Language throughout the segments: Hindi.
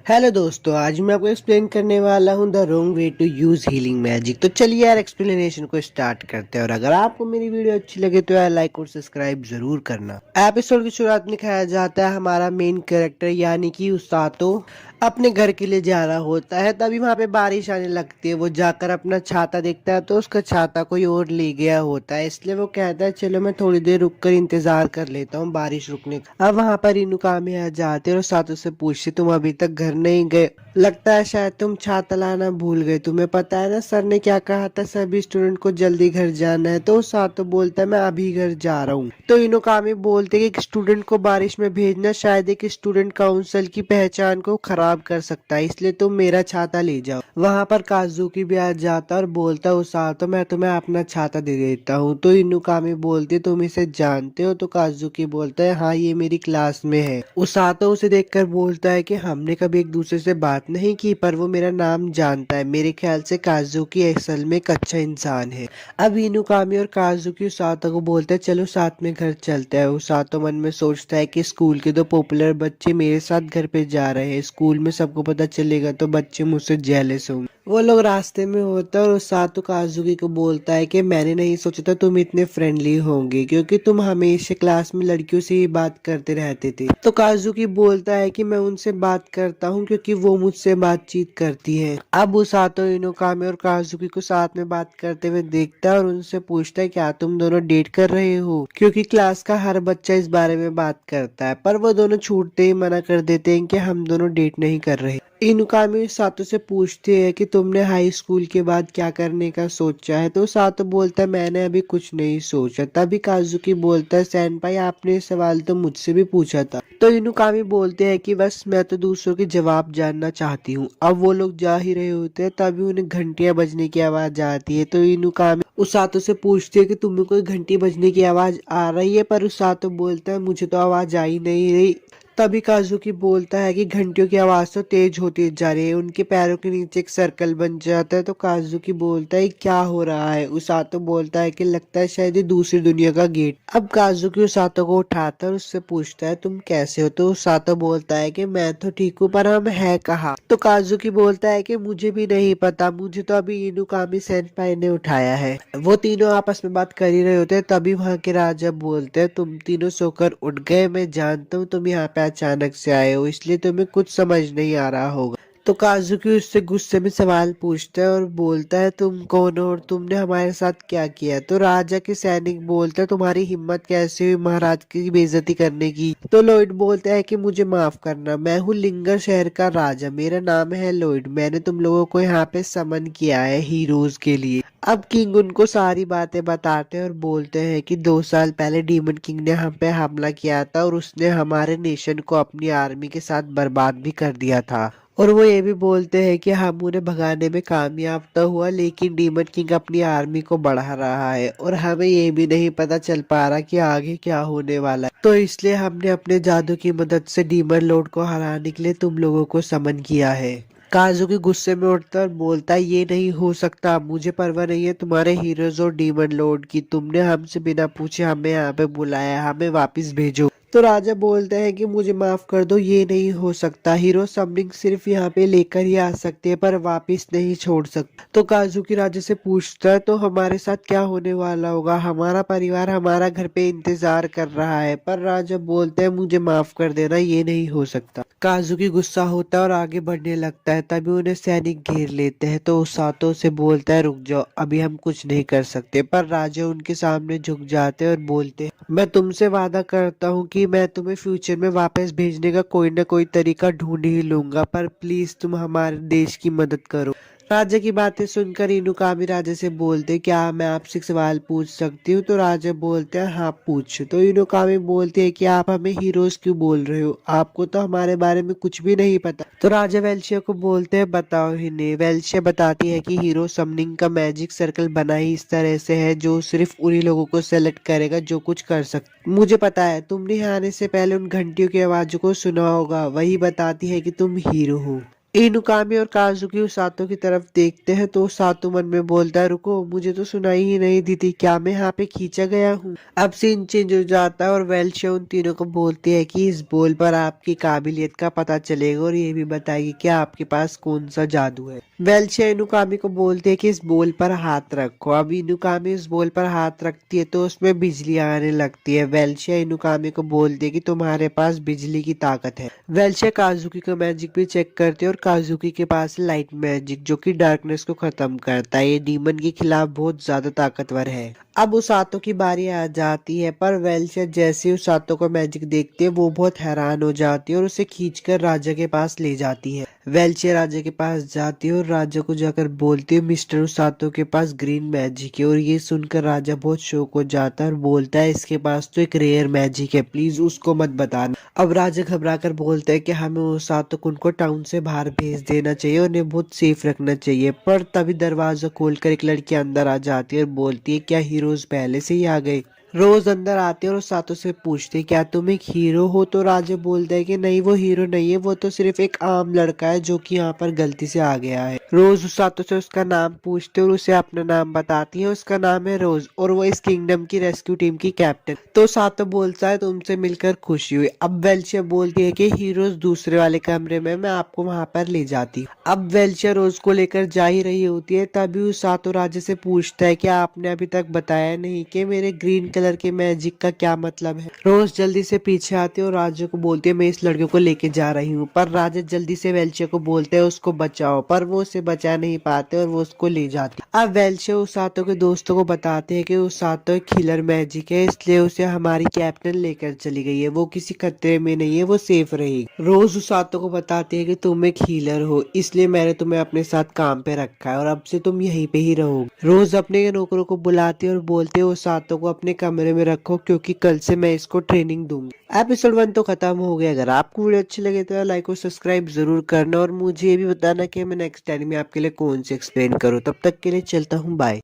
हेलो दोस्तों, आज मैं आपको एक्सप्लेन करने वाला हूँ the wrong way to use healing magic. तो चलिए यार एक्सप्लेनेशन को स्टार्ट करते हैं। और अगर आपको मेरी वीडियो अच्छी लगे तो यार लाइक और सब्सक्राइब जरूर करना। एपिसोड की शुरुआत में दिखाया जाता है हमारा मेन कैरेक्टर यानी कि उसातो अपने घर के लिए जा रहा होता है। तभी वहाँ पे बारिश आने लगती है। वो जाकर अपना छाता देखता है तो उसका छाता कोई और ले गया होता है, इसलिए वो कहता है चलो मैं थोड़ी देर रुक कर इंतजार कर लेता हूँ बारिश रुकने का। अब वहाँ पर इनुकामी आ जाते और उसातो से पूछते तुम अभी तक घर नहीं गए, लगता है शायद तुम छाता लाना भूल गए। तुम्हें पता है ना सर ने क्या कहा था, सभी स्टूडेंट को जल्दी घर जाना है। तो सातो बोलता है मैं अभी घर जा रहा हूँ। तो इनुकामी बोलते कि एक स्टूडेंट को बारिश में भेजना शायद एक स्टूडेंट काउंसिल की पहचान को खराब कर सकता है, इसलिए तुम मेरा छाता ले जाओ। वहां पर काजुकी भी आ जाता और बोलता उसातो मैं तुम्हें अपना छाता दे देता हूँ। तो इनुकामी बोलती तुम इसे जानते हो? तो काजुकी बोलता है हाँ ये मेरी क्लास में है। उसातो उसे देखकर बोलता है कि हमने कभी एक दूसरे से बात नहीं की पर वो मेरा नाम जानता है। मेरे ख्याल से काजुकी असल में एक अच्छा इंसान है। अब इनुकामी और काजुकी उसातो को बोलते हैं चलो साथ में घर चलते हैं। उसातो मन में सोचता है कि स्कूल के दो पॉपुलर बच्चे मेरे साथ घर पे जा रहे हैं, स्कूल में सबको पता चलेगा तो बच्चे मुझसे जेलस होंगे। वो लोग रास्ते में होता है और उसातो काजुकी को बोलता है कि मैंने नहीं सोचा था तुम इतने फ्रेंडली होंगे, क्योंकि तुम हमेशा क्लास में लड़कियों से ही बात करते रहते थे। तो काजुकी बोलता है कि मैं उनसे बात करता हूँ क्योंकि वो मुझसे बातचीत करती है। अब उसातो इनुकामी और काजुकी को साथ में बात करते हुए देखता है और उनसे पूछता है क्या तुम दोनों डेट कर रहे हो, क्योंकि क्लास का हर बच्चा इस बारे में बात करता है। पर वो दोनों छूटते ही मना कर देते हैं कि हम दोनों डेट नहीं कर रहे। इनुकामी सातो से पूछते हैं कि तुमने हाई स्कूल के बाद क्या करने का सोचा है। तो सातो बोलता है मैंने अभी कुछ नहीं सोचा। तभी काजुकी बोलता है सेनपाई आपने ये सवाल तो मुझसे भी पूछा था। तो इनुकामी बोलते हैं कि बस मैं तो दूसरों के जवाब जानना चाहती हूँ। अब वो लोग जा ही रहे होते हैं तभी उन्हें घंटियां बजने की आवाज आती है। तो इनुकामी उसातो से पूछती है कि तुम्हें कोई घंटी बजने की आवाज आ रही है, पर उसातो बोलता है मुझे तो आवाज आई नहीं रही। तभी काजुकी बोलता है कि घंटियों की आवाज तो तेज होती जा रही है। उनके पैरों के नीचे एक सर्कल बन जाता है। तो काजुकी बोलता है क्या हो रहा है। उसातो बोलता है कि लगता है शायद ये दूसरी दुनिया का गेट। अब काजुकी उसातो को उठाता है और उससे पूछता है तुम कैसे हो। तो उसातो बोलता है कि मैं तो ठीक हूँ पर हम है कहाँ। तो काजुकी बोलता है कि मुझे भी नहीं पता, मुझे तो अभी इनुकामी सेनपाई ने उठाया है। वो तीनों आपस में बात कर ही रहे होते हैं तभी वहाँ के राजा बोलते हैं तुम तीनों सोकर उठ गए, मैं जानता हूँ तुम यहाँ पे अचानक से आए हो इसलिए तुम्हें कुछ समझ नहीं आ रहा होगा। तो काजुकी उससे गुस्से में सवाल पूछता है और बोलता है तुम कौन हो और तुमने हमारे साथ क्या किया। तो राजा के सैनिक बोलते हैं तुम्हारी हिम्मत कैसे हुई महाराज की बेइज्जती करने की। तो लॉयड बोलता है कि मुझे माफ करना, मैं हूँ लिंगर शहर का राजा, मेरा नाम है लॉयड, मैंने तुम लोगों को यहाँ पे समन किया है हीरोज के लिए। अब किंग उनको सारी बातें बताते हैं और बोलते हैं कि 2 साल पहले डीमन किंग ने हम पे हमला किया था और उसने हमारे नेशन को अपनी आर्मी के साथ बर्बाद भी कर दिया था। और वो ये भी बोलते हैं कि हम उन्हें भगाने में कामयाब तो हुआ लेकिन डीमन किंग अपनी आर्मी को बढ़ा रहा है और हमें ये भी नहीं पता चल पा रहा कि आगे क्या होने वाला है। तो इसलिए हमने अपने जादू की मदद से डीमन लॉर्ड को हराने के लिए तुम लोगों को समन किया है। काजुकी गुस्से में उठता और बोलता है ये नहीं हो सकता, मुझे परवाह नहीं है तुम्हारे हीरोज और डीमन लॉर्ड की, तुमने हमसे बिना पूछे हमें यहाँ पे बुलाया, हमें वापस भेजो। तो राजा बोलते हैं कि मुझे माफ कर दो, ये नहीं हो सकता, हीरो समनिंग सिर्फ यहाँ पे लेकर ही आ सकते हैं पर वापस नहीं छोड़ सकते। तो काजुकी राजा से पूछता है तो हमारे साथ क्या होने वाला होगा, हमारा परिवार हमारा घर पे इंतजार कर रहा है। पर राजा बोलते हैं मुझे माफ कर देना, ये नहीं हो सकता। काजुकी गुस्सा होता है और आगे बढ़ने लगता है तभी उन्हें सैनिक घेर लेते हैं। तो उसातो से बोलता है रुक जाओ अभी हम कुछ नहीं कर सकते। पर राजा उनके सामने झुक जाते हैं और बोलते हैं मैं तुमसे वादा करता हूँ कि मैं तुम्हें फ्यूचर में वापस भेजने का कोई ना कोई तरीका ढूंढ ही लूंगा, पर प्लीज तुम हमारे देश की मदद करो। राजा की बातें सुनकर इनुकामी राजा से बोलते क्या मैं आपसे एक सवाल पूछ सकती हूँ। तो राजा बोलते हैं हाँ पूछ। तो इनुकामी बोलते हैं कि आप हमें हीरोज क्यों बोल रहे हो, आपको तो हमारे बारे में कुछ भी नहीं पता। तो राजा वेल्शिया को बोलते हैं बताओ ही नहीं। वेल्शिया बताती है कि हीरो समनिंग का मैजिक सर्कल बना ही इस तरह से है जो सिर्फ उन्हीं लोगों को सेलेक्ट करेगा जो कुछ कर सकते। मुझे पता है तुमने यहाँ आने से पहले उन घंटियों की आवाजों को सुना होगा, वही बताती है कि तुम हीरो हो। इनुकामी और काजुकी उसातो की तरफ देखते हैं तो उसातो मन में बोलता है, रुको, मुझे तो सुनाई ही नहीं दी थी, क्या मैं यहाँ पे खींचा गया हूँ। अब सीन चेंज हो जाता है और वेल्शे उन तीनों को बोलती है कि इस बोल पर आपकी काबिलियत का पता चलेगा और ये भी बताएगी कि आपके पास कौन सा जादू है। वेल्शे इनुकामी को बोलती है कि इस बोल पर हाथ रखो। अब इनुकामी उस बोल पर हाथ रखती है तो उसमें बिजली आने लगती है। वेल्शे इनुकामी को बोलती है कि तुम्हारे पास बिजली की ताकत है। वेल्शे काजुकी का मैजिक भी चेक करती है और काजुकी के पास लाइट मैजिक जो कि डार्कनेस को खत्म करता है। ये डीमन के खिलाफ बहुत ज्यादा ताकतवर है। अब उसातो की बारी आ जाती है पर वेल्शे जैसे उसातो का मैजिक देखती है वो बहुत हैरान हो जाती है और उसे खींचकर राजा के पास ले जाती है। वेल्शे राजा के पास जाती है और राजा को जाकर बोलती है, मिस्टर उसातो के पास ग्रीन मैजिक है। और ये सुनकर राजा बहुत शौक हो जाता है और बोलता है, इसके पास तो एक रेयर मैजिक है, प्लीज उसको मत बताना। अब राजा घबरा कर बोलते हैं कि हमें उसातो उनको टाउन से बाहर भेज देना चाहिए, उन्हें बहुत सेफ रखना चाहिए। पर तभी दरवाजा खोलकर एक लड़की अंदर आ जाती है और बोलती है, क्या हीरोज पहले से ही आ गए। रोज अंदर आते हैं और सातों से पूछते हैं, क्या तुम एक हीरो हो। तो राजा बोलता है कि नहीं, वो हीरो नहीं है, वो तो सिर्फ एक आम लड़का है जो कि यहाँ पर गलती से आ गया है। रोज उस सातों से उसका नाम पूछते और उसे अपना नाम बताती है। उसका नाम है रोज और वो इस किंगडम की रेस्क्यू टीम की कैप्टन। तो सातो बोलता है, तुमसे मिलकर खुशी हुई। अब वेल्शे बोलती है कि हीरोज दूसरे वाले कमरे में, मैं आपको वहां पर ले जाती हूँ। अब वेल्शे रोज को लेकर जा ही रही होती है तभी उस सातो राजा से पूछता है कि आपने अभी तक बताया नहीं कि मेरे ग्रीन कलर के मैजिक का क्या मतलब है। रोज जल्दी से पीछे आती है और राजा को बोलती है, मैं इस लड़के को लेके जा रही हूँ। पर राजा जल्दी से वेल्शे को बोलते हैं उसको बचाओ, पर वो उसे बचा नहीं पाते और वो उसको ले जाते। अब वेल्शे उसातो के दोस्तों को बताते हैं कि उसातो एक किलर मैजिक है, इसलिए उसे हमारी कैप्टन लेकर चली गई है, वो किसी खतरे में नहीं है, वो सेफ रहेगी। रोज उसातो को बताते हैं कि तुम एक हीलर हो, इसलिए मैंने तुम्हें अपने साथ काम पे रखा है और अब से तुम यहीं पे ही रहोगे। रोज अपने नौकरों को बुलाते और बोलते हैं उसातो को अपने कमरे में रखो क्योंकि कल से मैं इसको ट्रेनिंग दूंगी। एपिसोड 1 तो खत्म हो गया। अगर आपको वीडियो अच्छी लगे तो लाइक और सब्सक्राइब जरूर करना और मुझे ये भी बताना कि मैं नेक्स्ट टाइम में आपके लिए कौन से एक्सप्लेन करूँ। तब तक के लिए चलता हूँ, बाय।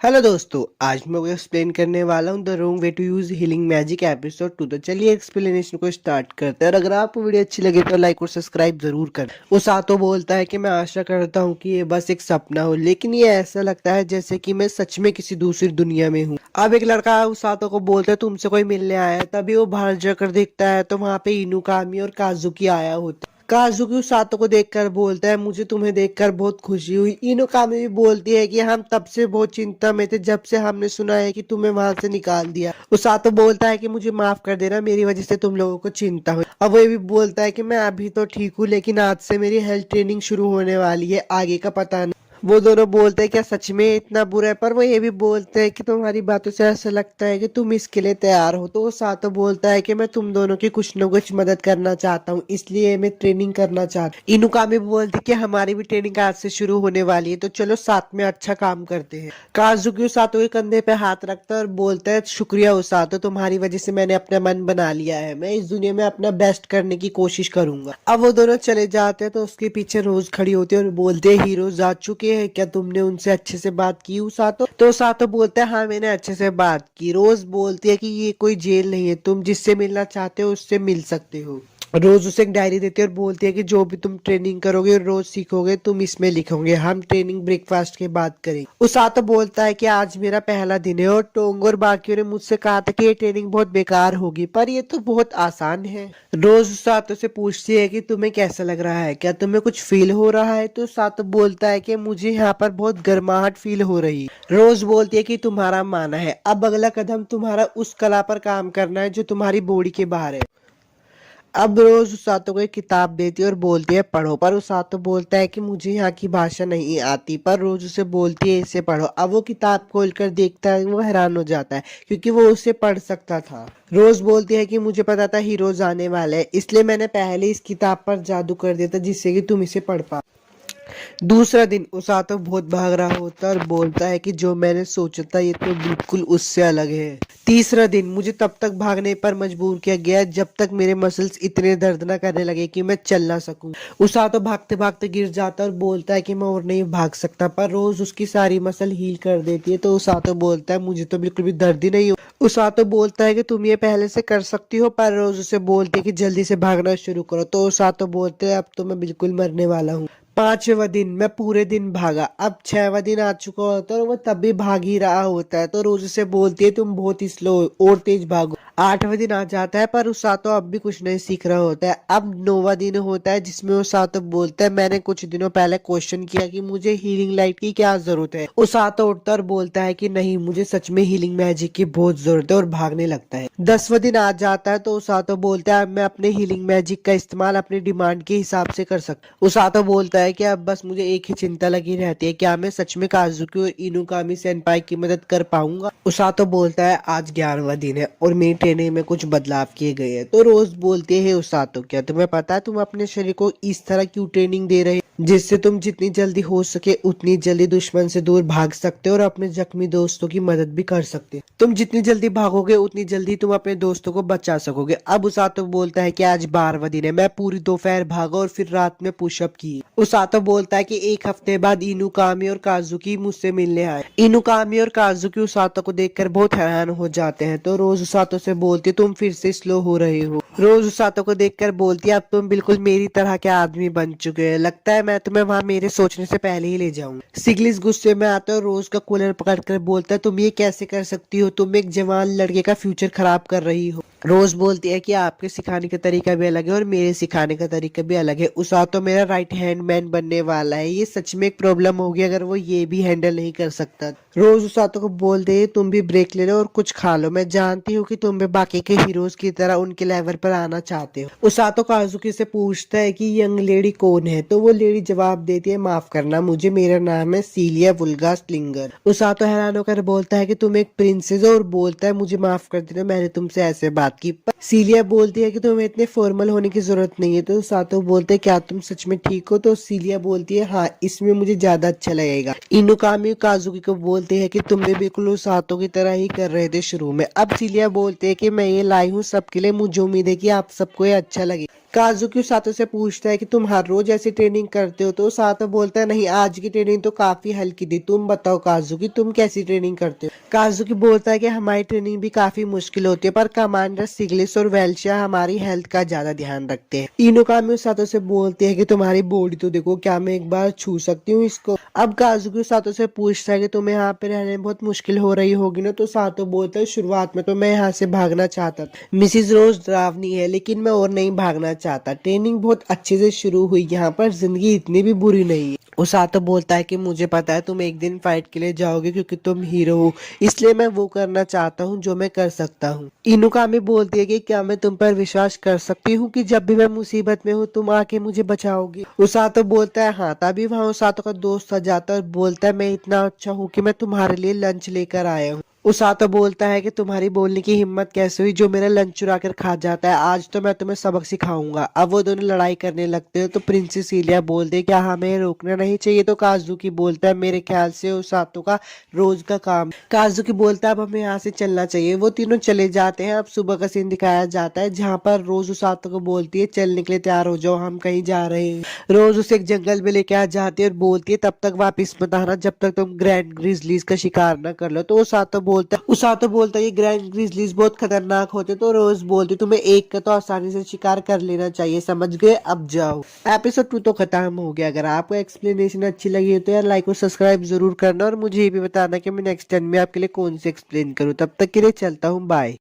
हेलो दोस्तों, आज मैं आपको एक्सप्लेन करने वाला हूँ the wrong way to use healing magic episode 2। तो चलिए एक्सप्लेनेशन को स्टार्ट करते हैं और अगर आपको वीडियो अच्छी लगे तो लाइक और सब्सक्राइब जरूर करें। उसातो बोलता है कि मैं आशा करता हूँ कि ये बस एक सपना हो, लेकिन ये ऐसा लगता है जैसे कि मैं सच में किसी दूसरी दुनिया में हूँ। अब एक लड़का उसातो को बोलता है, तुमसे कोई मिलने आया है। तभी वो बाहर जाकर देखता है तो वहाँ पे इनुकामी और काजुकी आया होता है। काजुकी उसातो को देखकर बोलता है, मुझे तुम्हें देखकर बहुत खुशी हुई। इनुकामी भी बोलती है कि हम तब से बहुत चिंता में थे जब से हमने सुना है कि तुम्हें वहां से निकाल दिया। उसातो बोलता है कि मुझे माफ कर देना, मेरी वजह से तुम लोगों को चिंता हुई। अब वो भी बोलता है कि मैं अभी तो ठीक हूँ लेकिन आज से मेरी हेल्थ ट्रेनिंग शुरू होने वाली है, आगे का पता नहीं। वो दोनों बोलते हैं, क्या सच में इतना बुरा है। पर वो ये भी बोलते हैं कि तुम्हारी बातों से ऐसा लगता है कि तुम इसके लिए तैयार हो। तो वो सातो बोलता है कि मैं तुम दोनों की कुछ न कुछ मदद करना चाहता हूँ, इसलिए मैं ट्रेनिंग करना चाहता हूँ। इनुकामी बोलती कि हमारी भी ट्रेनिंग आज से शुरू होने वाली है, तो चलो साथ में अच्छा काम करते हैं। काजुकी उसातो के कंधे पे हाथ रखता है और बोलता है, शुक्रिया उसातो, तुम्हारी वजह से मैंने अपना मन बना लिया है, मैं इस दुनिया में अपना बेस्ट करने की कोशिश करूंगा। अब वो दोनों चले जाते हैं तो उसके पीछे रोज खड़ी होती है और बोलते हैं, हीरो जा चुके है, क्या तुमने उनसे अच्छे से बात की उसातो। तो सातो बोलता है, हाँ मैंने अच्छे से बात की। रोज बोलती है कि ये कोई जेल नहीं है, तुम जिससे मिलना चाहते हो उससे मिल सकते हो। रोज उसे एक डायरी देती है और बोलती है कि जो भी तुम ट्रेनिंग करोगे रोज सीखोगे तुम इसमें लिखोगे, हम ट्रेनिंग ब्रेकफास्ट के बाद करेंगे। उसातो बोलता है कि आज मेरा पहला दिन है और टोंग और बाकियों ने मुझसे कहा था कि ये ट्रेनिंग बहुत बेकार होगी, पर ये तो बहुत आसान है। रोज उसातो से पूछती है कि तुम्हें कैसा लग रहा है, क्या तुम्हें कुछ फील हो रहा है। तो उसातो बोलता है कि मुझे यहाँ पर बहुत गर्माहट फील हो रही है। रोज बोलती है कि तुम्हारा माना है, अब अगला कदम तुम्हारा उस कला पर काम करना है जो तुम्हारी बॉडी के बाहर है। अब रोज उसातो को एक किताब देती है और बोलती है पढ़ो, पर उसातो बोलता है कि मुझे यहाँ की भाषा नहीं आती। पर रोज उसे बोलती है इसे पढ़ो। अब वो किताब खोलकर देखता है, वो हैरान हो जाता है क्योंकि वो उसे पढ़ सकता था। रोज बोलती है कि मुझे पता था हीरोज आने वाले हैं, इसलिए मैंने पहले इस किताब पर जादू कर दिया था जिससे कि तुम इसे पढ़ पाओ। दूसरा दिन उसातो बहुत भाग रहा होता है और बोलता है कि जो मैंने सोचा था ये तो बिल्कुल उससे अलग है। तीसरा दिन मुझे तब तक भागने पर मजबूर किया गया जब तक मेरे मसल्स इतने दर्द न करने लगे कि मैं चल ना सकूं। उसातो भागते भागते गिर जाता है और बोलता है कि मैं और नहीं भाग सकता, पर रोज उसकी सारी मसल हील कर देती है। तो उसातो बोलता है मुझे तो बिल्कुल भी दर्द ही नहीं हो। उसातो बोलता है कि तुम ये पहले से कर सकती हो, पर रोज उसे बोलती है कि जल्दी से भागना शुरू करो। तो उसातो बोलते हैं अब तो मैं बिल्कुल मरने वाला हूँ। पांचवा दिन मैं पूरे दिन भागा। अब छठवां दिन आ चुका होता है और वो तब भी भाग ही रहा होता है। तो रोज उसे बोलती है तुम बहुत ही स्लो और तेज भागो। आठवां दिन आ जाता है पर उसातो अब भी कुछ नहीं सीख रहा होता है। अब नौवां दिन होता है जिसमें उसातो बोलता है मैंने कुछ दिनों पहले क्वेश्चन किया कि मुझे हीलिंग लाइट की क्या जरूरत है। उसातो उठता और बोलता है कि नहीं, मुझे सच में हीलिंग मैजिक की बहुत जरूरत है और भागने लगता है। 10वां दिन आ जाता है तो उसातो बोलता है मैं अपने हीलिंग मैजिक का इस्तेमाल अपनी डिमांड के हिसाब से कर सकता हूँ। उसातो बोलता है कि अब बस मुझे एक ही चिंता लगी रहती है, क्या मैं सच में काजुकी और इनुकामी सेनपाई की मदद कर पाऊंगा। उसातो बोलता है आज 11वां दिन है और मेरी ट्रेनिंग में कुछ बदलाव किए गए हैं। तो रोज बोलते हैं उसातो क्या तुम्हें पता है तुम अपने शरीर को इस तरह क्यों ट्रेनिंग दे रहे हो जिससे तुम जितनी जल्दी हो सके उतनी जल्दी दुश्मन से दूर भाग सकते हो और अपने जख्मी दोस्तों की मदद भी कर सकते हो। तुम जितनी जल्दी भागोगे उतनी जल्दी तुम अपने दोस्तों को बचा सकोगे। अब उसातो बोलता है कि आज 12वां दिन है, मैं पूरी दोपहर भागा और फिर रात में पुशअप किए। उसातो बोलता है कि एक हफ्ते बाद इनुकामी और काजुकी मुझसे मिलने आए। इनुकामी और काजुकी उसातो को देखकर बहुत हैरान हो जाते हैं। तो रोज उसातो से बोलती तुम फिर से स्लो हो रहे हो। रोज उसातो को देखकर बोलती है अब तुम बिल्कुल मेरी तरह के आदमी बन चुके हैं, लगता है मैं तुम्हें वहाँ मेरे सोचने से पहले ही ले जाऊं। सिगलिस गुस्से में आता है और रोज का कूलर पकड़कर बोलता है तुम ये कैसे कर सकती हो, तुम एक जवान लड़के का फ्यूचर खराब कर रही हो। रोज बोलती है कि आपके सिखाने का तरीका भी अलग है और मेरे सिखाने का तरीका भी अलग है। उसातो मेरा राइट हैंड मैन बनने वाला है, ये सच में एक प्रॉब्लम होगी अगर वो ये भी हैंडल नहीं कर सकता। रोज उसातो को बोलते है तुम भी ब्रेक ले लो और कुछ खा लो, मैं जानती हूँ कि तुम भी बाकी के हीरोज की तरह उनके लेवल पर आना चाहते हो। उसातो काजुकी से पूछता है कि यंग लेडी कौन है, तो वो लेडी जवाब देती है माफ करना मुझे, मेरा नाम है सीलिया वुल्गा स्लिंगर। उसातो हैरान होकर बोलता है कि तुम एक प्रिंसेस हो और बोलता है मुझे माफ कर देना मैंने तुमसे ऐसे बात की। पर सीलिया बोलती है कि तुम्हें इतने फॉर्मल होने की जरूरत नहीं है। तो उसातो बोलते हैं क्या तुम सच में ठीक हो। तो सीलिया बोलती है हाँ, इसमें मुझे ज्यादा अच्छा लगेगा। इनुकामी काजुकी को बोलते हैं कि तुम भी बिल्कुल उसातो की तरह ही कर रहे थे शुरू में। अब सीलिया बोलते हैं कि मैं ये लाई हूँ सबके लिए, मुझे उम्मीद है कि आप सबको ये अच्छा लगे। काजुकी उसातो से पूछता है कि तुम हर रोज ऐसी ट्रेनिंग करते हो। तो उसातो बोलता है नहीं, आज की ट्रेनिंग तो काफी हल्की थी, तुम बताओ काजुकी तुम कैसी ट्रेनिंग करते हो। काजुकी बोलता है कि हमारी ट्रेनिंग भी काफी मुश्किल होती है पर कमांडर सिगलिस और वेल्शिया हमारी हेल्थ का ज्यादा ध्यान रखते हैं। इनुकामी उसातो से बोलते हैं कि तुम्हारी बॉडी तो देखो, क्या मैं एक बार छू सकती हूँ इसको। अब काजुकी उसातो से पूछता है कि तुम्हें यहाँ पे रहने में बहुत मुश्किल हो रही होगी ना। तो उसातो बोलता है शुरुआत में तो मैं यहाँ से भागना चाहता था, मिसिज रोज डरावनी है लेकिन मैं और नहीं भागना चाहता। ट्रेनिंग बहुत अच्छे से शुरू हुई, यहाँ पर जिंदगी इतनी भी बुरी नहीं है। उसातो बोलता है कि मुझे पता है तुम एक दिन फाइट के लिए जाओगे क्योंकि तुम हीरो हो, इसलिए मैं वो करना चाहता हूँ जो मैं कर सकता हूँ। इनुकामी बोलती है कि क्या मैं तुम पर विश्वास कर सकती हूँ कि जब भी मैं मुसीबत में हूँ तुम आके मुझे बचाओगे। उसातो बोलता है हाँ। तभी वहाँ उसातो का दोस्त आ जाता है और बोलता है मैं इतना अच्छा हूँ कि मैं तुम्हारे लिए लंच लेकर आया हूँ। उसातो बोलता है कि तुम्हारी बोलने की हिम्मत कैसे हुई जो मेरा लंच चुरा कर खा जाता है, आज तो मैं तुम्हें सबक सिखाऊंगा। अब वो दोनों लड़ाई करने लगते हैं। तो प्रिंसेस सीलिया बोलते हैं क्या हमें रोकना नहीं चाहिए। तो काजुकी बोलता है मेरे ख्याल से उसातो का रोज का काम। काजुकी बोलता है अब हमें यहाँ से चलना चाहिए। वो तीनों चले जाते हैं। अब सुबह का सीन दिखाया जाता है जहाँ पर रोज उसातो को बोलती है चलने के लिए तैयार हो जाओ, हम कहीं जा रहे हैं। रोज उसे एक जंगल में लेके आ जाती है और बोलती है तब तक वापिस मत आना जब तक तुम ग्रैंड ग्रिजलीज का शिकार न कर लो। तो उसातो बोलता है ये ग्रैंड ग्रिजलीज बहुत खतरनाक होते। तो रोज बोलती तुम्हें एक का तो आसानी से शिकार कर लेना चाहिए, समझ गए, अब जाओ। एपिसोड 2 तो खत्म हो गया। अगर आपको एक्सप्लेनेशन अच्छी लगी हो तो यार लाइक और सब्सक्राइब जरूर करना और मुझे ये भी बताना कि मैं नेक्स्ट टाइम में आपके लिए कौन से एक्सप्लेन करूँ। तब तक के लिए चलता हूँ, बाय।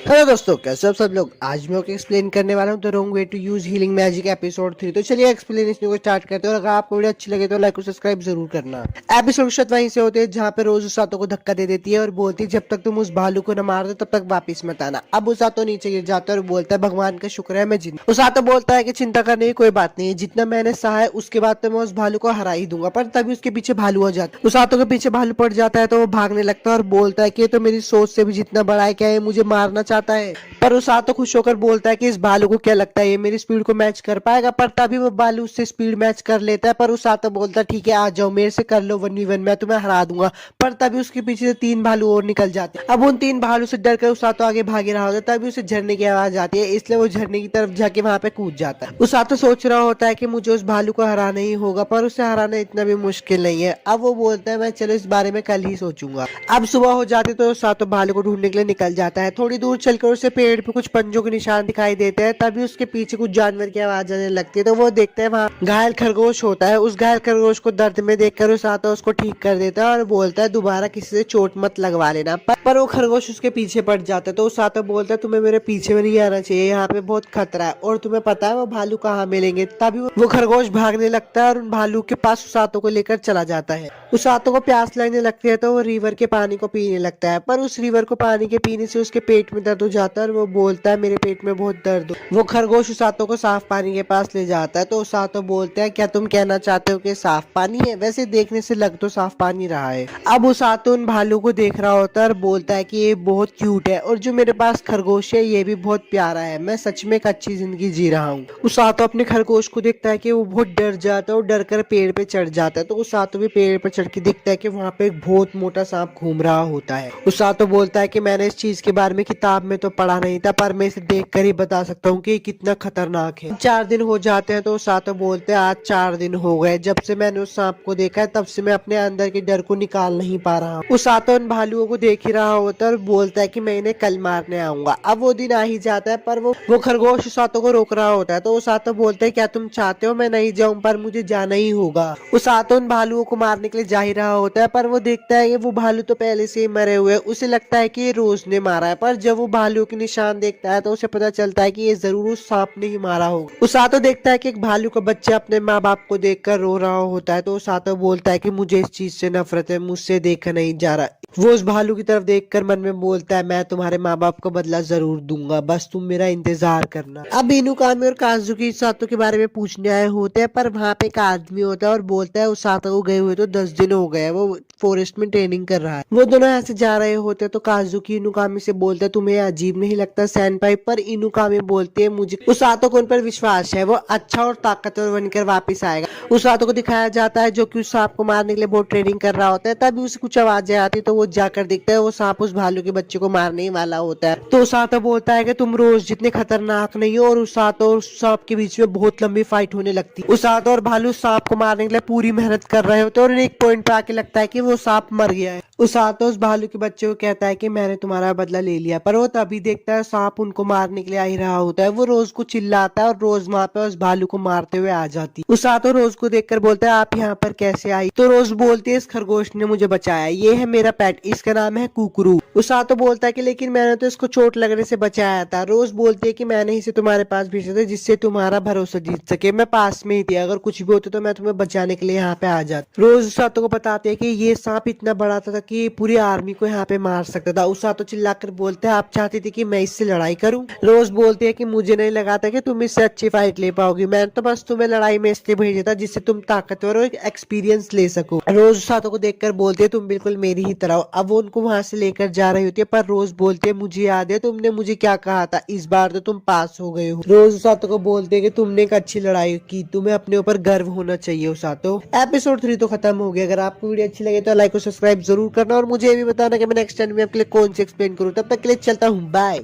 हेलो दोस्तों, कैसे आप सब लोग। आज मैं आपको एक्सप्लेन करने वाला हूँ the wrong way to use healing magic episode 3। तो चलिए एक्सप्लेनेशन को स्टार्ट करते हैं और अगर आपको वीडियो अच्छी लगे तो लाइक और सब्सक्राइब जरूर करना। एपिसोड शुरुआत वहीं से होते हैं जहाँ पे रोज उसातो को धक्का दे देती है और बोलती है जब तक तुम उस भालू को न मार दो तब तक वापिस मत आना। अब उसातो नीचे गिर जाता है और बोलता है भगवान का शुक्र है मैं जिंदा। उसातो बोलता है कि चिंता करने की कोई बात नहीं है, जितना मैंने सहा है उसके बाद तो मैं उस भालू को हरा ही दूंगा। पर तभी उसके पीछे भालू हो जाता है। उसातो के पीछे भालू पड़ जाता है तो वो भागने लगता है और बोलता है कि तो मेरी सोच से भी जितना बड़ा है, क्या है मुझे मार मारना चाहता है। पर उसातो खुश होकर बोलता है कि इस भालू को क्या लगता है ये मेरी स्पीड को मैच कर पाएगा, पर तभी वो भालू उससे स्पीड मैच कर लेता है। पर उसातो बोलता है ठीक है आ जाओ मेरे से कर लो 1v1, मैं तुम्हें हरा दूंगा। पर तभी उसके पीछे से 3 भालू और निकल जाते हैं। अब उन 3 भालू से डरकर उसातो आगे भाग रहा होता है, तभी उसे झरने की आवाज आती है, इसलिए वो झरने की तरफ जाके वहां पे कूद जाता है। उसातो सोच रहा होता है कि मुझे उस भालू को हराना ही होगा, पर उसे हराना इतना भी मुश्किल नहीं है। अब वो बोलता है मैं चलो इस बारे में कल ही सोचूंगा। अब सुबह हो जाती तो उसातो भालू को ढूंढने के लिए निकल जाता है। थोड़ी दूर चलकर उसे पेड़ पे कुछ पंजों के निशान दिखाई देते हैं, तभी उसके पीछे कुछ जानवर की आवाज आने लगती है। तो वो देखते हैं वहाँ घायल खरगोश होता है। उस घायल खरगोश को दर्द में देखकर उसातो उसको ठीक कर देता है और बोलता है दोबारा किसी से चोट मत लगवा लेना। पर वो खरगोश उसके पीछे पड़ जाता है। तो उसातो बोलता है तुम्हें मेरे पीछे में नहीं आना चाहिए, यहाँ पे बहुत खतरा है और तुम्हें पता है वो भालू कहाँ मिलेंगे। तभी वो खरगोश भागने लगता है और उन भालू के पास उसातो को लेकर चला जाता है। उसातो को प्यास लगने लगती है तो वो रिवर के पानी को पीने लगता है, पर उस रिवर को पानी के पीने से उसके पेट में दर्द हो जाता है और वो बोलता है मेरे पेट में बहुत दर्द हो। वो खरगोश उसातो को साफ पानी के पास ले जाता है। तो उसातो बोलता है क्या तुम कहना चाहते हो कि साफ पानी है? वैसे देखने से लग तो साफ पानी रहा है। अब उसातो उन भालू को देख रहा होता है और बोलता है कि ये बहुत क्यूट है और जो मेरे पास खरगोश है ये भी बहुत प्यारा है, मैं सच में एक अच्छी जिंदगी जी रहा हूँ। उसातो अपने खरगोश को देखता है कि वो बहुत डर जाता है और डर कर पेड़ पे चढ़ जाता है। तो उसातो भी पेड़ पर चढ़ के देखता है कि वहाँ पे एक बहुत मोटा सांप घूम रहा होता है। उसातो बोलता है कि मैंने इस चीज के बारे में किताब में तो पढ़ा नहीं था, पर मैं इसे देख कर ही बता सकता हूँ कि ये कितना खतरनाक है। 4 दिन हो जाते हैं तो उसातो बोलते हैं आज 4 दिन हो गए जब से मैंने उस सांप को देखा है, तब से मैं अपने अंदर के डर को निकाल नहीं पा रहा हूँ। उसातो उन भालुओं को देख ही रहा होता है और बोलता है कि मैं इन्हें कल मारने आऊंगा। अब वो दिन आ ही जाता है, पर वो खरगोश उसातो को रोक रहा होता है। तो उसातो बोलते है क्या तुम चाहते हो मैं नहीं जाऊं, पर मुझे जाना ही होगा। उसातो उन भालुओं को मारने के लिए जा ही रहा होता है, पर वो देखता है कि वो भालू तो पहले से ही मरे हुए। उसे लगता है कि ये रोज ने मारा है, पर जब वो भालू के निशान देखता है तो उसे पता चलता है कि ये जरूर उस सांप ने ही मारा होगा। उसातो देखता है कि एक भालू का बच्चा अपने माँ बाप को देखकर रो रहा होता है। तो उसातो बोलता है कि मुझे इस चीज से नफरत है, मुझसे देखा नहीं जा रहा। वो उस भालू की तरफ देखकर मन में बोलता है मैं तुम्हारे माँ बाप का बदला जरूर दूंगा, बस तुम मेरा इंतजार करना। अब इनुकामी और काजुकी उसातो के बारे में पूछने आए होते हैं, पर वहाँ पे एक आदमी होता है और बोलता है उसातो को गए हुए तो 10 दिन हो गए, वो फॉरेस्ट में ट्रेनिंग कर रहा है। वो दोनों यहाँ से जा रहे होते हैं तो काजुकी इनुकामी से बोलता है तुम्हें अजीब नहीं लगता सैनपाई? पर इनुकामी बोलती है मुझे उसातो को उन पर विश्वास है, वो अच्छा और ताकतवर बनकर वापस आएगा। उसातो को दिखाया जाता है जो कि उस सांप को मारने के लिए बहुत ट्रेनिंग कर रहा होता है। तभी उसे कुछ आवाजें आती तो वो जाकर देखता है वो सांप उस भालू के बच्चे को मारने ही वाला होता है। तो उसातो बोलता है कि तुम रोज जितने खतरनाक नहीं हो, और उसातो और सांप के बीच में बहुत लंबी फाइट होने लगती है। उसातो और भालू सांप को मारने के लिए पूरी मेहनत कर रहे होते हैं और एक पॉइंट पे आके लगता है कि वो सांप मर गया है। उसातो उस भालू के बच्चे को कहता है कि मैंने तुम्हारा बदला ले लिया, पर वो तभी देखता है सांप उनको मारने के लिए आ ही रहा होता है। वो रोज को चिल्लाता है और रोज वहाँ पे उस भालू को मारते हुए आ जाती है। उसातो रोज को देखकर बोलता है आप यहाँ पर कैसे आई? तो रोज बोलती है इस खरगोश ने मुझे बचाया, ये है मेरा पेट, इसका नाम है कुकरू। उसातो बोलता है कि लेकिन मैंने तो इसको चोट लगने से बचाया था। रोज बोलती है कि मैंने इसे तुम्हारे पास भेजा था जिससे तुम्हारा भरोसा जीत सके, मैं पास में ही थी, अगर कुछ भी होता तो मैं तुम्हें बचाने के लिए यहाँ पे आ जाती। रोज उसातो को बताते है कि ये सांप इतना बड़ा था कि पूरी आर्मी को यहाँ पे मार सकता था। उसातो चिल्लाकर बोलते हैं आप चाहती थी कि मैं इससे लड़ाई करूं? रोज बोलती है कि मुझे नहीं लगा था कि तुम इससे अच्छी फाइट ले पाओगी, मैंने तो बस तुम्हें लड़ाई में इसलिए भेजा था जिससे तुम ताकतवर और एक्सपीरियंस ले सको। रोज उसातो को देखकर बोलती है तुम बिल्कुल मेरी ही तरह हो। अब वो उनको वहां से लेकर जा रही होती है, पर रोज बोलती है मुझे याद है तुमने मुझे क्या कहा था, इस बार तो तुम पास हो गए हो। रोज उसातो को बोलते है कि तुमने एक अच्छी लड़ाई की, तुम्हें अपने ऊपर गर्व होना चाहिए उसातो। एपिसोड 3 तो खत्म हो गया। अगर आपको वीडियो अच्छी लगे तो लाइक और सब्सक्राइब जरूर करना और मुझे ये भी बताना कि मैं नेक्स्ट टाइम में आपके लिए कौन सी एक्सप्लेन करूँ। तब तक के लिए चलता हूँ, बाय।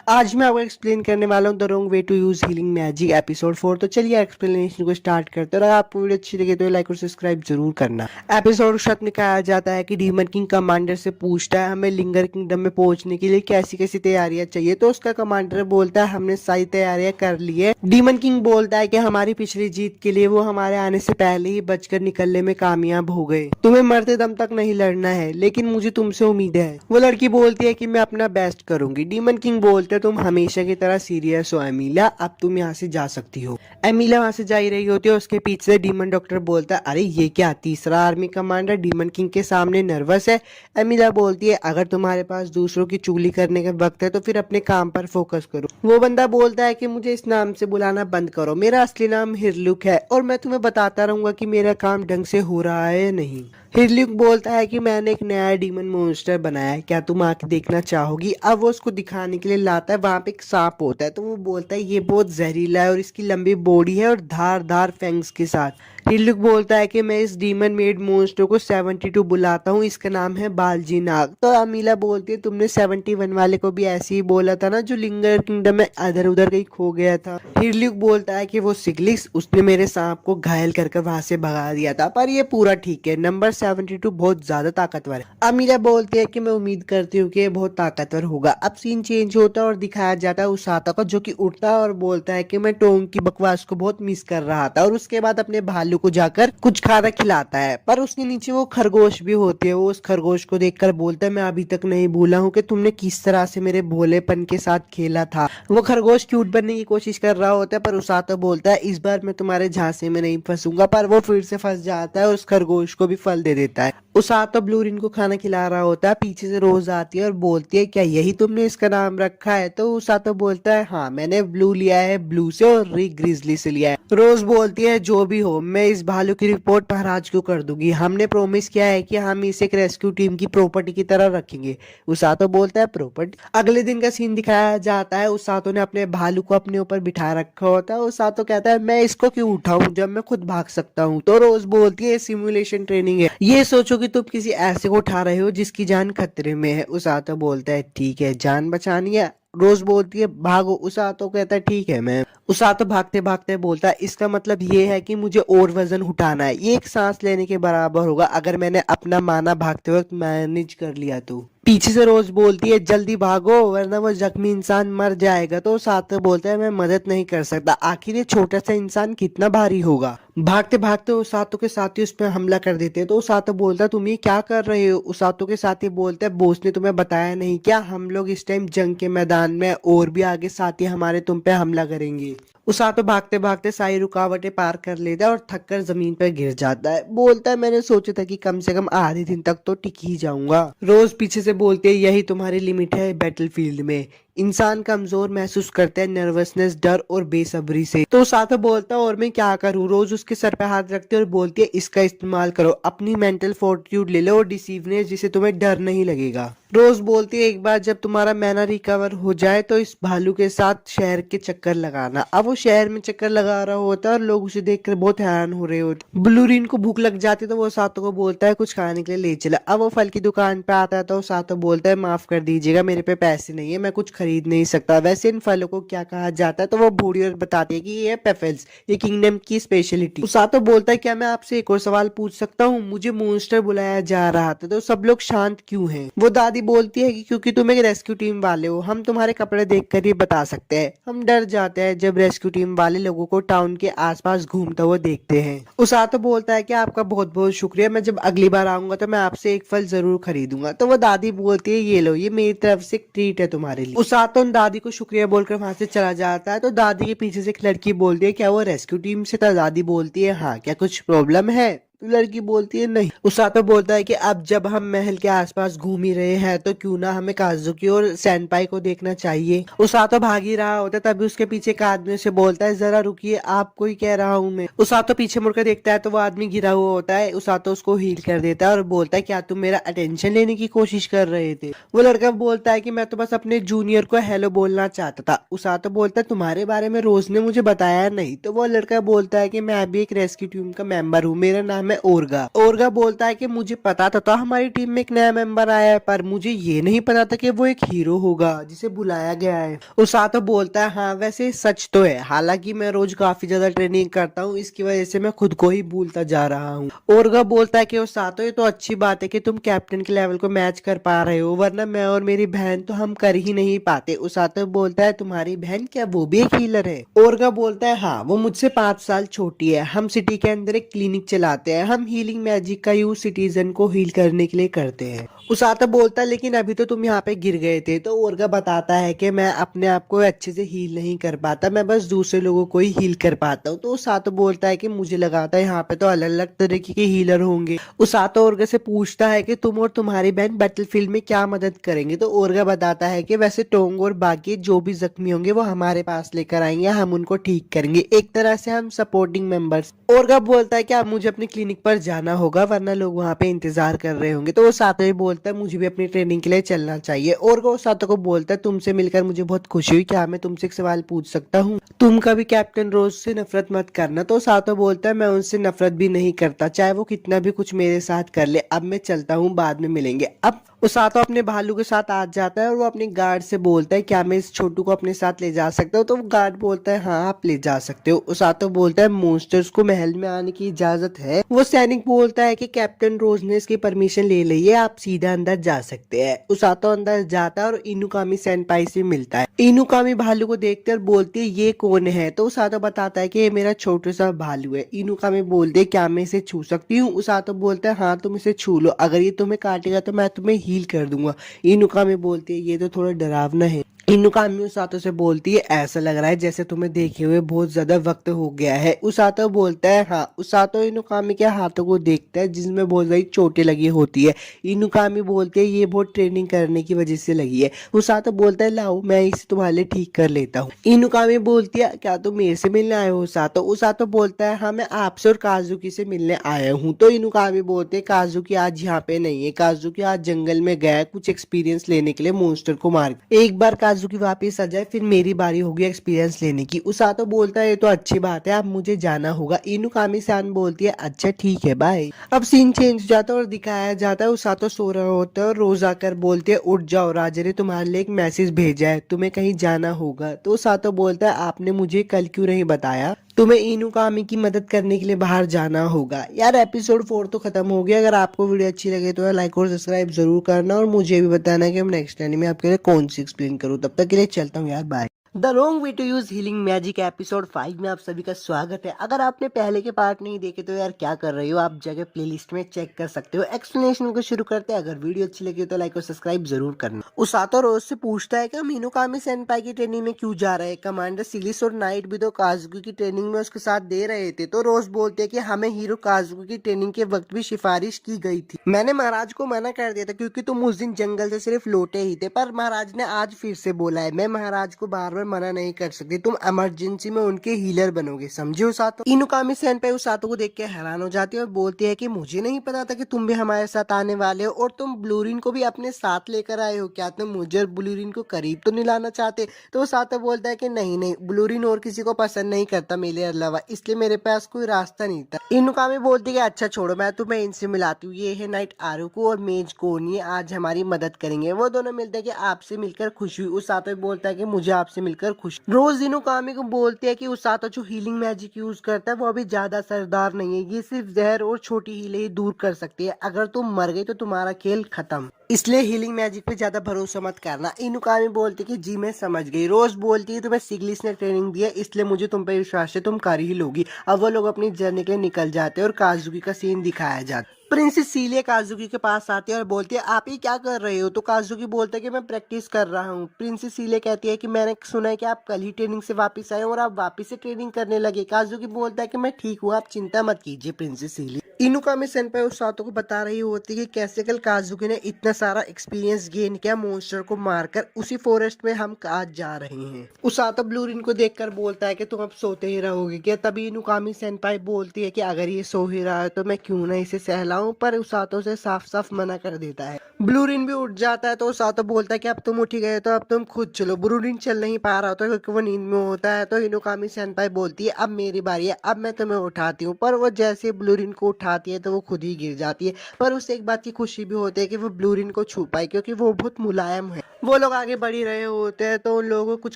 आज मैं आपको एक्सप्लेन करने वाला हूँ the wrong way to use healing magic episode 4। तो चलिए एक्सप्लेनेशन को स्टार्ट करते हैं। अगर आपको वीडियो अच्छी लगे तो लाइक और सब्सक्राइब जरूर करना। एपिसोड शब्द में कहा जाता है कि डीमन किंग कमांडर से पूछता है हमें लिंगर किंगडम में पहुंचने के लिए कैसी कैसी तैयारियां चाहिए। तो उसका कमांडर बोलता है हमने सारी तैयारियां कर ली है। डीमन किंग बोलता है कि हमारी पिछली जीत के लिए वो हमारे आने से पहले ही बचकर निकलने में कामयाब हो गए, तुम्हें मरते दम तक नहीं लड़ना है, लेकिन मुझे तुमसे उम्मीद है। वो लड़की बोलती है कि मैं अपना बेस्ट करूंगी। डीमन किंग बोलते तुम हमेशा की तरह सीरियस हो एमिला, अब तुम यहाँ से जा सकती हो। एमिला वहां से जा ही रही होती है, उसके पीछे से डीमन डॉक्टर बोलता है अरे ये क्या, तीसरा आर्मी कमांडर डीमन किंग के सामने नर्वस है। एमिला बोलती है अगर तुम्हारे पास दूसरों की चुगली करने का वक्त है तो फिर अपने काम पर फोकस करो। वो बंदा बोलता है कि मुझे इस नाम से बुलाना बंद करो, मेरा असली नाम हिरलुक है और मैं तुम्हें बताता रहूंगा कि मेरा काम ढंग से हो रहा है या नहीं। हिरल्यूक बोलता है कि मैंने एक नया डीमन मॉन्स्टर बनाया है, क्या तुम आके देखना चाहोगी। अब वो उसको दिखाने के लिए लाता है, वहां पे एक सांप होता है तो वो बोलता है ये बहुत जहरीला है और इसकी लंबी बॉडी है और धार धार फैंग्स के साथ। हिरल्यूक बोलता है कि मैं इस डीमन मेड मॉन्स्टर को 72 बुलाता हूँ, इसका नाम है बालजी नाग। तो अमीला बोलती है तुमने 71 वाले को भी ऐसे ही बोला था ना, जो लिंगर किंगडम में इधर उधर कहीं खो गया था। हिरल्यूक बोलता है कि वो सिग्लिक्स, उसने मेरे सांप को घायल कर वहां से भगा दिया था, पर ये पूरा ठीक है, नंबर 72 बहुत ज्यादा ताकतवर है। अमीला बोलती है कि मैं उम्मीद करती हूँ कि ये बहुत ताकतवर होगा। अब सीन चेंज होता है और दिखाया जाता है उसाता को, जो कि उठता है और बोलता है कि मैं टोंग की बकवास को बहुत मिस कर रहा था, और उसके बाद अपने भालू को जाकर कुछ खाना खिलाता है। पर उसके नीचे वो खरगोश भी होती है। वो उस खरगोश को देखकर बोलता है मैं अभी तक नहीं भूला हूँ कि तुमने किस तरह से मेरे भोलेपन के साथ खेला था। वो खरगोश क्यूट बनने की कोशिश कर रहा होता है, पर उसातो बोलता है इस बार मैं तुम्हारे झांसे में नहीं फंसूंगा, पर वो फिर से फंस जाता है और उस खरगोश को भी फल दे देता है। उसातो ब्लूरिन को खाना खिला रहा होता है, पीछे से रोज आती है और बोलती है क्या यही तुमने इसका नाम रखा है। तो उसातो बोलता है हाँ, मैंने ब्लू लिया है ब्लू से और रिक ग्रिजली से लिया है। रोज बोलती है जो भी हो, मैं इस भालू की रिपोर्ट महाराज को कर दूंगी, हमने प्रॉमिस किया है कि हम इसे एक रेस्क्यू टीम की प्रॉपर्टी की तरह रखेंगे। उसातो बोलता है प्रॉपर्टी। अगले दिन का सीन दिखाया जाता है, उसातो ने अपने भालू को अपने ऊपर बिठा रखा होता है। उसातो कहता है मैं इसको क्यों उठाऊं जब मैं खुद भाग सकता हूँ। तो रोज बोलती है सिमुलेशन ट्रेनिंग है, ये सोचो कि तुम किसी ऐसे को उठा रहे हो जिसकी जान खतरे में है। उसातो बोलता है ठीक है, जान बचानी है। रोज बोलती है भागो। उसातो कहता है ठीक है मैं। उसातो भागते भागते बोलता है इसका मतलब ये है कि मुझे और वजन उठाना है, ये एक सांस लेने के बराबर होगा अगर मैंने अपना माना भागते वक्त मैनेज कर लिया तो। पीछे से रोज बोलती है जल्दी भागो वरना वो जख्मी इंसान मर जाएगा। तो उसातो बोलता है मैं मदद नहीं कर सकता, आखिर ये छोटा सा इंसान कितना भारी होगा। भागते भागते उसातो के साथी उस पर हमला कर देते हैं। तो उसातो बोलता है तुम ये क्या कर रहे हो। उसातो के साथी बोलते हैं बॉस ने तुम्हें बताया नहीं क्या, हम लोग इस टाइम जंग के मैदान में, और भी आगे साथी हमारे तुम पे हमला करेंगे। उसातो भागते भागते सारी रुकावटें पार कर लेता है और थक कर जमीन पर गिर जाता है। बोलता है मैंने सोचा था कि कम से कम आधे दिन तक तो टिक ही जाऊंगा। रोज पीछे से बोलते है यही तुम्हारी लिमिट है बैटलफील्ड में, इंसान कमजोर महसूस करता है नर्वसनेस, डर और बेसब्री से। तो उसातो बोलता है और मैं क्या करूं। रोज उसके सर पे हाथ रखते और बोलती है इसका इस्तेमाल करो, अपनी मेंटल फोर्टिट्यूड ले लो और डिसीवनेस, जिसे तुम्हें डर नहीं लगेगा। रोज बोलती है एक बार जब तुम्हारा मैना रिकवर हो जाए तो इस भालू के साथ शहर के चक्कर लगाना। अब वो शहर में चक्कर लगा रहा होता है और लोग उसे देखकर बहुत हैरान हो रहे होते। ब्लूरिन को भूख लग जाती है तो वो सातो को बोलता है कुछ खाने के लिए ले चला। अब वो फल की दुकान पे आता है तो सातो बोलता है माफ कर दीजिएगा मेरे पे पैसे नहीं है, मैं कुछ खरीद नहीं सकता। वैसे इन फलों को क्या कहा जाता है। तो वो बूढ़ी और बताती है कि ये पेफल्स, ये किंगडम की स्पेशलिटी। सातो बोलता है क्या मैं आपसे एक और सवाल पूछ सकता हूँ, मुझे मॉन्स्टर बुलाया जा रहा था तो सब लोग शांत क्यों हैं। वो दादी बोलती है कि क्योंकि तुम एक रेस्क्यू टीम वाले हो, हम तुम्हारे कपड़े देखकर ही बता सकते हैं। हम डर जाते हैं जब रेस्क्यू टीम वाले लोगों को टाउन के आसपास घूमता हुआ देखते हैं। उसातो बोलता है कि आपका बहुत बहुत शुक्रिया, मैं जब अगली बार आऊंगा तो मैं आपसे एक फल जरूर खरीदूंगा। तो वो दादी बोलती है ये लो, ये मेरी तरफ से एक ट्रीट है तुम्हारे लिए। उसातो दादी को शुक्रिया बोलकर वहां से चला जाता है। तो दादी के पीछे से एक लड़की बोलती है क्या वो रेस्क्यू टीम से था। दादी बोलती है हाँ, क्या कुछ प्रॉब्लम है। लड़की बोलती है नहीं। उसातो बोलता है कि अब जब हम महल के आसपास घूम ही रहे हैं तो क्यों ना हमें काजुकी और सैनपाई को देखना चाहिए। उसातो भाग ही रहा होता है, तभी उसके पीछे एक आदमी से बोलता है जरा रुकिए, आपको ही कह रहा हूँ मैं। उसातो पीछे मुड़कर देखता है तो वो आदमी गिरा हुआ होता है। उसातो उसको हील कर देता है और बोलता है क्या तुम मेरा अटेंशन लेने की कोशिश कर रहे थे। वो लड़का बोलता है कि मैं तो बस अपने जूनियर को हेलो बोलना चाहता था। उसातो बोलता है तुम्हारे बारे में रोज ने मुझे बताया नहीं। तो वो लड़का बोलता है कि मैं अभी एक रेस्क्यू टीम का मेंबर हूँ, मेरा नाम है ओरगा। ओरगा बोलता है कि मुझे पता था हमारी टीम में एक नया मेंबर आया है, पर मुझे ये नहीं पता था कि वो एक हीरो होगा जिसे बुलाया गया है। उसातो बोलता है हाँ वैसे सच तो है, हालांकि मैं रोज काफी ज्यादा ट्रेनिंग करता हूँ, इसकी वजह से मैं खुद को ही भूलता जा रहा हूँ। ओरगा बोलता है कि उसातो ये तो अच्छी बात है कि तुम कैप्टन के लेवल को मैच कर पा रहे हो, वरना मैं और मेरी बहन तो हम कर ही नहीं पाते। उसातो बोलता है तुम्हारी बहन क्या वो भी एक हीलर है। ओरगा बोलता है हाँ, वो मुझसे 5 साल छोटी है, हम सिटी के अंदर एक क्लिनिक चलाते हैं, हम हीलिंग मैजिक का यूज सिटीजन को हील करने के लिए करते हैं। उसातो बोलता है लेकिन अभी तो तुम यहाँ पे गिर गए थे। तो ओरगा बताता है कि मैं अपने आप को अच्छे से हील नहीं कर पाता, मैं बस दूसरे लोगों को ही हील कर पाता हूँ। तो उसातो बोलता है कि मुझे लगा था यहाँ पे तो अलग अलग तरीके के हीलर होंगे। उसातो ओरगा से पूछता है कि तुम और तुम्हारी बहन बैटलफील्ड में क्या मदद करेंगे। तो ओरगा बताता है कि वैसे टोंग और बाकी जो भी जख्मी होंगे वो हमारे पास लेकर आएंगे, हम उनको ठीक करेंगे, एक तरह से हम सपोर्टिंग मेंबर्स। ओरगा बोलता है कि अब मुझे अपनी क्लिनिक पर जाना होगा वरना लोग वहाँ पे इंतजार कर रहे होंगे। तो वो सातो ही बोलता है मुझे भी अपनी ट्रेनिंग के लिए चलना चाहिए। और वो सातो को बोलता है तुमसे मिलकर मुझे बहुत खुशी हुई, क्या मैं तुमसे एक सवाल पूछ सकता हूँ? तुम कभी कैप्टन रोज से नफरत मत करना। तो सातो बोलता है मैं उनसे नफरत भी नहीं करता, चाहे वो कितना भी कुछ मेरे साथ कर ले। अब मैं चलता हूँ, बाद में मिलेंगे। अब उसातो अपने भालू के साथ आ जाता है और वो अपने गार्ड से बोलता है क्या मैं इस छोटू को अपने साथ ले जा सकता हूँ? तो वो गार्ड बोलता है हाँ आप ले जा सकते हो। उसातो बोलता है मॉन्स्टर्स को महल में आने की इजाजत है? वो सैनिक बोलता है कि कैप्टन रोज ने इसकी परमिशन ले ली है, आप सीधा अंदर जा सकते हैं। उसातो अंदर जाता है और इनुकामी सेनपाई से मिलता है। इनुकामी भालू को देखकर बोलती है ये कौन है? तो उसातो बताता है कि ये मेरा छोटा सा भालू है। इनुकामी बोलते है क्या मैं इसे छू सकती हूँ? उसातो बोलता है हाँ तुम इसे छू लो, अगर ये तुम्हें काटेगा तो मैं तुम्हें हील कर दूंगा। इनुकामी बोलती है ये तो थोड़ा डरावना है। इनुकामी उसातो से बोलती है ऐसा लग रहा है जैसे तुम्हें देखे हुए बहुत ज्यादा वक्त हो गया है। उसातो बोलता है हाँ। उसातो इनुकामी के हाथों को देखता है जिसमें बहुत सारी चोटें लगी होती है। इनुकामी बोलते है ये बहुत ट्रेनिंग करने की वजह से लगी है। उसातो बोलता है लाओ मैं इसे तुम्हारे लिए ठीक कर लेता हूँ। इनुकामी बोलती है क्या तुम मेरे से मिलने आए हो उसातो? उसातो बोलता है हाँ मैं आपसे और काजुकी से मिलने आया हूँ। तो इनुकामी बोलते है काजुकी आज यहाँ पे नहीं है, काजुकी आज जंगल में गया है कुछ एक्सपीरियंस लेने के लिए मॉन्स्टर को मार। एक बार काजुकी वापस आ जाए फिर मेरी बारी होगी एक्सपीरियंस लेने की। उसातो बोलता है ये तो अच्छी बात है, अब मुझे जाना होगा। इनुकामी सान बोलती है अच्छा ठीक है बाय। अब सीन चेंज हो जाता है और दिखाया जाता है उसातो सो रहा होता है और रोज आकर बोलते है उठ जाओ राजा ने तुम्हारे लिए एक मैसेज भेजा है, तुम्हें कहीं जाना होगा। तो उसातो बोलता है आपने मुझे कल क्यों नहीं बताया? तुम्हें इनुकामी की मदद करने के लिए बाहर जाना होगा। यार एपिसोड 4 तो खत्म हो गया। अगर आपको वीडियो अच्छी लगे तो लाइक और सब्सक्राइब जरूर करना और मुझे भी बताना कि हम नेक्स्ट एनीमे आपके लिए कौन सी एक्सप्लेन करूँ। तब तक के लिए चलता हूँ यार, bye. The wrong way to use healing magic episode 5 में आप सभी का स्वागत है। अगर आपने पहले के पार्ट नहीं देखे तो यार क्या कर रहे हो, आप जगह प्लेलिस्ट में चेक कर सकते हो। एक्सप्लेनेशन को शुरू करते हैं। अगर वीडियो अच्छी लगी तो लाइक और सब्सक्राइब जरूर करना। उसातो रोज से पूछता है कि हम इनुकामी सेनपाई की ट्रेनिंग में क्यों जा रहे हैं, कमांडर सिलिस और नाइट भी तो काजुकी की ट्रेनिंग में उसके साथ दे रहे थे। तो रोज बोलते हैं कि हमें हीरो काजुकी की ट्रेनिंग के वक्त भी सिफारिश की गई थी, मैंने महाराज को मना कर दिया था क्योंकि तुम उस दिन जंगल से सिर्फ लौटे ही थे, पर महाराज ने आज फिर से बोला है। मैं महाराज को बार बार मना नहीं कर सकती, तुम इमरजेंसी में उनके हीलर बनोगे, समझे उसातो? इनुकामी सेनपाई उसातो को देख के हैरान हो जाती है और बोलती है कि मुझे नहीं पता था कि तुम भी हमारे साथ आने वाले हो और तुम ब्लूरिन को भी अपने साथ लेकर आए हो, क्या तुम मुझे और ब्लूरिन को करीब तो नहीं लाना चाहते? तो उसातो बोलता है कि नहीं नहीं, ब्लूरिन और किसी को पसंद नहीं करता मेरे अलावा, इसलिए मेरे पास कोई रास्ता नहीं था। इनुकामी बोलती है अच्छा छोड़ो मैं तुम्हें इनसे मिलाती हूँ, ये है नाइट आरुको और मेज कोन, ये आज हमारी मदद करेंगे। वो दोनों मिलते हैं कि आपसे मिलकर खुश हुई। उसातो बोलता है कि मुझे आपसे मिलकर खुश। रोज इनुकामी को बोलती है कि उसातो जो हीलिंग मैजिक यूज करता है वो अभी ज्यादा असरदार नहीं है, ये सिर्फ जहर और छोटी हीले ही दूर कर सकती है, अगर तुम मर गई तो तुम्हारा खेल खत्म, इसलिए हीलिंग मैजिक पे ज्यादा भरोसा मत करना। इनुकामी बोलती कि जी मैं समझ गई। रोज बोलती है तुम्हें सिग्लिस ने ट्रेनिंग दी है इसलिए मुझे तुम पे विश्वास है, तुम कर ही लोगी। अब वो लोग अपनी जर्नी के लिए निकल जाते हैं और काजुकी का सीन दिखाया जाता है। प्रिंसेस सीलिया काजुकी के पास आती है और बोलती है आप ये क्या कर रहे हो? तो काजुकी बोलता है कि मैं प्रैक्टिस कर रहा हूँ। प्रिंसेस सीलिया कहती है कि मैंने सुना है कि आप कल ही ट्रेनिंग से वापस आए और आप वापस से ट्रेनिंग करने लगे। काजुकी बोलता है कि मैं ठीक हूँ, आप चिंता मत कीजिए प्रिंसेस सीलिया। इनुकामी सेनपाई उसातो को बता रही होती है कि कैसे कल काजुकी ने इतना सारा एक्सपीरियंस गेन किया मॉन्स्टर को मारकर, उसी फॉरेस्ट में हम आज जा रहे हैं। उसातो ब्लूरिन को देखकर बोलता है कि तुम अब सोते ही रहोगे क्या? तभी इनुकामी सेनपाई बोलती है कि अगर ये सो ही रहा है तो मैं क्यों ना इसे सहलाऊं, पर उसातो से साफ साफ मना कर देता है। ब्लूरिन भी उठ जाता है तो उसातो बोलता है कि अब तुम उठ ही गए तो अब तुम खुद चलो। ब्लूरिन चल नहीं पा रहा होता क्योंकि वो नींद में होता है। तो इनुकामी सेनपाई बोलती है अब मेरी बारी है, अब मैं तुम्हें उठाती हूँ, पर वो जैसे ब्लूरिन को उठाती है तो वो खुद ही गिर जाती है। पर उससे एक बात की खुशी भी होती है कि वो ब्लूरिन को छू पाई क्योंकि वो बहुत मुलायम है। वो लोग आगे बढ़ ही रहे होते हैं तो उन लोगों को कुछ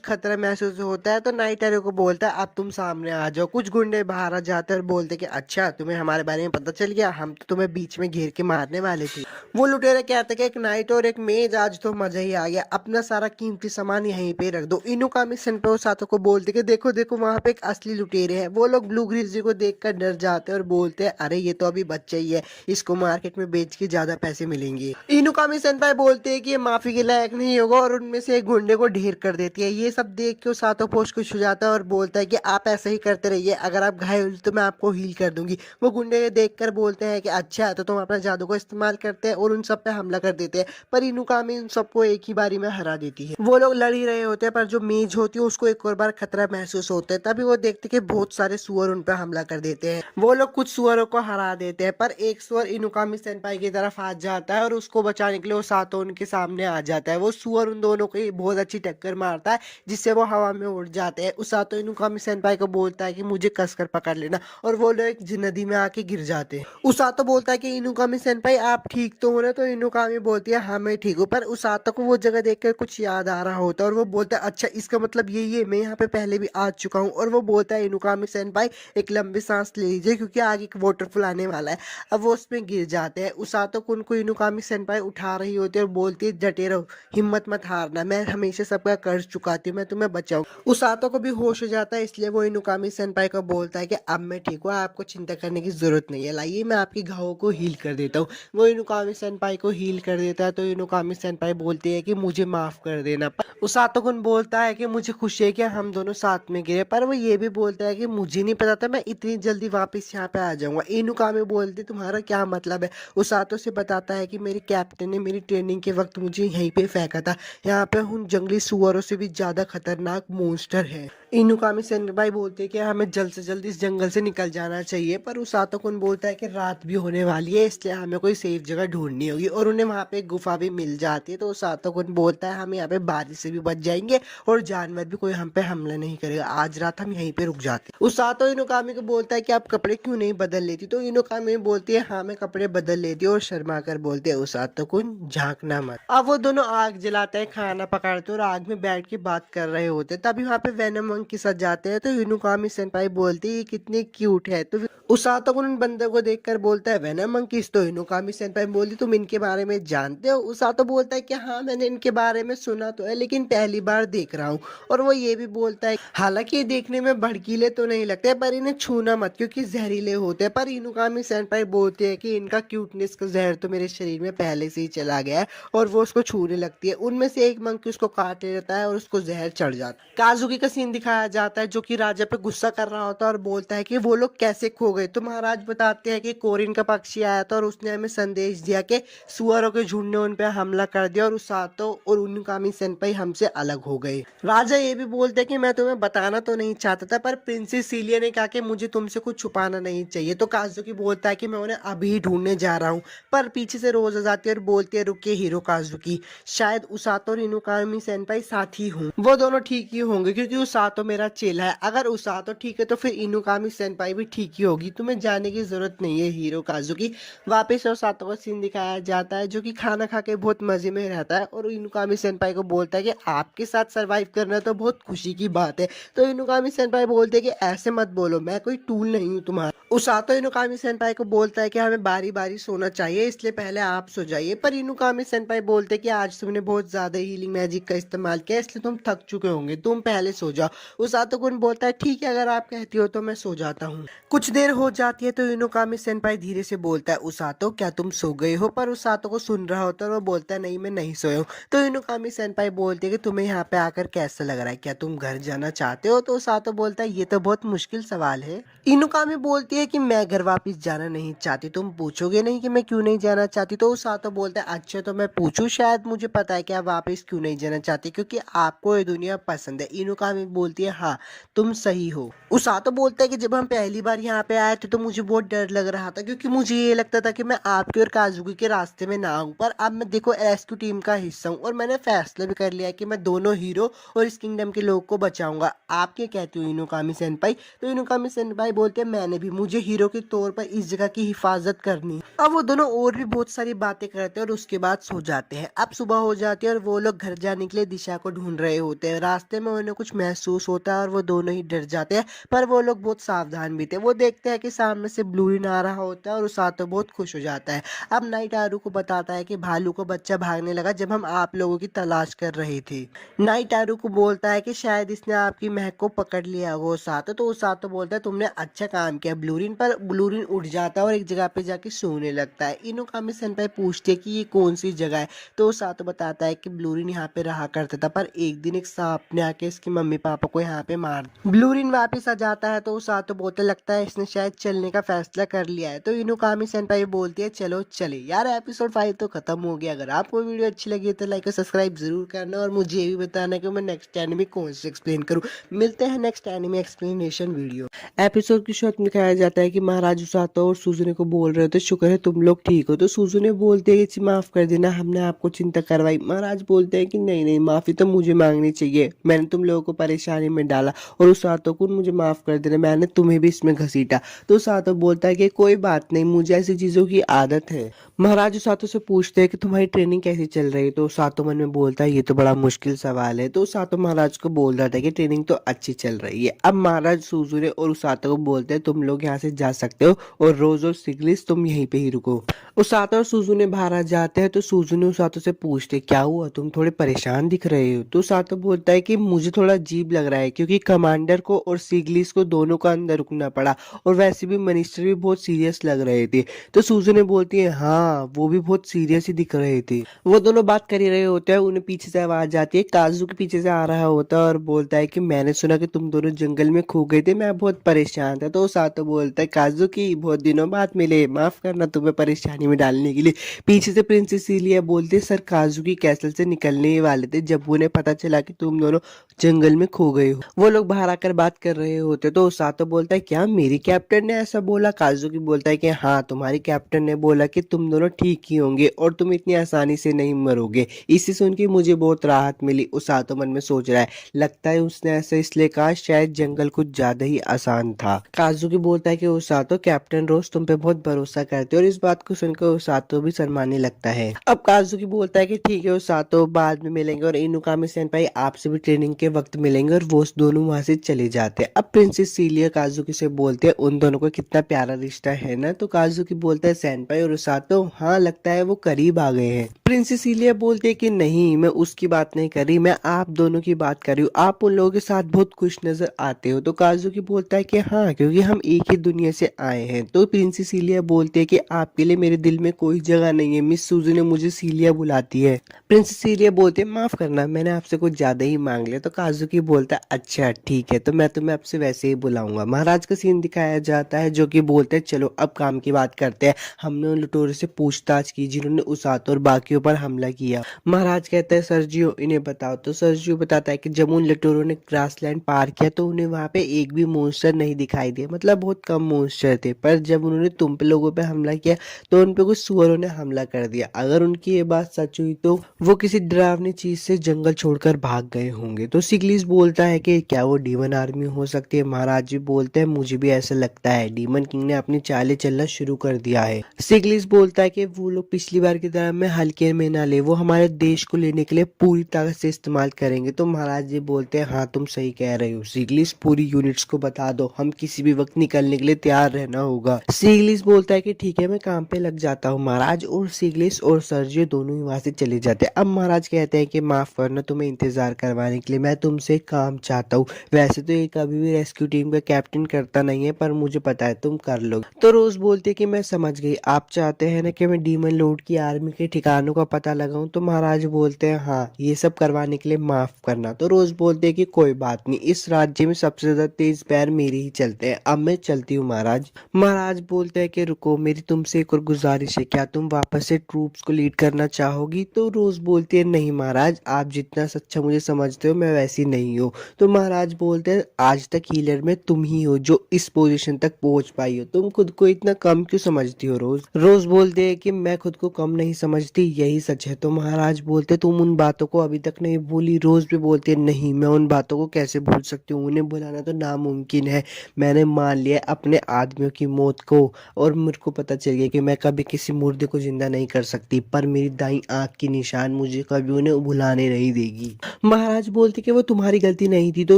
खतरा महसूस होता है। तो नाइट एरो को बोलता है अब तुम सामने आ जाओ। कुछ गुंडे बाहर आ जाते हैं और बोलते कि अच्छा तुम्हें हमारे बारे में पता चल गया, हम तो तुम्हें बीच में घेर के मारने वाले थे। वो लुटेरे कहते हैं कि एक नाइट और एक मेज, आज तो मजा ही आ गया, अपना सारा कीमती सामान यहीं पे रख दो। इनुकामी सेनपाई उसातो को बोलते कि देखो देखो वहां पे एक असली लुटेरे हैं। वो लोग ब्लू ग्रिज़ली को देखकर डर जाते हैं और बोलते हैं अरे ये तो अभी बच्चा ही है, इसको मार्केट में बेच के ज्यादा पैसे मिलेंगे। इनुकामी सेनपाई बोलते हैं कि ये माफी के लायक नहीं होगा और उनमें से एक गुंडे को ढेर कर देती है। ये सब देख के उसातो पोष खुश हो जाता है और बोलता है कि आप ऐसे ही करते रहिए, अगर आप घायल हुए तो मैं आपको हील कर दूंगी। वो गुंडे देखकर बोलते हैं कि अच्छा तो तुम अपना जादू को इस्तेमाल करते हैं और उन सब पे हमला कर देते हैं, पर इनुकामी उन सबको एक ही बारी में हरा देती है। वो लोग लड़ ही रहे होते हैं पर जो मेज होती है उसको एक और बार खतरा महसूस होता है। तभी वो देखते कि बहुत सारे सुअर उन पर हमला कर देते हैं। वो लोग कुछ सुअरों को हरा देते हैं पर एक सुअर इनुकामी सेनपाई की तरफ आ जाता है और उसको बचाने के लिए उसातो उनके सामने आ जाता है। वो सुअर उन दोनों को बहुत अच्छी टक्कर मारता है जिससे वो हवा में उड़ जाते हैं। उसातो इनुकामी सेनपाई को बोलता है कि मुझे कसकर पकड़ लेना और वो लोग एक नदी में आके गिर जाते हैं। उसातो बोलता है कि इनुकामी सेनपाई आप ठीक तो हो ना? तो इनुकामी बोलती है हाँ मैं ठीक हूँ, पर उसातो को वो जगह देखकर कुछ याद आ रहा होता है और वो बोलता है अच्छा इसका मतलब यही है, मैं यहाँ पे पहले भी आ चुका हूँ। और वो बोलता है इनुकामी सेनपाई एक लंबी सांस ले लीजिए क्योंकि आगे एक वाटरफॉल आने वाला है। अब वो उसमें गिर जाते हैं। उसातो को उनको इनुकामी सेनपाई उठा रही होती है और बोलती है डटे रहो, हिम्मत मत हारना, मैं हमेशा सबका कर्ज चुकाती हूँ, मैं तुम्हें बचाऊँ। उसातो को भी होश हो जाता है इसलिए वो इनुकामी सेनपाई को बोलता है कि अब मैं ठीक हूँ, आपको चिंता करने की जरूरत नहीं है, लाइए मैं आपकी घावों को हील कर देता हूँ। वो इनुकामी सेनपाई को हील कर देता है तो इनुकामी सेनपाई बोलती है कि मुझे माफ कर देना। उसातो कुन बोलता है कि मुझे खुशी है कि हम दोनों साथ में गिरे, पर वो ये भी बोलता है कि मुझे नहीं पता था मैं इतनी जल्दी वापस यहाँ पे आ जाऊंगा। इनुकामी बोलती तुम्हारा क्या मतलब है? उसातो से बताता है कि मेरे कैप्टन ने मेरी ट्रेनिंग के वक्त मुझे यहीं पे फेंका था, यहाँ पे उन जंगली सुअरों से भी ज्यादा खतरनाक मॉन्स्टर है। इनुकामी सेनपाई बोलते हैं कि हमें जल्द से जल्द इस जंगल से निकल जाना चाहिए, पर उसातो कुन बोलता है कि रात भी होने वाली है इसलिए हमें कोई सेफ जगह ढूंढनी होगी और उन्हें वहां पे एक गुफा भी मिल जाती है। तो उसातो कुन बोलता है हम यहाँ पे बारिश से भी बच जाएंगे और जानवर भी कोई हम पे हमला नहीं करेगा, आज रात हम यहीं पे रुक जाते हैं। उसातो इनुकामी को बोलता है कि आप कपड़े क्यों नहीं बदल लेती? तो इनुकामी बोलती है हाँ मैं कपड़े बदल लेती हूँ और शर्मा कर बोलते है उसातो कुन झांकना मत। अब वो दोनों आग जलाते हैं, खाना पकाते और आग में बैठ के बात कर रहे होते, तभी वहाँ पे वेनम मंकी सज जाते हैं। तो इनुकामी सेनपाई बोलती है ये कितने क्यूट है। तो उसातो कुन उन बंदर को देखकर बोलता है वेनम मंकीज। तो इनुकामी सेनपाई बोलती तुम इनके बारे में जानते हो? उसातो बोलता है कि हाँ मैंने इनके बारे में सुना तो है लेकिन पहली बार देख रहा हूँ। और वो ये भी बोलता है हालांकि ये देखने में भड़कीले तो नहीं लगते पर इन्हें छूना मत क्योंकि जहरीले होते हैं। पर इनुकामी सेनपाई बोलते हैं कि इनका क्यूटनेस का जहर तो मेरे शरीर में पहले से ही चला गया है और वो उसको छूने लगती है। उनमें से एक मंकी उसको काट लेता है और उसको जहर चढ़ जाता है। काजुकी का सीन दिखाया जाता है जो कि राजा पे गुस्सा कर रहा होता है और बोलता है कि वो लोग कैसे खो गए। तो महाराज बताते हैं कि कोरिन का पक्षी आया था और उसने हमें संदेश दिया कि सुअरों के झुंड ने उन पे हमला कर दिया और उसातो और इनुकामी सेनपाई हमसे अलग हो गए। राजा ये भी बोलते हैं कि मैं तुम्हें बताना तो नहीं चाहता था पर प्रिंसेस सीलिया ने कहा कि मुझे तुमसे कुछ छुपाना नहीं चाहिए। तो काजुकी बोलता है कि मैं उन्हें अभी ढूंढने जा रहा हूँ, पर पीछे से रोज आ जाती है और बोलती है रुकिए हीरो काजुकी, शायद उसातो और इनुकामी सेनपाई साथी हों, वो दोनों ठीक ही होंगे क्योंकि उसातो मेरा चेला है, अगर उसातो ठीक है तो फिर इनुकामी सेनपाई भी ठीक ही होगी, तुम्हें जाने की जरूरत नहीं है हीरो काजुकी। वापस उसातो का सीन दिखाया जाता है जो कि खाना खा के बहुत मजे में रहता है और इनुकामी सेनपाई को बोलता है कि आपके साथ सरवाइव करना तो बहुत खुशी की बात है। तो इनुकामी सेनपाई बोलते हैं कि ऐसे मत बोलो, मैं कोई टूल नहीं हूँ तुम्हारा। उसातो इनुकामी सेनपाई को बोलता है कि हमें बारी बारी सोना चाहिए इसलिए पहले आप सो जाइए, पर इनुकामी सेनपाई बोलते हैं कि आज तुमने बहुत ज्यादा हीलिंग मैजिक का इस्तेमाल किया इसलिए तुम थक चुके होंगे, तुम पहले सो जाओ। उसातो कुन बोलता है ठीक है अगर आप कहती हो तो मैं सो जाता हूँ। कुछ देर हो जाती है तो इनुकामी सेनपाई धीरे से बोलता है उसातो क्या तुम सो गए हो? पर उसातो को सुन रहा होता है और वो बोलता है नहीं मैं नहीं सोया हूँ। तो इनुकामी सेनपाई बोलती है कि तुम्हें यहाँ पे आकर कैसा लग रहा है, क्या तुम घर जाना चाहते हो? तो उसातो बोलता है ये तो बहुत मुश्किल सवाल है। इनुकामी बोलती है कि मैं घर वापस जाना नहीं चाहती, तुम पूछोगे नहीं कि मैं क्यों नहीं जाना चाहती? तो उसातो बोलता है अच्छा तो मैं पूछूं, शायद मुझे पता है कि आप वापस क्यों नहीं जाना चाहती, क्योंकि आपको ये दुनिया पसंद है। इनुकामी बोलती है हाँ तुम सही हो। उसातो बोलता है कि जब हम पहली बार यहाँ पे आए थे तो मुझे बहुत डर लग रहा था क्योंकि मुझे ये लगता था कि मैं आपके और काजुकी के रास्ते में ना आऊं, पर अब मैं देखो रेस्क्यू टीम का हिस्सा हूँ और मैंने फैसला भी कर लिया है कि मैं दोनों हीरो और इस किंगडम के लोग को बचाऊंगा। आप क्या कहती हो इनुकामी सेनपाई? तो इनुकामी सेनपाई बोलते हैं मैंने भी, मुझे हीरो के तौर पर इस जगह की हिफाजत करनी है। अब वो दोनों और भी बहुत सारी बातें करते हैं और उसके बाद सो जाते हैं। अब सुबह हो जाती है और वो लोग घर जाने के लिए दिशा को ढूंढ रहे होते हैं। रास्ते में उन्हें कुछ महसूस होता है और वो दोनों ही डर जाते हैं, पर वो लोग बहुत सावधान भी थे। वो देखते हैं कि सामने से ब्लूरिन आ रहा होता है और उसातो बहुत खुश हो जाता है। अब नाइटारू को बताता है कि भालू को बच्चा भागने लगा जब हम आप लोगों की तलाश कर रहे थे। नाइटारू को बोलता है कि शायद इसने आपकी महक को पकड़ लिया हो उसातो। तो उसातो बोलता है तुमने अच्छा काम किया ब्लूरिन, पर ब्लूरिन उठ जाता है और एक जगह पे जाके सोने लगता है। इनुकामी सेनपाई पूछती है कि ये कौन सी जगह है। तो उसातो बताता है कि ब्लूरिन यहाँ पे रहा करता था, पर एक दिन एक सांप ने आके इसके मम्मी पापा को यहाँ पे मार दिया। ब्लूरिन वापस आ जाता है तो उसातो बोलते लगता है इसने शायद चलने का फैसला कर लिया है। तो इनुकामी सेनपाई बोलती है चलो चले। यार एपिसोड 5 तो खत्म हो गया। अगर आपको वीडियो अच्छी लगी तो लाइक और सब्सक्राइब जरूर करना और मुझे ये भी बताना कि मैं नेक्स्ट एनिमे कौन से एक्सप्लेन करूँ। मिलते हैं next anime explanation video. Episode की शुरुआत में दिखाया जाता है कि महाराज उसातो और सुजुने को बोल रहे थे शुक्र है तुम लोग ठीक हो। तो सुजुने बोलते हैं कि माफ कर देना हमने आपको चिंता करवाई। महाराज बोलते हैं कि नहीं नहीं माफी तो मुझे मांगनी चाहिए, मैंने तुम लोगों को परेशानी में डाला और उसातो को मुझे माफ कर देना, मैंने तुम्हें भी इसमें घसीटा। तो उसातो बोलता है कि कोई बात नहीं, मुझे ऐसी चीजों की आदत है। महाराज उसातो से पूछते हैं कि तुम्हारी ट्रेनिंग कैसी चल रही है। तो उसातो मन में बोलता है ये तो बड़ा मुश्किल सवाल है। तो उसातो महाराज को बोल रहा था कि ट्रेनिंग तो अच्छी चल रही है। अब महाराज सुजुने और उसातो को बोलते हैं तुम लोग यहाँ से जा सकते हो और रोज और सिग्लिस तुम यहीं पे ही रुको। उसातो और सुजुने बाहर आ जाते हैं तो सुजुने उसातो से पूछते क्या हुआ, तुम थोड़े परेशान दिख रहे हो। तो उसातो बोलता है कि मुझे थोड़ा अजीब लग रहा है क्योंकि कमांडर को और सिग्लिस को दोनों का अंदर रुकना पड़ा और वैसे भी मिनिस्टर भी बहुत सीरियस लग रहे थे। तो सुजुने बोलती है हाँ वो भी बहुत सीरियस ही दिख रहे थे। वो दोनों बात कर ही रहे होते हैं, उन्हें पीछे से आवाज आती है। काजू के पीछे से आ रहा होता है और बोलता है कि मैंने सुना कि तुम दोनों जंगल में खो गए थे, मैं बहुत परेशान था। तो उसातो बोलता है काजू की बहुत दिनों बाद मिले, माफ करना तुम्हें परेशानी में डालने के लिए। पीछे से प्रिंसेस सीलिया बोलते सर काजू की कैसल से निकलने ही वाले थे जब उन्हें पता चला कि तुम दोनों जंगल में खो गए हो। वो लोग बाहर आकर बात कर रहे होते तो उसातो बोलता है क्या मेरी कैप्टन ने ऐसा बोला। काजू की बोलता है कि हाँ तुम्हारी कैप्टन ने बोला कि तुम दोनों ठीक ही होंगे और तुम इतनी आसानी से नहीं मरोगे। इसी सुन के मुझे बहुत राहत मिली। उसातो मन में सोच रहा है लगता है उसने ऐसा इसलिए कहा शायद जंगल कुछ ज्यादा ही आसान था। काजुकी बोलता है कि उसातो कैप्टन रोज तुम पे बहुत भरोसा करते हो और इस बात को सुनकर उसातो भी शर्माने लगता है। अब काजुकी बोलता है कि ठीक है उसातो बाद में मिलेंगे और इनुकामी सेनपाई आपसे भी ट्रेनिंग के वक्त मिलेंगे और वो दोनों वहां से चले जाते हैं। अब प्रिंसेस सीलिया काजुकी से बोलते हैं उन दोनों का कितना प्यारा रिश्ता है ना। तो काजुकी बोलता है सेनपाई और उसातो हाँ लगता है वो करीब आ गए हैं। प्रिंसेस सीलिया बोलते हैं कि नहीं मैं उसकी बात नहीं कर रही, मैं आप दोनों की बात कर रही हूँ, आप उन लोगों के साथ बहुत खुश नजर आते हो। तो काजुकी बोलता है कि हाँ क्योंकि हम एक ही दुनिया से आए हैं। तो प्रिंसेस सीलिया बोलते हैं कि आपके लिए मेरे दिल में कोई जगह नहीं है, मिस सूजी ने मुझे सीलिया बुलाती है। प्रिंसेस सीलिया बोलते हैं माफ करना मैंने आपसे कुछ ज्यादा ही मांग लिया। तो काजुकी बोलता है अच्छा ठीक है तो मैं तुम्हें आपसे वैसे ही बुलाऊंगा। महाराज का सीन दिखाया जाता है जो कि बोलते हैं चलो अब काम की बात करते हैं, हमने उन लुटेरों से पूछताछ की जिन्होंने उसातो और बाकियों पर हमला किया। महाराज कहता है सर्जियो इन्हें बताओ। तो सर्जियो बताता है कि जब उन लुटेरों ने ग्रासलैंड पार किया तो उन्हें वहां पे एक भी मॉन्स्टर नहीं दिखाई दिए, मतलब बहुत कम मॉन्स्टर थे, पर जब उन्होंने तुम पे लोगों पे हमला किया तो उन पे कुछ सुअरों ने हमला कर दिया। अगर उनकी ये बात सच हुई तो वो किसी डरावनी चीज से जंगल छोड़कर भाग गए होंगे। तो सिग्लिस बोलता है कि क्या वो डीमन आर्मी हो सकती है। महाराज जी बोलते हैं मुझे भी ऐसा लगता है, डीमन किंग ने अपनी चालें चलना शुरू कर दिया है। सिग्लिस बोलता है कि वो लोग पिछली बार की तरह में हल्के में ना ले, वो हमारे देश को लेने के लिए पूरी ताकत से इस्तेमाल करेंगे। तो महाराज जी बोलते हैं हाँ तुम सही कह रहे हो सिग्लिस, पूरी यूनिट्स को बता दो, हम किसी भी वक्त निकलने के लिए तैयार रहना होगा। सिग्लिस बोलता है कि ठीक है मैं काम पे लग जाता हूँ। महाराज और सिग्लिस और सर्जियो दोनों ही वहां से चले जाते हैं। अब महाराज कहते हैं कि माफ करना तुम्हें इंतजार करवाने के लिए, मैं तुमसे काम चाहता हूँ। वैसे तो ये कभी भी रेस्क्यू टीम का कैप्टन करता नहीं है पर मुझे पता है तुम कर लोगे। तो रोज बोलती है कि मैं समझ गई, आप चाहते हैं ना कि मैं डीमन लॉर्ड की आर्मी के ठिकानों का पता लगाऊं। तो महाराज बोलते हैं हाँ ये सब करवाने के लिए माफ करना। तो रोज बोलते हैं कि कोई बात नहीं, इस राज्य में सबसे ज्यादा तेज पैर मेरे ही चलते हैं, अब मैं चलती हूँ महाराज। महाराज बोलते हैं कि रुको मेरी तुमसे एक और गुजारिश है, क्या तुम वापस से ट्रूप्स को लीड करना चाहोगी। तो रोज बोलती है नहीं महाराज, आप जितना सच्चा मुझे समझते हो मैं वैसी नहीं हूँ। तो महाराज बोलते हैं आज तक हीलर में तुम ही हो जो इस पोजीशन तक पहुंच पाई हो, तुम खुद को इतना कम क्यों समझती हो। रोज रोज बोलते हैं कि मैं खुद को कम नहीं समझती, यही सच है। तो महाराज बोलते तुम उन बातों को अभी तक नहीं भूली। रोज भी बोलते नहीं मैं उन बातों को कैसे भूल सकती हूँ, उन्हें भुलाना तो नामुमकिन है, मैंने मान लिया अपने आदमियों की मौत को, और मेरे को पता चल गया कि मैं कभी किसी मुर्दे को जिंदा नहीं कर सकती, पर मेरी दाईं आंख की निशान मुझे कभी उन्हें भुलाने नहीं देगी। महाराज बोलते कि वो तुम्हारी गलती नहीं थी, तो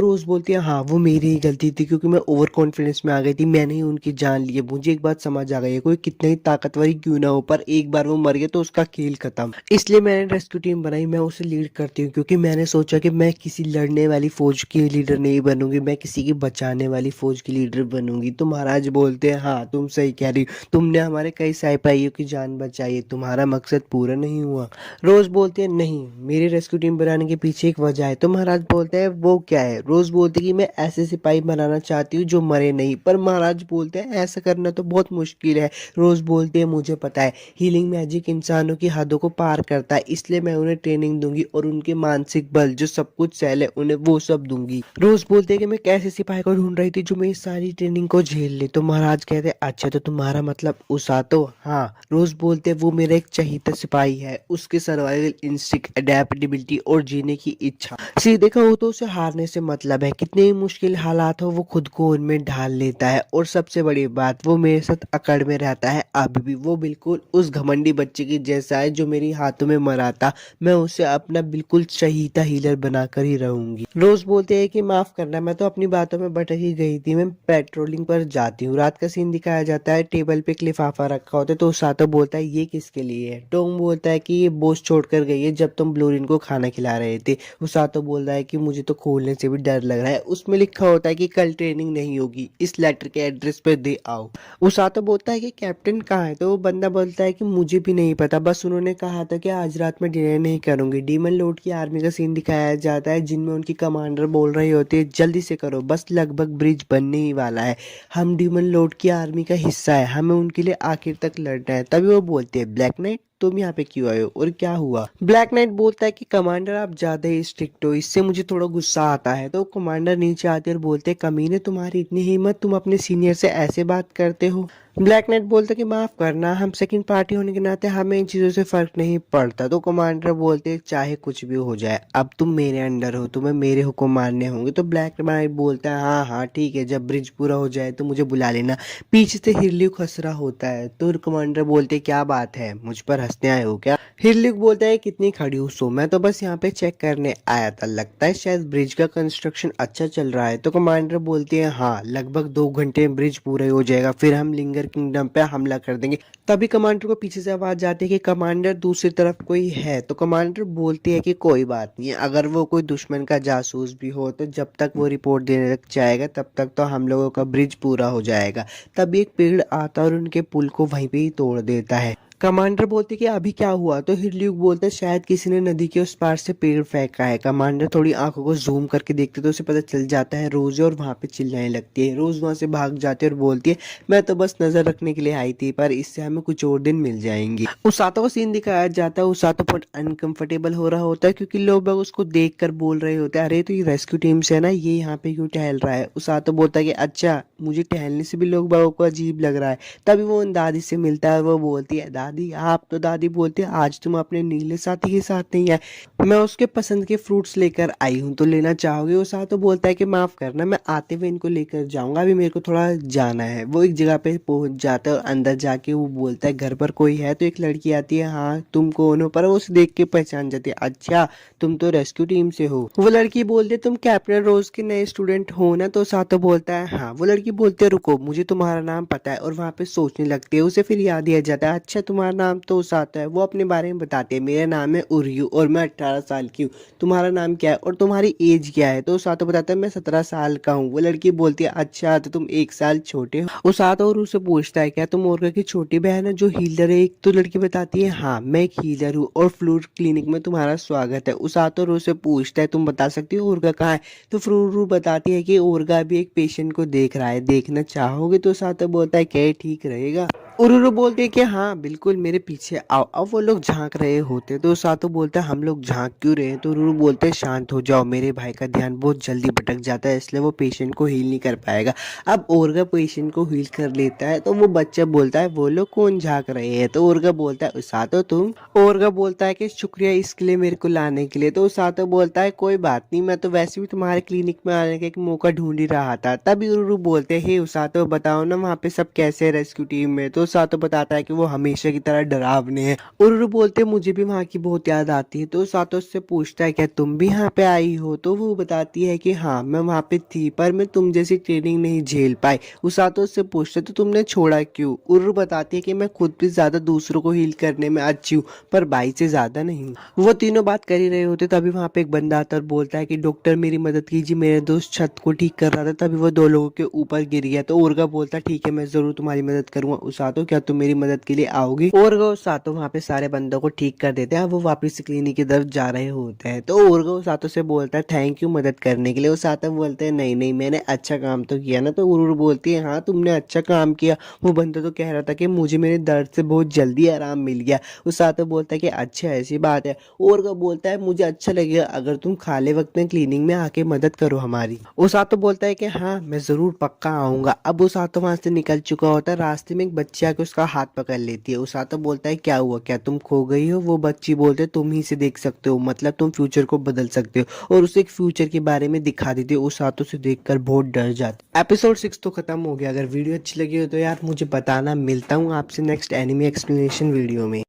रोज बोलती है हाँ वो मेरी ही गलती थी, क्योंकि मैं ओवर कॉन्फिडेंस में आ गई थी, मैंने ही उनकी जान ली है। मुझे एक बात समझ आ गई है, कोई कितना ही ताकतवर ही क्यों ना हो, पर एक बार वो मर गया तो उसका खेल खत्म। इसलिए मैंने रेस्क्यू टीम बनाई, मैं उसे लीड करती हूँ, क्योंकि मैंने सोचा कि मैं किसी लड़ने वाली फौज की लीडर नहीं बनूंगी, मैं किसी की बचाने वाली फौज की लीडर बनूंगी। तो महाराज बोलते हैं हाँ तुम सही कह रही हो, तुमने हमारे कई सिपाहियों की जान बचाई है, तुम्हारा मकसद पूरा नहीं हुआ। रोज बोलते हैं नहीं, मेरी रेस्क्यू टीम बनाने के पीछे एक वजह है। तो महाराज बोलते हैं वो क्या है। रोज बोलते कि मैं ऐसे सिपाही बनाना चाहती हूँ जो मरे नहीं, पर महाराज बोलते हैं ऐसा करना तो बहुत मुश्किल है। रोज बोलते हैं मुझे पता है, हीलिंग मैजिक इंसानों की हदों को पार करता है, इसलिए मैं उन्हें ट्रेनिंग दूंगी और उनके मानसिक बल जो सब कुछ सहले उन्हें वो सब दूंगी। रोज बोलते हैं कि मैं कैसे सिपाही को ढूंढ रही थी जो मेरी सारी ट्रेनिंग को झेल ले। तो महाराज कहते हैं अच्छा तो तुम्हारा मतलब उसातो। हाँ। रोज बोलते हैं वो मेरा एक चहीता सिपाही है, उसके सर्वाइवल इंस्टिंक्ट, अडेप्टेबिलिटी और जीने की इच्छा। सीधे कहो तो उसे हारने से मतलब है, कितने ही मुश्किल हालात हो वो खुद को उनमें ढाल लेता है, और सबसे बड़ी बात वो मेरे साथ अकड़ में रहता है अभी भी। वो बिल्कुल उस घमंडी बच्चे की जैसा है जो मेरी हाथों में मरा था, मैं उसे अपना बिल्कुल चहीता हीलर बनाकर ही रहूंगी। रोज बोलते हैं कि माफ करना, मैं तो अपनी बातों में भटक ही गई थी, मैं पेट्रोलिंग पर जाती हूँ। रात का सीन दिखाया जाता है, टेबल पे एक लिफाफा रखा होता है, तो सातो बोलता है ये किसके लिए है। टोंग बोलता है कि ये बोझ छोड़कर गई है जब तुम ब्लूरिन को खाना खिला रहे थे। उसातो बोल रहा है कि मुझे तो खोलने से भी डर लग रहा है, उसमें लिखा होता है कि कल ट्रेनिंग नहीं होगी, इस लेटर के एड्रेस पे दे आओ। उसातो बोलता है कि कैप्टन कहाँ है, तो वो बंदा बोलता है कि मुझे भी नहीं पता, बस उन्होंने कहा था कि आज रात में डिनर नहीं करूंगी। डीमन लॉर्ड की आर्मी का सीन दिखाया जाता है, जिनमें उनकी कमांडर बोल रही होती है जल्दी से करो, बस लगभग ब्रिज बनने ही वाला है, हम डीमन लॉर्ड की आर्मी का हिस्सा है, हमें उनके लिए आखिर तक लड़ना है। तभी वो बोलते हैं ब्लैक नाइट तुम यहाँ पे क्यों आए हो और क्या हुआ। ब्लैक नाइट बोलता है कि कमांडर आप ज्यादा ही स्ट्रिक्ट हो, इससे मुझे थोड़ा गुस्सा आता है। तो कमांडर नीचे आते और बोलते कमीने तुम्हारी इतनी हिम्मत, तुम अपने सीनियर से ऐसे बात करते हो। ब्लैक नाइट बोलता कि माफ करना, हम सेकंड पार्टी होने के नाते हमें इन चीजों से फर्क नहीं पड़ता। तो कमांडर बोलते चाहे कुछ भी हो जाए अब तुम मेरे अंडर हो, तुम्हें मेरे हुक्म मानने होंगे। तो ब्लैक नाइट बोलता है हाँ हाँ ठीक है, जब ब्रिज पूरा हो जाए तो मुझे बुला लेना। पीछे से हिरल्यू हंस रहा होता है, तो कमांडर बोलते क्या बात है, मुझ पर हंसने आए हो क्या। हिरल्यू बोलता है कितनी खड़ी हूँ, सो मैं तो बस यहाँ पे चेक करने आया था, लगता है शायद ब्रिज का कंस्ट्रक्शन अच्छा चल रहा है। तो कमांडर बोलते हैं हाँ लगभग 2 घंटे में ब्रिज पूरा हो जाएगा, फिर हम लिंगर किंगडम पे हमला कर देंगे। तभी कमांडर को पीछे से आवाज आती है कि कमांडर दूसरी तरफ कोई है। तो कमांडर बोलती है कि कोई बात नहीं है, अगर वो कोई दुश्मन का जासूस भी हो तो जब तक वो रिपोर्ट देने तक जाएगा तब तक तो हम लोगों का ब्रिज पूरा हो जाएगा। तभी एक पेड़ आता और उनके पुल को वहीं पे ही तोड़ देता है। कमांडर बोलते कि अभी क्या हुआ। तो हिरल्यूक बोलते शायद किसी ने नदी के उस पार से पेड़ फेंका है। कमांडर थोड़ी आंखों को जूम करके देखते तो उसे पता चल जाता है रोज, और वहां पे चिल्लाने लगती है। रोज वहां से भाग जाती है और बोलती है मैं तो बस नजर रखने के लिए आई थी, पर इससे हमें कुछ और दिन मिल जाएंगे। उसातो का सीन दिखाया जाता है, उसातो बहुत अनकंफर्टेबल हो रहा होता है क्योंकि लोग बाग उसको देख कर बोल रहे होते हैं अरे तो ये रेस्क्यू टीम से है ना, ये यहाँ पे क्यों टहल रहा है। उसातो बोलता है कि अच्छा मुझे टहलने से भी लोग बागों को अजीब लग रहा है। तभी वो उन दादी से मिलता है, वो बोलती है दादी आप, तो दादी बोलती है आज तुम अपने नीले साथी के साथ नहीं है, मैं उसके पसंद के फ्रूट्स लेकर आई हूँ, तो लेना चाहोगे। वो साथ तो बोलता है कि माफ करना, मैं आते हुए इनको लेकर जाऊंगा, अभी मेरे को थोड़ा जाना है। वो एक जगह पे पहुंच जाता है और अंदर जाके वो बोलता है घर पर कोई है। तो एक लड़की आती है हाँ तुम कौन हो, पर वो उसे देख के पहचान जाती है अच्छा तुम तो रेस्क्यू टीम से हो। वो लड़की बोलती है तुम कैप्टन रोज के नए स्टूडेंट हो ना। तो सातो बोलता है हाँ। वो लड़की बोलती है रुको मुझे तुम्हारा नाम पता है, और वहां पे सोचने लगती है। उसे फिर याद दिया जाता है अच्छा तुम्हारा नाम तो सातो है। वो अपने बारे में बताते हैं मेरा नाम है उर्यू और मैं 18 साल की हूँ, तुम्हारा नाम क्या है और तुम्हारी एज क्या है। तो सातो बताता है मैं 17 साल का हूँ। वो लड़की बोलती है अच्छा तो तुम 1 साल छोटे हो। वो सातो और उसे पूछता है क्या तुम ओरगा की छोटी बहन है जो हीलर है। एक तो लड़की बताती है हाँ मैं एक हीलर हूँ और फ्लूर क्लिनिक में तुम्हारा स्वागत है। उस सातो और उसे पूछता है तुम बता सकती हो ओरगा कहाँ है। तो फ्रूरू बताती है कि ओरगा भी एक पेशेंट को देख रहा है, देखना चाहोगे। तो सातो बोलता है क्या ये ठीक रहेगा। उरुरु बोलती है कि हाँ बिल्कुल मेरे पीछे आओ। अब वो लोग झांक रहे होते तो सातो बोलता है हम लोग झांक क्यों रहे हैं, तो उरुरु बोलते हैं शांत हो जाओ, मेरे भाई का ध्यान बहुत जल्दी भटक जाता है इसलिए वो पेशेंट को हील नहीं कर पाएगा। अब ओरगा पेशेंट को हील कर लेता है तो वो बच्चा बोलता है वो लोग कौन झांक रहे हैं, तो ओरगा बोलता है सातो तुम। ओरगा बोलता है कि शुक्रिया इसके लिए मेरे को लाने के लिए, तो सातो बोलता है कोई बात नहीं, मैं तो वैसे भी तुम्हारे क्लिनिक में आने का एक मौका ढूंढ ही रहा था। तभी उरुरु बोलते हैं हे उसातो बताओ ना वहाँ पे सब कैसे है रेस्क्यू टीम में, तो सातो बताता है कि वो हमेशा की तरह डरावने हैं। उरुरु बोलते हैं मुझे भी वहाँ की बहुत याद आती है, तो सातो उससे पूछता है क्या तुम भी यहाँ पे आई हो, तो वो बताती है कि हाँ मैं वहाँ पे थी पर मैं तुम जैसी ट्रेनिंग नहीं झेल पाई। उसातो उससे पूछता है तो तुमने छोड़ा क्यों, उरुरु बताती है कि मैं खुद भी ज्यादा दूसरों को हील करने में अच्छी हूँ पर भाई से ज्यादा नहीं। वो तीनों बात कर ही रहे होते तभी वहाँ पे एक बंदा आता और बोलता है कि डॉक्टर मेरी मदद कीजिए, मेरे दोस्त छत को ठीक कर रहा था तभी वो दो लोगों के ऊपर गिर गया। तो ओरगा बोलता है ठीक है मैं जरूर तुम्हारी मदद करूंगा उसातो, क्या तुम मेरी मदद के लिए आओगी। ओरगा और सातो वहाँ पे सारे बंदों को ठीक कर देते हैं। अब वो वापस क्लिनिक की तरफ जा रहे होते हैं तो ओरगा उसातो से बोलता है थैंक यू मदद करने के लिए। उसातो बोलते हैं नहीं नहीं मैंने अच्छा काम तो किया ना, तो उरुरु बोलती है हाँ तुमने अच्छा काम किया, वो बंदा तो कह रहा था कि मुझे मेरे दर्द से बहुत जल्दी आराम मिल गया। उसातो बोलता है कि अच्छा ऐसी बात है। ओरगा बोलता है मुझे अच्छा लगेगा अगर तुम खाली वक्त में क्लीनिंग में आके मदद करो हमारी। उसातो बोलता है कि हाँ मैं जरूर पक्का आऊंगा। अब उसातो वहां से निकल चुका होता है, रास्ते में एक बच्ची आके उसका हाथ पकड़ लेती है। उसातो बोलता है क्या हुआ, क्या तुम खो गई हो, वो बच्ची बोलते तुम ही से देख सकते हो, मतलब तुम फ्यूचर को बदल सकते हो, और उसे एक फ्यूचर के बारे में दिखा देती है। उसातो से देखकर बहुत डर जाता है। एपिसोड 6 तो खत्म हो गया। अगर वीडियो अच्छी लगी हो तो यार मुझे बताना, मिलता हूँ आपसे नेक्स्ट एनिमे एक्सप्लेनेशन वीडियो में।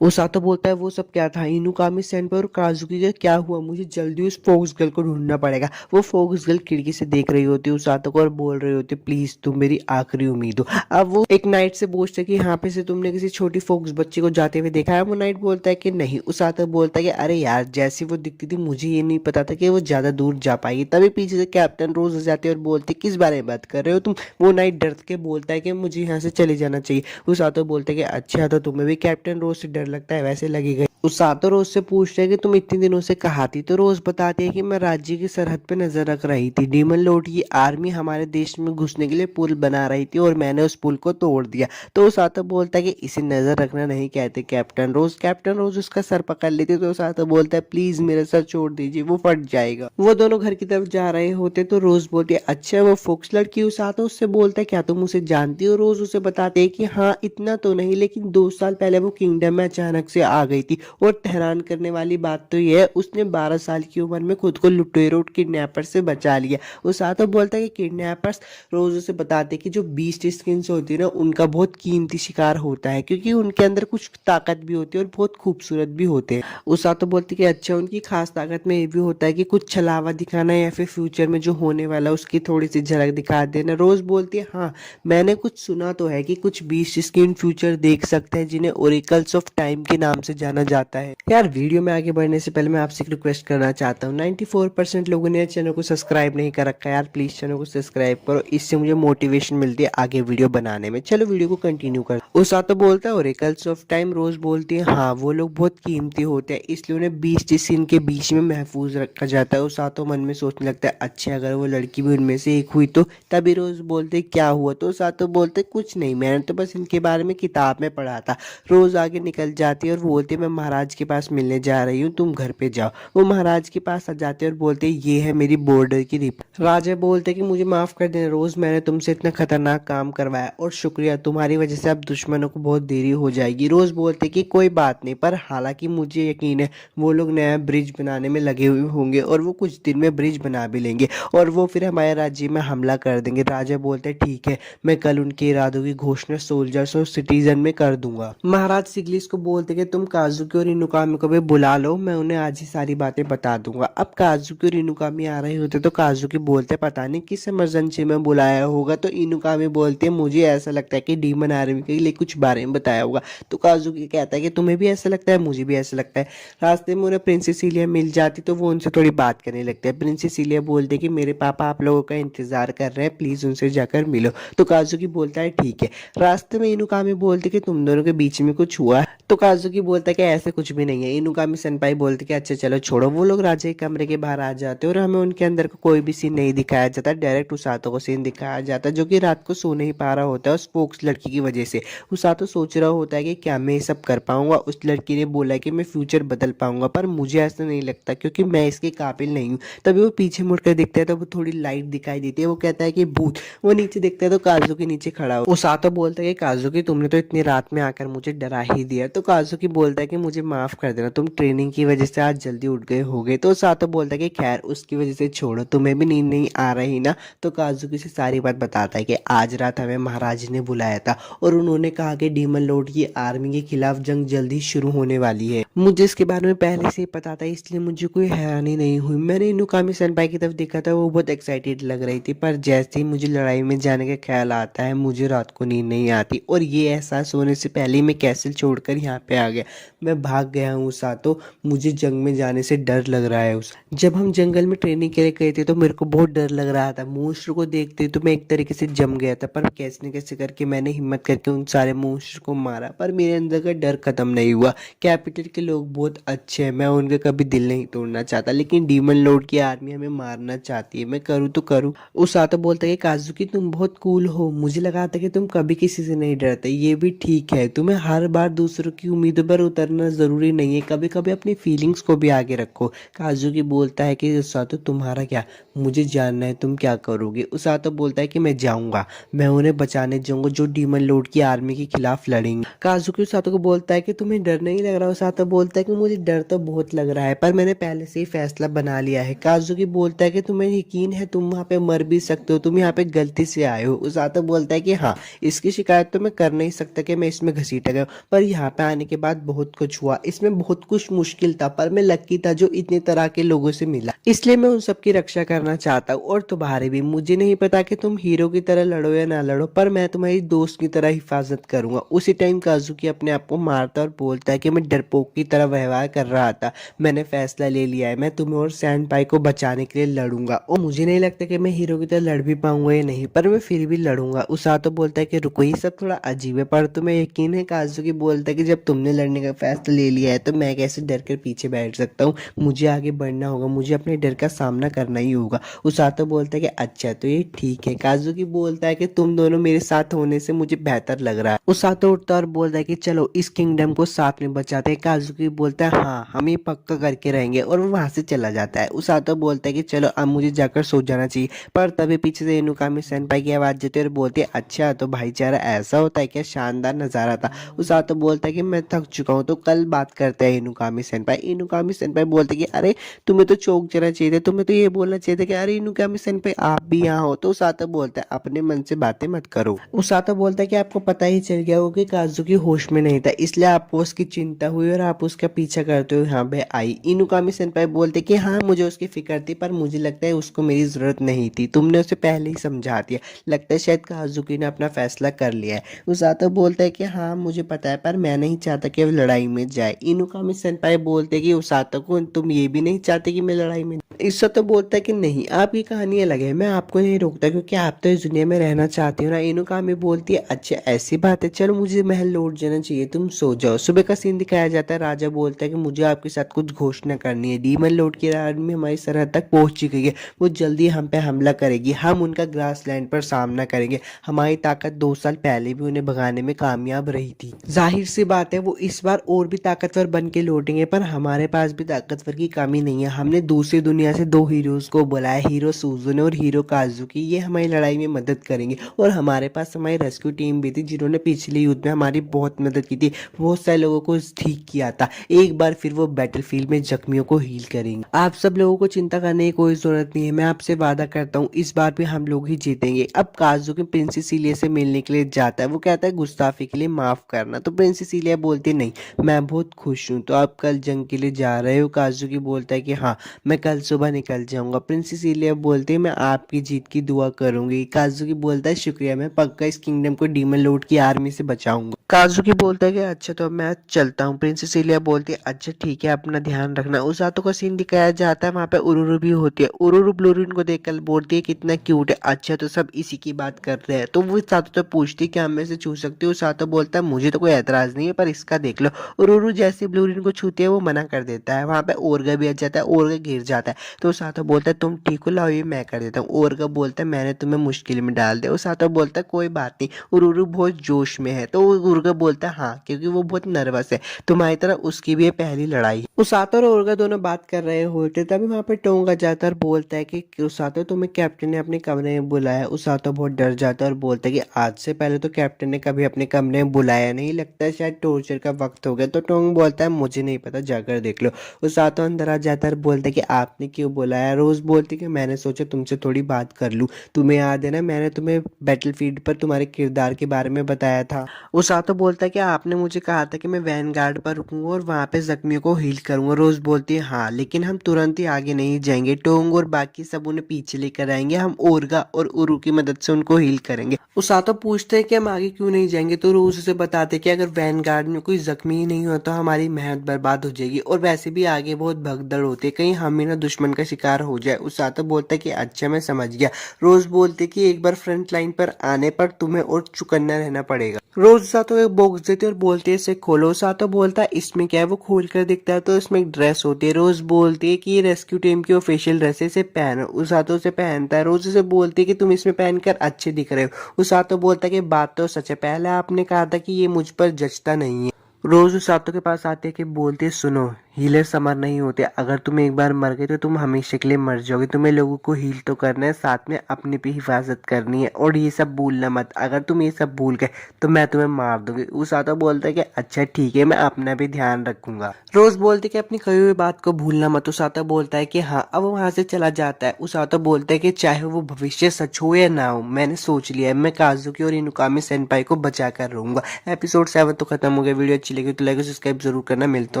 उसातो बोलता है वो सब क्या था, इनुकामी सेंपई और काजुकी का क्या हुआ, मुझे जल्दी उस फोक्स गर्ल को ढूंढना पड़ेगा। वो फोक्स गर्ल खिड़की से देख रही होती है उसातो को और बोल रही होती है प्लीज तुम मेरी आखिरी उम्मीद हो। अब वो एक नाइट से पूछते कि यहाँ पे से तुमने किसी छोटी फोक्स बच्ची को जाते हुए देखा है, वो नाइट बोलता है कि नहीं। उसातो बोलता है कि अरे यार जैसी वो दिखती थी मुझे ये नहीं पता था कि वो ज्यादा दूर जा पाएगी। तभी पीछे से कैप्टन रोज आ जाती है और बोलती किस बारे में बात कर रहे हो तुम। वो नाइट डर के बोलता है कि मुझे यहाँ से चले जाना चाहिए। उसातो बोलता है कि अच्छा तो तुम्हें भी कैप्टन रोज से डर लगता है, वैसे लगेगा। उसातो रोज से पूछता है कि तुम इतने दिनों से कहाँ थी, तो रोज बताती है कि मैं राज्य की सरहद पे नजर रख रही थी, डीमन लॉर्ड की आर्मी हमारे देश में घुसने के लिए पुल बना रही थी और मैंने उस पुल को तोड़ दिया। तो उसातो बोलता है कि इसे नजर रखना नहीं कहते कैप्टन रोज। कैप्टन रोज उसका सर पकड़ लेती तो उसातो बोलता है प्लीज मेरा सर छोड़ दीजिए वो फट जाएगा। वो दोनों घर की तरफ जा रहे होते तो रोज बोलती है अच्छा वो फोक्स लड़की। उसातो उससे बोलता है क्या तुम उसे जानती हो। रोज उसे बताते है कि हाँ इतना तो नहीं लेकिन 2 साल पहले वो किंगडम में अचानक से आ गई थी, और हैरान करने वाली बात तो यह है उसने 12 साल की उम्र में खुद को लुटेरों किडनैपर से बचा लिया। उसातो बोलता है कि किडनैपर्स रोज उसे बताते कि जो बीस्ट स्किन्स होती है ना उनका बहुत कीमती शिकार होता है क्योंकि उनके अंदर कुछ ताकत भी होती है और बहुत खूबसूरत भी होते हैं। उसातो बोलते कि अच्छा उनकी खास ताकत में ये भी होता है कि कुछ छलावा दिखाना या फिर फ्यूचर में जो होने वाला उसकी थोड़ी सी झलक दिखा देना। रोज बोलती है हाँ मैंने कुछ सुना तो है कि कुछ बीस्ट स्किन फ्यूचर देख सकते हैं जिन्हें ओरेकल्स ऑफ टाइम के नाम से जाना जाता है। यार वीडियो में आगे बढ़ने से पहले मैं आपसे एक रिक्वेस्ट करना चाहता हूँ, 94% लोगों ने चैनल को सब्सक्राइब नहीं कर रखा है, यार प्लीज चैनल को सब्सक्राइब करो, इससे मुझे मोटिवेशन मिलती है आगे वीडियो बनाने में। चलो वीडियो को कंटिन्यू कर। उसातो बोलता है ओरेकल्स ऑफ टाइम। रोज बोलती है हाँ वो लोग बहुत कीमती होते हैं इसलिए उन्हें 20 सीन के बीच में महफूज रखा जाता है। उसातो मन में सोचने लगता है अच्छा अगर वो लड़की भी उनमें से एक हुई तो। तभी रोज बोलते क्या हुआ, तो उसातो बोलते कुछ नहीं मैंने तो बस इनके बारे में किताब में पढ़ा था। रोज आगे निकल जाती है और बोलती मैं महाराज के पास मिलने जा रही हूँ तुम घर पे जाओ। वो महाराज के पास आ जाते और बोलते ये है मेरी बॉर्डर की रिपोर्ट। राजा बोलते कि मुझे माफ कर देना रोज मैंने तुमसे इतना खतरनाक काम करवाया और शुक्रिया तुम्हारी वजह से अब दुश्मनों को बहुत देरी हो जाएगी। रोज बोलते कि कोई बात नहीं, पर हालांकि मुझे यकीन है वो लोग नया ब्रिज बनाने में लगे हुए होंगे और वो कुछ दिन में ब्रिज बना भी लेंगे और वो फिर हमारे राज्य में हमला कर देंगे। राजा बोलते ठीक है मैं कल उनके इरादों की घोषणा सोल्जर्स और सिटीजन में कर दूंगा। महाराज सिगलिस को बोलते कि तुम काजुकी और इनुकामी को भी बुला लो, मैं उन्हें आज ही सारी बातें बता दूंगा। अब काजुकी और इनुकामी आ रहे होते तो काजुकी बोलते पता नहीं किस इमरजेंसी में बुलाया होगा, तो इनुकामी बोलते मुझे ऐसा लगता है कि डीमन आर्मी के लिए कुछ बारे में बताया होगा। तो काजुकी कहता है कि तुम्हें भी ऐसा लगता है, मुझे भी ऐसा लगता है। रास्ते में उन्हें प्रिंसेस इलिया मिल जाती तो वो उनसे थोड़ी बात करने लगते हैं। प्रिंसेस इलिया बोलते कि मेरे पापा आप लोगों का इंतजार कर रहे हैं, प्लीज उनसे जाकर मिलो। तो काजुकी बोलता है ठीक है। रास्ते में इनुकामी बोलते कि तुम दोनों के बीच में कुछ हुआ, तो काजुकी बोलता है कि ऐसे कुछ भी नहीं है। इनुकामी सेनपाई बोलते कि अच्छा चलो छोड़ो। वो लोग राजा के कमरे के बाहर आ जाते हैं और हमें उनके अंदर का कोई भी सीन नहीं दिखाया जाता, डायरेक्ट उसातो को सीन दिखाया जाता है जो कि रात को सो नहीं पा रहा होता है उस फोक्स लड़की की वजह से। उसातो सोच रहा होता है कि क्या मैं ये सब कर पाऊंगा। उस लड़की ने बोला कि मैं फ्यूचर बदल पाऊंगा पर मुझे ऐसा नहीं लगता क्योंकि मैं इसके काबिल नहीं हूँ। तभी वो पीछे मुड़कर देखता है तो वो थोड़ी लाइट दिखाई देती है। वो कहता है कि भूत। वो नीचे देखता है तो काजुकी नीचे खड़ा हो। उसातो बोलता है कि काजुकी तुमने तो इतनी रात में आकर मुझे डरा ही दिया। तो काजुकी बोलता है कि मुझे माफ कर देना, तुम ट्रेनिंग की वजह से आज जल्दी उठ गए होगे। तो उसातो बोलता है कि खैर उसकी वजह से छोड़ो, तुम्हें भी नींद नहीं आ रही ना। तो काजुकी से सारी बात बताता है कि आज रात हमें महाराज ने बुलाया था और उन्होंने कहा कि डीमन लॉर्ड की आर्मी के खिलाफ जंग जल्दी शुरू होने वाली है। मुझे इसके बारे में पहले से ही पता था इसलिए मुझे कोई हैरानी नहीं हुई। मैंने इनुकामी सेनपाई की तरफ देखा था, वो बहुत एक्साइटेड लग रही थी पर जैसे ही मुझे लड़ाई में जाने का ख्याल आता है मुझे रात को नींद नहीं आती और ये एहसास होने से पहले ही मैं कैसल छोड़कर यहाँ पे आ गया। मैं भाग गया हूँ सातो, मुझे जंग में जाने से डर लग रहा है। उस जब हम जंगल में ट्रेनिंग के लिए गए थे तो मेरे को बहुत डर लग रहा था। मोस्टर को देखते तो मैं एक तरीके से जम गया था पर कैसे न कैसे करके मैंने हिम्मत करके उन सारे मोस्टर को मारा पर मेरे अंदर का डर खत्म नहीं हुआ। कैपिटल के लोग बहुत अच्छे हैं, मैं उनका कभी दिल नहीं तोड़ना चाहता लेकिन डीमन लॉर्ड की आर्मी हमें मारना चाहती है, मैं करूँ तो करूँ। उसातो बोलता है कि काजुकी तुम बहुत कूल हो, मुझे लगा था कि तुम कभी किसी से नहीं डरते। ये भी ठीक है, तुम्हें हर बार दूसरों की उम्मीदों पर उतरना जरूरी नहीं है, कभी कभी अपनी फीलिंग्स को भी आगे रखो। काजुकी बोलता है कि उसातो तुम्हारा क्या, मुझे जानना है तुम क्या करोगे। उसातो बोलता है कि मैं जाऊंगा, मैं उन्हें बचाने जाऊंगा जो डीमन लॉर्ड की आर्मी के खिलाफ लड़ेंगे। काजुकी उसातो को बोलता है कि तुम्हें डर नहीं लग रहा। उसातो बोलता है कि मुझे डर तो बहुत लग रहा है पर मैंने पहले से ही फैसला बना लिया है। काजुकी बोलता है कि तुम्हें यकीन है तुम वहाँ पे मर भी सकते हो, तुम यहाँ पे गलती से आए हो। उसातो बोलता है कि हाँ, इसकी शिकायत तो मैं कर नहीं सकता कि मैं इसमें घसीटा गया पर यहाँ पे आने के बाद बहुत कुछ हुआ, इसमें बहुत कुछ मुश्किल था पर मैं लकी था जो इतने तरह के लोगों से मिला, इसलिए मैं उन सबकी रक्षा करना चाहता हूँ और तुम्हारी भी। मुझे नहीं पता कि तुम हीरो की तरह लड़ो या ना लड़ो पर मैं तुम्हारी दोस्त की तरह हिफाजत करूंगा। उसी टाइम काजुकी अपने आप को मारता और बोलता है कि मैं डरपोक की तरह व्यवहार कर रहा था, मैंने फैसला ले लिया है, मैं तुम्हें और सैंडपाई को बचाने के लिए लड़ूंगा और मुझे नहीं लगता कि मैं हीरो की तरह लड़ भी पाऊंगा या नहीं पर मैं फिर भी लड़ूंगा। उसातो बोलता है कि रुको, ये सब थोड़ा अजीब है पर तुम्हें यकीन है। काजुकी बोलता है कि जब तुमने लड़ने का फैसला ले लिया है तो मैं कैसे डर कर पीछे बैठ सकता हूँ, मुझे आगे बढ़ना होगा, मुझे अपने डर का सामना करना ही होगा। उसातो बोलता है कि अच्छा तो ये ठीक है। काजुकी बोलता है कि तुम दोनों मेरे साथ होने से मुझे बेहतर लग रहा है। उसातो उठता और बोलता है कि चलो इस किंगडम को साथ में बचाते हैं। काजुकी बोलता है हाँ, हम ये पक्का करके रहेंगे और वो वहां से चला जाता है। उसातो बोलता है कि चलो अब मुझे जाकर सो जाना चाहिए पर तभी पीछे से इनुकामी सेनपाई की आवाज देती है और बोलती है अच्छा तो भाईचारा ऐसा होता है क्या, शानदार नजारा था। उसातो बोलता है कि मैं थक चुका हूँ तो कल बात करते हैं इनुकामी सेनपाई। इनुकामी सेनपाई बोलते हैं कि अरे तुम्हें तो चौंक जाना चाहिए था, तुम्हें तो ये बोलना चाहिए था कि अरे इनुकामी सेनपाई आप भी यहाँ हो। तो उसातो बोलता है अपने मन से बातें मत करो। उसातो बोलता है कि आपको पता ही चल गया होगा कि काजुकी होश में नहीं था इसलिए आपको उसकी चिंता हुई और आप उसका पीछा करते हुए यहाँ पे आई। इनुकामी सेनपाई बोलते कि हाँ मुझे उसकी फिक्र थी पर मुझे लगता है उसको मेरी जरूरत नहीं थी, तुमने उसे पहले ही समझा दिया, लगता है शायद काजुकी ने अपना फैसला कर लिया है। उसातो बोलता है कि हाँ मुझे पता है पर मैं नहीं चाहता कि वो लड़ाई में जाए। इनुकामी सेनपाई बोलते कि उसातो को तुम ये भी नहीं चाहते कि मैं लड़ाई में। उसातो बोलता है कि नहीं, आपकी कहानी अलग है, मैं आपको नहीं रोकता क्योंकि आप तो इस दुनिया में रहना चाहते हो ना। इनुकामी बोलती है अच्छा ऐसी बात है, चलो मुझे महल लौट जाना चाहिए, तुम सो जाओ। सुबह का सीन दिखाया जाता है। राजा बोलता है कि मुझे आपके साथ कुछ घोषणा करनी है, डीमन लॉर्ड की आर्मी हमारी सरहद तक पहुंच चुकी है, वो जल्दी हम पे हमला करेगी, हम उनका ग्रास लैंड पर सामना करेंगे। हमारी ताकत 2 साल पहले भी उन्हें भगाने में कामयाब रही थी, जाहिर सी बात है वो इस बार और भी ताकतवर बन के लौटेंगे पर हमारे पास भी ताकतवर की कमी नहीं है। हमने दूसरी दुनिया से 2 हीरोज को बुलाया, हीरो सुजुने और हीरो काजुकी, ये हमारी लड़ाई में मदद करेंगे और हमारे पास हमारी रेस्क्यू टीम भी थी जिन्होंने पिछले युद्ध में हमारी बहुत मदद की थी, बहुत सारे लोगों को ठीक किया था। एक बार फिर वो बैटलफील्ड में जख्मियों को हील करेंगे। आप सब लोगों को चिंता करने की कोई जरूरत नहीं है, मैं आपसे वादा करता हूँ इस बार भी हम लोग ही जीतेंगे। अब काजुकी प्रिंसेस इलिया से मिलने के लिए जाता है, वो कहता है गुस्ताफी के लिए माफ करना। तो प्रिंसेस इलिया बोलती नहीं, मैं बहुत खुश हूँ। तो आप कल जंग के लिए जा रहे हो? काजुकी बोलता है कि हाँ, मैं कल सुबह निकल जाऊंगा। प्रिंसेस इलिया बोलती है मैं आपकी जीत की दुआ करूंगी। काजुकी बोलता है शुक्रिया, मैं पक्का इस किंगडम को डीमन लॉर्ड की आर्मी से बचाऊंगा। काजुकी बोलता है कि अच्छा तो मैं चलता हूँ। प्रिंसेस सिलिया बोलती है अच्छा ठीक है अपना ध्यान रखना। उसातो का सीन दिखाया जाता है, वहाँ पे उरुरु भी होती है। उरुरु ब्लूरिन को देखकर बोलती है कितना क्यूट है। अच्छा तो सब इसी की बात कर रहे हैं। तो वो उसातो तो पूछती है कि हम में से छू सकती हो। उसातो बोलता है मुझे तो कोई एतराज नहीं है पर इसका देख लो। उरुरु जैसे ब्लूरिन को छूती है वो मना कर देता है। वहाँ पे ओरगा भी आ जाता है, ओरगा गिर जाता है। तो उसातो बोलता है तुम ठीक हो, लाओ ये मैं कर देता हूँ। ओरगा बोलता है मैंने तुम्हें मुश्किल में डाल दिया। उसातो बोलता है कोई बात नहीं। उरुरु बहुत जोश में है। तो उर्गा बोलता है हाँ क्योंकि वो बहुत नर्वस है, तुम्हारी तरह उसकी भी ये पहली लड़ाई है। उसातो और उर्गा दोनों बात कर रहे होते तभी वहां पे टोंगा जाता है और बोलता है कि उसातो तुम्हें कैप्टन ने अपने कमरे में बुलाया। उसातो बहुत डर जाता है और बोलता है कि आज से पहले तो कैप्टन ने कभी अपने कमरे में बुलाया नहीं, लगता है शायद टॉर्चर का वक्त हो गया। तो टोंग बोलता है मुझे नहीं पता, जाकर देख लो। उसातो अंदर आ जाता है और बोलता है कि आपने क्यों बुलाया। रोज बोलती है कि मैंने सोचा तुमसे थोड़ी बात कर लूं। तुम्हें याद है ना मैंने तुम्हें बैटलफील्ड पर तुम्हारे किरदार के बारे में बताया था। उसातो बोलता है कि आपने मुझे कहा था कि मैं वैनगार्ड पर रुकूंगा और वहां पे जख्मियों को हील करूंगा। रोज बोलती है हाँ लेकिन हम तुरंत ही आगे नहीं जाएंगे, टोंग और बाकी सब उन्हें पीछे लेकर आएंगे, हम ओरगा और उरु की मदद से उनको हील करेंगे। उसातो पूछते हैं कि हम आगे क्यों नहीं जाएंगे। तो रोज उसे बताते कि अगर वैनगार्ड में कोई जख्मी ही नहीं हो तो हमारी मेहनत बर्बाद हो जाएगी और वैसे भी आगे बहुत भगदड़ होती है, कहीं हम ही ना दुश्मन का शिकार हो जाए। उसातो बोलता है कि अच्छा मैं समझ गया। रोज बोलते कि एक बार फ्रंट लाइन पर आने पर तुम्हें और चुकन्ना रहना पड़ेगा। रोज सातो एक बॉक्स देती है और बोलती है इसे खोलो। सातो बोलता है इसमें क्या है। वो खोल कर दिखता है तो इसमें एक ड्रेस होती है। रोज बोलती है कि ये रेस्क्यू टीम की ऑफिशियल ड्रेस है, इसे पहनो। उसातो उसे पहनता है। रोज उसे बोलती है कि तुम इसमें पहनकर अच्छे दिख रहे हो। उसातो बोलता है कि बात तो सच है, पहले आपने कहा था कि ये मुझ पर जचता नहीं है। रोज उसातो के पास आते है कि बोलती है सुनो हीलर समर नहीं होते, अगर तुम एक बार मर गए तो तुम हमेशा के लिए मर जाओगे। तुम्हें लोगों को हील तो करना है, साथ में अपनी भी हिफाजत करनी है और ये सब भूलना मत। अगर तुम ये सब भूल गए तो मैं तुम्हें मार दूंगी। उसातो बोलता है कि अच्छा ठीक है मैं अपना भी ध्यान रखूंगा। रोज बोलती है कि अपनी कही हुई बात को भूलना मत। उसातो बोलता है कि हाँ। अब वो वहां से चला जाता है। उसातो बोलता है कि चाहे वो भविष्य सच हो या ना हो मैंने सोच लिया है, मैं काजुकी और इनुकामी सेनपाई को बचा कर रहूंगा। एपिसोड 7 तो खत्म हो गया। वीडियो अच्छी लगी तो लाइक और सब्सक्राइब जरूर करना। मिलता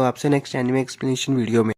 हूँ आपसे नेक्स्ट एनिमे एक्सप्लेनेशन वीडियो में।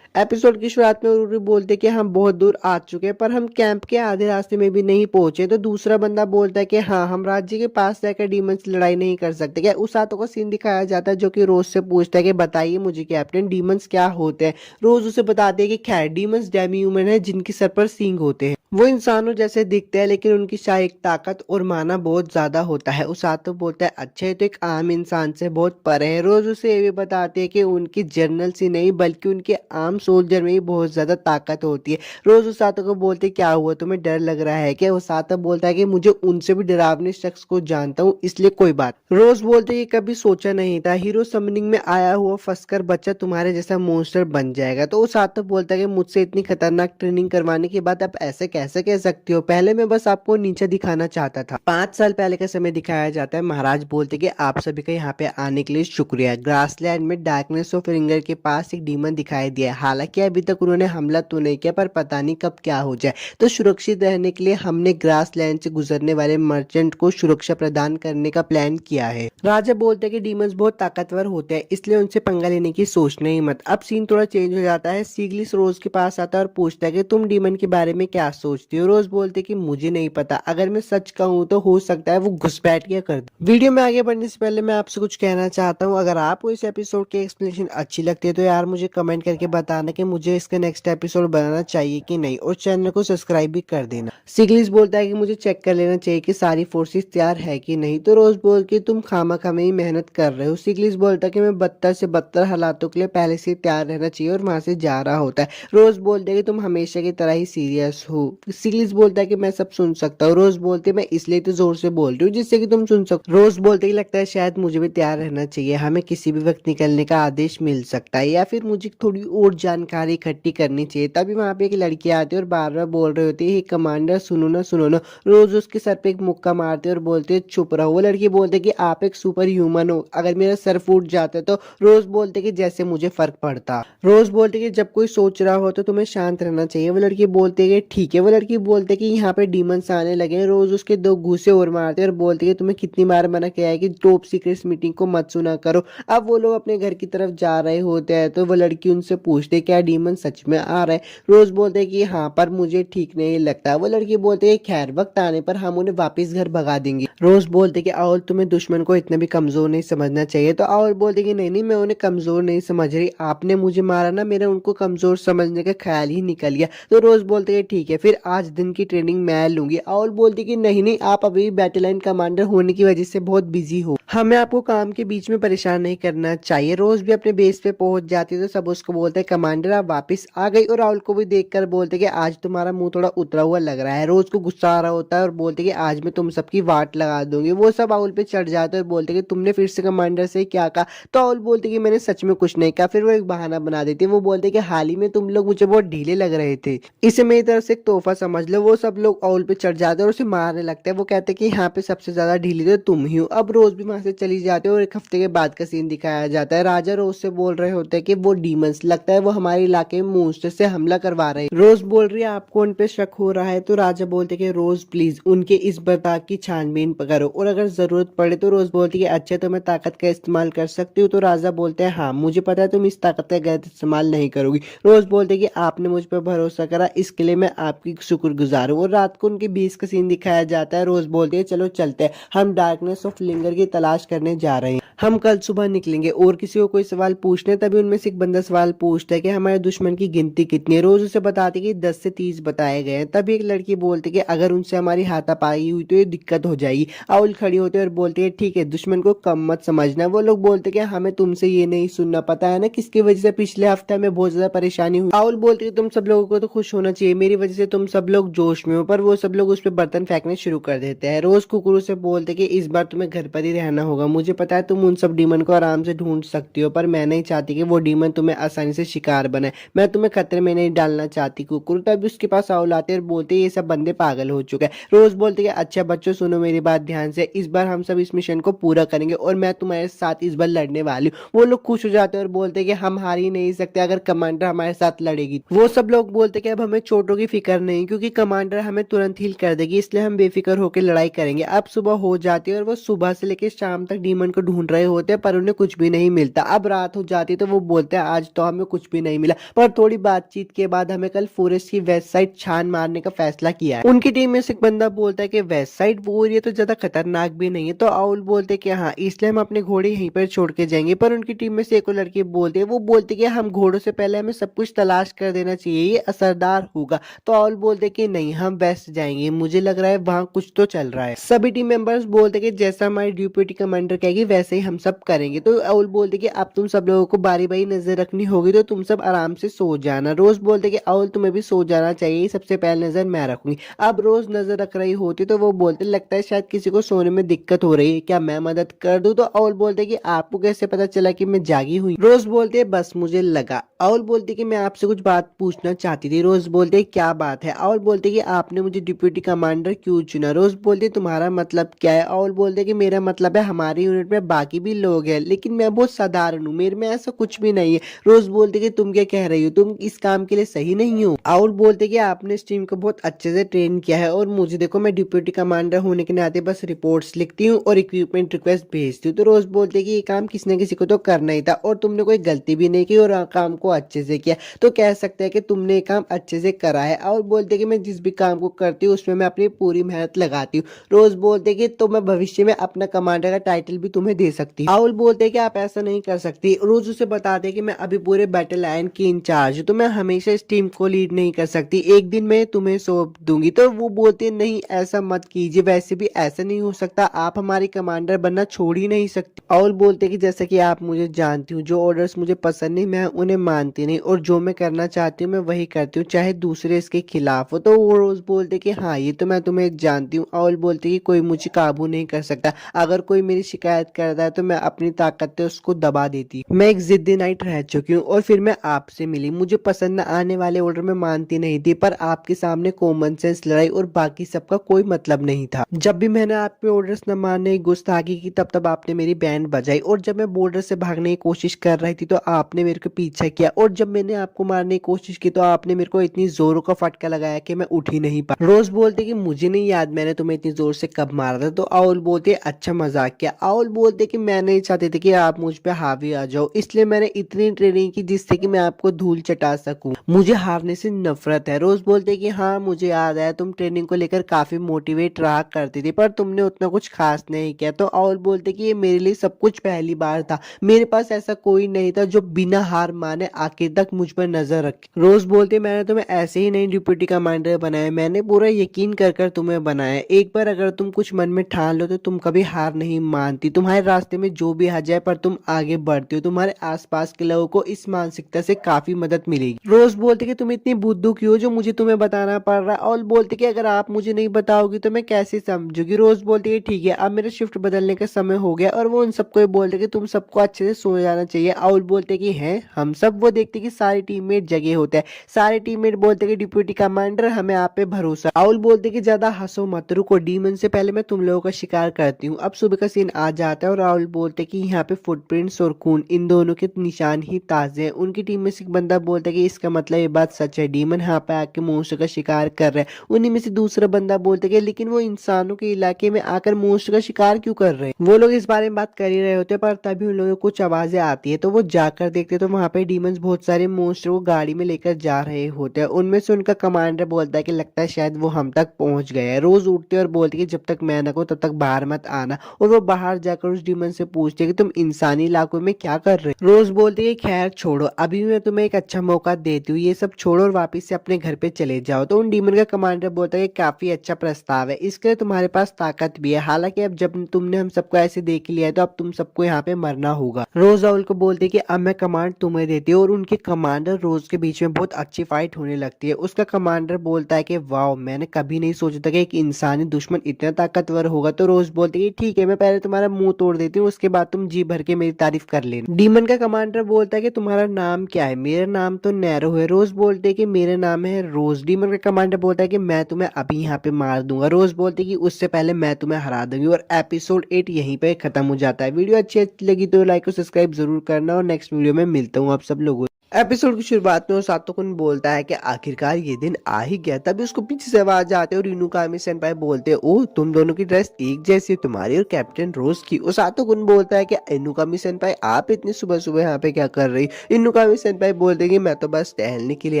एपिसोड की शुरुआत में उरुरी बोलते कि हम बहुत दूर आ चुके हैं पर हम कैंप के आधे रास्ते में भी नहीं पहुंचे। तो दूसरा बंदा बोलता है कि हाँ हम राज्य के पास जाकर डीमन से लड़ाई नहीं कर सकते क्या। उस आतो का सीन दिखाया जाता है जो कि रोज से पूछता है कि बताइए मुझे कैप्टन डीमंस क्या होते हैं। रोज उसे बताते हैं कि खैर डीमंस डेमी ह्यूमन है जिनके सर पर सींग होते हैं। वो इंसानों जैसे दिखते हैं लेकिन उनकी शारीरिक ताकत और माना बहुत ज्यादा होता है। उस आतो बोलता है अच्छा ये तो एक आम इंसान से बहुत परे है। रोज उसे ये भी बताते हैं कि उनकी जर्नल से नहीं बल्कि उनके आम सोल्जर में ही बहुत ज्यादा ताकत होती है। रोज उसातो को बोलते क्या हुआ तुम्हें डर लग रहा है क्या। उसातो बोलता है कि मुझे उनसे भी डरावने शख्स को जानता हूँ इसलिए कोई बात। रोज बोलते ये कभी सोचा नहीं था हीरो समनिंग में आया हुआ फंसकर बच्चा तुम्हारे जैसा मॉन्स्टर बन जाएगा। तो उसातो बोलता है कि मुझसे इतनी खतरनाक ट्रेनिंग करवाने के बाद आप ऐसे कैसे कह सकते हो, पहले मैं बस आपको नीचे दिखाना चाहता था। 5 साल पहले का समय दिखाया जाता है। महाराज बोलते कि आप सभी का यहाँ पे आने के लिए शुक्रिया। ग्रासलैंड में डार्कनेस ऑफ रिंगर के पास एक डीमन दिखाई दिया। हालांकि अभी तक उन्होंने हमला तो नहीं किया पर पता नहीं कब क्या हो जाए। तो सुरक्षित रहने के लिए हमने ग्रासलैंड से गुजरने वाले मर्चेंट को सुरक्षा प्रदान करने का प्लान किया है। राजा बोलते हैं कि डीमंस बहुत ताकतवर होते हैं इसलिए उनसे पंगा लेने की सोचना ही मत। अब सीन थोड़ा चेंज हो जाता है। सीगलिस रोज के पास आता है और पूछता है कि तुम डीमन के बारे में क्या सोचती हो। रोज बोलते कि मुझे नहीं पता, अगर मैं सच कहूँ तो हो सकता है वो घुसपैठ किया कर दे। वीडियो में आगे बढ़ने से पहले मैं आपसे कुछ कहना चाहता हूँ, अगर आपको इस एपिसोड की एक्सप्लेनेशन अच्छी लगती है तो यार मुझे कमेंट करके बताना कि मुझे इसका नेक्स्ट एपिसोड बनाना चाहिए कि नहीं और चैनल को सब्सक्राइब भी कर देना। सिगलिस बोलता है कि मुझे चेक कर लेना चाहिए कि सारी फोर्सेस तैयार है कि नहीं। तो रोज बोल के तुम खामा में ही मेहनत कर रहे हो। सिगलिस बोलता है कि मैं बदतर से बदतर हालातों के लिए पहले से तैयार रहना चाहिए और वहां से जा रहा होता है। रोज बोलते है कि तुम हमेशा की तरह ही सीरियस हो। सिगलिस बोलता है कि मैं सब सुन सकता हूँ। रोज बोलते मैं इसलिए तो जोर से बोल रही हूँ जिससे कि तुम सुन सको। रोज बोलते कि लगता है शायद मुझे भी तैयार रहना चाहिए, हमें किसी भी वक्त निकलने का आदेश मिल सकता है या फिर मुझे थोड़ी और जानकारी इकट्ठी करनी चाहिए। तभी वहां पे एक लड़की आती है और बार बार बोल रही होती है कमांडर सुनो ना सुनो ना। रोज उसके सर पे एक मुक्का मारते और बोलते है चुप रहो। वो लड़की बोलते कि आप एक सुपर ह्यूमन हो, अगर मेरा सर फूट जाता तो। रोज बोलते कि जैसे मुझे फर्क पड़ता। रोज बोलते कि जब कोई सोच रहा हो तो तुम्हें शांत रहना चाहिए। वो लड़की बोलती है कि ठीक है। वो वो लड़की बोलते कि यहाँ पे डीमंस आने लगे हैं, रोज उसके 2 घूंसे और मारते हैं और बोलते कि तुम्हें कितनी बार मना किया है कि टॉप सीक्रेट मीटिंग को मत सुना करो। अब वो लोग अपने घर की तरफ जा रहे होते हैं तो वो लड़की उनसे पूछते क्या डीमन सच में आ रहा है। रोज बोलते कि हाँ पर मुझे ठीक नहीं लगता। वो लड़की बोलते खैर वक्त आने पर हम उन्हें वापस घर भगा देंगे। रोज बोलते कि आओल तुम्हें दुश्मन को इतना भी कमजोर नहीं समझना चाहिए। तो आओल बोलते कि नहीं नहीं मैं उन्हें कमजोर नहीं समझ रही, आपने मुझे मारा ना, मेरा उनको कमजोर समझने का ख्याल ही निकल गया। तो रोज बोलते कि ठीक है फिर आज दिन की ट्रेनिंग मैं लूंगी। आओल बोलती कि नहीं नहीं आप अभी बैटल लाइन कमांडर होने की वजह से बहुत बिजी हो, हमें आपको काम के बीच में परेशान नहीं करना चाहिए। रोज भी अपने बेस पे पहुंच जाती है तो सब उसको बोलते हैं कमांडर आप वापस आ गई। और राहुल को भी देखकर बोलते कि आज तुम्हारा मुंह थोड़ा उतरा हुआ लग रहा है। रोज को गुस्सा आ रहा होता है और बोलते कि आज मैं तुम सबकी वाट लगा दूंगी। वो सब राहुल पे चढ़ जाते हैं और बोलते कि तुमने फिर से कमांडर से क्या कहा। तो राहुल बोलते कि मैंने सच में कुछ नहीं कहा। फिर वो एक बहाना बना देती है, वो बोलते कि हाल ही में तुम लोग मुझे बहुत ढीले लग रहे थे, इसे मेरी तरफ से एक तोहफा समझ लो। वो सब लोग राहुल पे चढ़ जाते हैं और उसे मारने लगते हैं। वो कहते हैं कि यहाँ पे सबसे ज्यादा ढीली तो तुम ही हो। अब रोज भी वहां से चली जाती है और एक हफ्ते के बाद का सीन दिखाया जाता है। राजा रोज से बोल रहे होते हैं कि वो डीमंस लगता है वो हमारे इलाके में मॉन्स्टर से हमला करवा रहे हैं। रोज बोल रही है आपको उन पे शक हो रहा है। तो राजा बोलते कि रोज प्लीज उनके इस बर्ताव की छानबीन करो और अगर जरूरत पड़े तो रोज बोलती है अच्छा तो मैं ताकत का इस्तेमाल कर सकती हूँ। तो राजा बोलते हैं हाँ मुझे पता है तुम इस ताकत का गलत इस्तेमाल नहीं करोगी। रोज बोलते कि आपने मुझ पर भरोसा करा इसके लिए मैं आपकी शुक्रगुजार हूँ। और रात को उनके बीच का सीन दिखाया जाता है। रोज बोलते है चलो चलते हैं, हम डार्कनेस ऑफ लिंगर की तलाश करने जा रहे हैं, हम कल सुबह निकलेंगे। और किसी को कोई सवाल पूछने तभी उनमें से एक बंदा सवाल पूछता है कि हमारे दुश्मन की गिनती कितनी है। रोज उसे बताती कि 10 से 30 बताए गए हैं। तभी एक लड़की बोलती कि अगर उनसे हमारी हाथापाई हुई तो ये दिक्कत हो जाएगी। आउल खड़ी होती है और बोलती है ठीक है दुश्मन को कम मत समझना। वो लोग बोलते कि हमें तुमसे ये नहीं सुनना, पता है ना किसकी वजह से पिछले हफ्ते में बहुत ज्यादा परेशानी हुई। आउल बोलती है तुम सब लोगों को तो खुश होना चाहिए, मेरी वजह से तुम सब लोग जोश में हो। पर वो सब लोग उस पर बर्तन फेंकने शुरू कर देते हैं। रोज कुकरू से बोलते कि इस बार तुम्हें घर पर ही रहना होगा, मुझे पता है तुम उन सब डीमन को आराम से ढूंढ सकती हो पर मैं नहीं चाहती कि वो डीमन तुम्हें आसानी से शिकार बनाए, मैं तुम्हें खतरे में नहीं डालना चाहती। कुकुर तभी उसके पास आउल आते और बोलते ये सब बंदे पागल हो चुके हैं। रोज बोलते कि अच्छा बच्चों सुनो मेरी बात ध्यान से, इस बार हम सब इस मिशन को पूरा करेंगे और मैं तुम्हारे साथ इस बार लड़ने वाली हूँ। वो लोग खुश हो जाते हैं और बोलते कि हम हार ही नहीं सकते अगर कमांडर हमारे साथ लड़ेगी। वो सब लोग बोलते कि अब हमें चोटों की फिक्र नहीं क्योंकि कमांडर हमें तुरंत हील कर देगी, इसलिए हम बेफिक्र होकर लड़ाई करेंगे। अब सुबह हो जाती है और वो सुबह से लेकर शाम तक डीमन को ढूंढ रहे होते हैं पर उन्हें कुछ भी नहीं मिलता। अब रात हो जाती है तो वो बोलते हैं आज तो हमें कुछ भी नहीं मिला, पर थोड़ी बातचीत के बाद हमें कल फॉरेस्ट की वेस्ट साइड छान मारने का फैसला किया है। उनकी टीम में से एक बंदा बोलता है कि वेस्ट साइड वो एरिया तो ज्यादा खतरनाक भी नहीं है। तो आउल बोलते कि हाँ इसलिए हम अपने घोड़े यहीं पर छोड़ के जाएंगे। पर उनकी टीम में से एक लड़की बोलती है, वो बोलती कि हम घोड़ों से पहले हमें सब कुछ तलाश कर देना चाहिए, ये असरदार होगा। तो आउल बोलते कि नहीं हम वेस्ट जाएंगे, मुझे लग रहा है वहाँ कुछ तो चल रहा है। सभी टीम मेंबर्स बोलते कि जैसा हमारी डिप्टी कमांडर कहेगी वैसे ही हम सब करेंगे। तो आउल बोलते कि अब तुम सब लोगों को बारी बारी नजर रखनी होगी तो तुम सब आराम से सो जाना। रोज बोलते कि आउल तुम्हें भी सो जाना चाहिए, सबसे पहले नजर मैं रखूंगी। अब रोज नजर रख रही होती तो वो बोलते लगता है शायद किसी को सोने में दिक्कत हो रही है, क्या मैं मदद कर दूं। तो आउल बोलते कि आपको कैसे पता चला कि मैं जागी हुई। रोज बोलते बस मुझे लगा। आउल बोलती कि मैं आपसे कुछ बात पूछना चाहती थी। रोज बोलते क्या बात है। आउल बोलते कि आपने मुझे डिप्टी कमांडर क्यों चुना। रोज बोलते तुम्हारा मतलब क्या है। आउल बोलते कि मेरा मतलब है हमारी यूनिट में बाकी भी लोग हैं लेकिन मैं बहुत साधारण हूँ, मेरे में ऐसा कुछ भी नहीं है। रोज बोलते कि तुम क्या कह रही हो, तुम इस काम के लिए सही नहीं हो। आउल बोलते कि आपने इस टीम को बहुत अच्छे से ट्रेन किया है और मुझे देखो मैं डिप्टी कमांडर होने के नाते बस रिपोर्ट्स लिखती हूँ और इक्विपमेंट रिक्वेस्ट भेजती हूँ। तो रोज बोलते कि ये काम किसी न किसी को तो करना ही था और तुमने कोई गलती भी नहीं की और काम को अच्छे से किया, तो कह सकते हैं कि तुमने ये काम अच्छे से करा है। और बोलते कि मैं जिस भी काम को करती हूँ उसमें मैं अपनी पूरी मेहनत लगाती हूँ। रोज बोलते कि तो मैं भविष्य में अपना कमांडर का टाइटल भी तुम्हें दे सकती हूँ। आउल बोलते कि आप ऐसा नहीं कर सकती। रोज उसे बताते कि मैं अभी पूरे बैटल लाइन की इंचार्ज हूँ तो मैं हमेशा इस टीम को लीड नहीं कर सकती, एक दिन मैं तुम्हें सौंप दूंगी। तो वो बोलते नहीं ऐसा मत कीजिए, वैसे भी ऐसा नहीं हो सकता, आप हमारी कमांडर बनना छोड़ ही नहीं सकती। आउल बोलते कि जैसा कि आप मुझे जानती हूँ, जो ऑर्डर्स मुझे पसंद नहीं मैं उन्हें मानती नहीं और जो मैं करना चाहती हूँ मैं वही करती हूँ चाहे दूसरे इसके खिलाफ हो। तो वो रोज बोलते कि हाँ ये तो मैं तुम्हें जानती हूँ। आउल बोलते कि कोई मुझे काबू नहीं कर सकता, अगर कोई मेरी शिकायत करता है तो मैं अपनी ताकत से उसको दबा देती। मैं एक जिद्दी नाइट रह चुकी हूँ और फिर मैं आपसे मिली। मुझे पसंद न आने वाले ऑर्डर में मानती नहीं थी, पर आपके सामने कॉमन सेंस, लड़ाई और बाकी सबका कोई मतलब नहीं था। जब भी मैंने आप पे ऑर्डर्स न मानने की गुस्ताखी की तब आपने मेरी बैंड बजाई, और जब मैं बॉर्डर से भागने की कोशिश कर रही थी तो आपने मेरे को पीछा किया, और जब मैंने आपको मारने की कोशिश की तो आपने मेरे को इतनी जोरों का फटका लगाया कि मैं उठ ही नहीं पा। रोज बोलते कि मुझे नहीं याद मैंने तुम्हें इतनी जोर से कब मारा था, तो आउल बोलते अच्छा मजाक किया। आउल बोलते कि मैं नहीं चाहते थे कि आप मुझ पे हावी आ जाओ, इसलिए मैंने इतनी ट्रेनिंग की जिससे कि मैं आपको धूल चटा सकूं। मुझे हारने से नफरत है। रोज बोलते कि हाँ मुझे याद है, तुम ट्रेनिंग को लेकर काफी मोटिवेट रहा करती थी, पर तुमने उतना कुछ खास नहीं किया। तो आउल बोलते कि ये मेरे लिए सब कुछ पहली बार था, मेरे पास ऐसा कोई नहीं था जो बिना हार माने आखिर तक मुझ पर नजर रखे। रोज बोलते मैंने तुम्हें ऐसे ही नहीं डिप्टी कमांडर बनाया, मैंने पूरा यकीन कर कर तुम्हें बनाया। एक बार अगर तुम कुछ मन में ठान लो तो तुम कभी हार नहीं मानती। तुम्हारे रास्ते में जो भी आ जाए पर तुम आगे बढ़ती हो। तुम्हारे आसपास के लोगों को इस मानसिकता से काफी मदद मिलेगी। रोज बोलते कि तुम इतनी बुद्धू क्यों जो मुझे तुम्हें बताना पड़ रहा है, और बोलते कि अगर आप मुझे नहीं बताओगी तो मैं कैसे समझूंगी। रोज बोलते कि ठीक है अब मेरा शिफ्ट बदलने का समय हो गया, और वो उन सबको बोलते कि तुम सबको अच्छे से सो जाना चाहिए। आउल बोलते कि हैं हम सब। वो देखते कि सारे टीममेट जगह होते हैं। सारे टीममेट बोलते कि डिप्टी कमांडर हमें आप पे भरोसा। आउल बोलते कि ज्यादा हंसो मत, रुको डीमन से पहले मैं तुम लोगों का शिकार करती हूँ। अब सुबह का सीन आ जाता है और राहुल बोलते कि यहाँ पे फुटप्रिंट्स और खून इन दोनों के निशान ही ताजे हैं। उनकी टीम में से एक बंदा बोलता है कि इसका मतलब ये बात सच है, डीमन यहाँ पे आके मोस्ट का शिकार कर रहे हैं। उन्हीं में से दूसरा बंदा बोलता है कि लेकिन वो इंसानों के इलाके में आकर मोस्ट का शिकार क्यों कर रहे हैं। वो लोग इस बारे में बात कर ही रहे होते हैं, पर तभी उन लोगों को कुछ आवाजें आती है, तो वो जाकर देखते तो वहां पे डीमंस बहुत सारे मोस्टर को गाड़ी में लेकर जा रहे होते हैं। उनमें से उनका कमांडर बोलता है कि लगता है शायद वो हम तक पहुंच गए हैं। रोज उठते और बोलती है कि जब तक मैं न कहूं तब तक बाहर मत आना, और वो बाहर जाकर उस डीमन से पूछते हैं कि तुम इंसानी इलाकों में क्या कर रहे हो। रोज बोलती है खैर छोड़ो, अभी मैं तुम्हें एक अच्छा मौका देती हूँ, ये सब छोड़ो और वापिस से अपने घर पे चले जाओ। तो उन डीमन का कमांडर बोलता है कि काफी अच्छा प्रस्ताव है, इसके लिए तुम्हारे पास ताकत भी है, हालांकि अब जब तुमने हम सबको ऐसे देख लिया है तो अब तुम सबको यहाँ पे मरना होगा। रोज राहुल को बोलते कि अब मैं कमांड तुम्हें देती हूँ, और उनके कमांडर रोज के बीच में बहुत अच्छी फाइट होने लगती है। उसका कमांडर बोलता है कि वाओ मैंने कभी नहीं सोचा था कि एक इंसानी दुश्मन इतना ताकतवर होगा। तो रोज बोलती है ठीक है मैं पहले तुम्हारा मुंह तोड़ देती हूँ, उसके बाद तुम जी भर के मेरी तारीफ कर लेना। डीमन का कमांडर बोलता है कि तुम्हारा नाम क्या है। मेरा नाम तो नैरो है। रोज बोलते है कि मेरा नाम है रोज। डीमन का कमांडर बोलता है कि मैं तुम्हें अभी यहाँ पे मार दूंगा। रोज बोलती है कि उससे पहले मैं तुम्हें हरा दूंगी। और एपिसोड 8 यहीं पे खत्म हो जाता है। वीडियो अच्छी लगी तो लाइक और सब्सक्राइब जरूर करना, और नेक्स्ट वीडियो में मिलता हूँ आप सब लोगों। एपिसोड की शुरुआत में वो सातोकुन बोलता है कि आखिरकार ये दिन आ ही गया, तभी उसको पीछे से आवाज आते हैं और इनुकामी सेनपाई बोलते हैं ओ तुम दोनों की ड्रेस एक जैसी है, तुम्हारी और कैप्टन रोज की। वो सातोकुन बोलता है कि इनुकामी सेनपाई आप इतनी सुबह सुबह यहाँ पे क्या कर रही। इनुकामी सेनपाई बोलते हैं कि मैं तो बस टहलने के लिए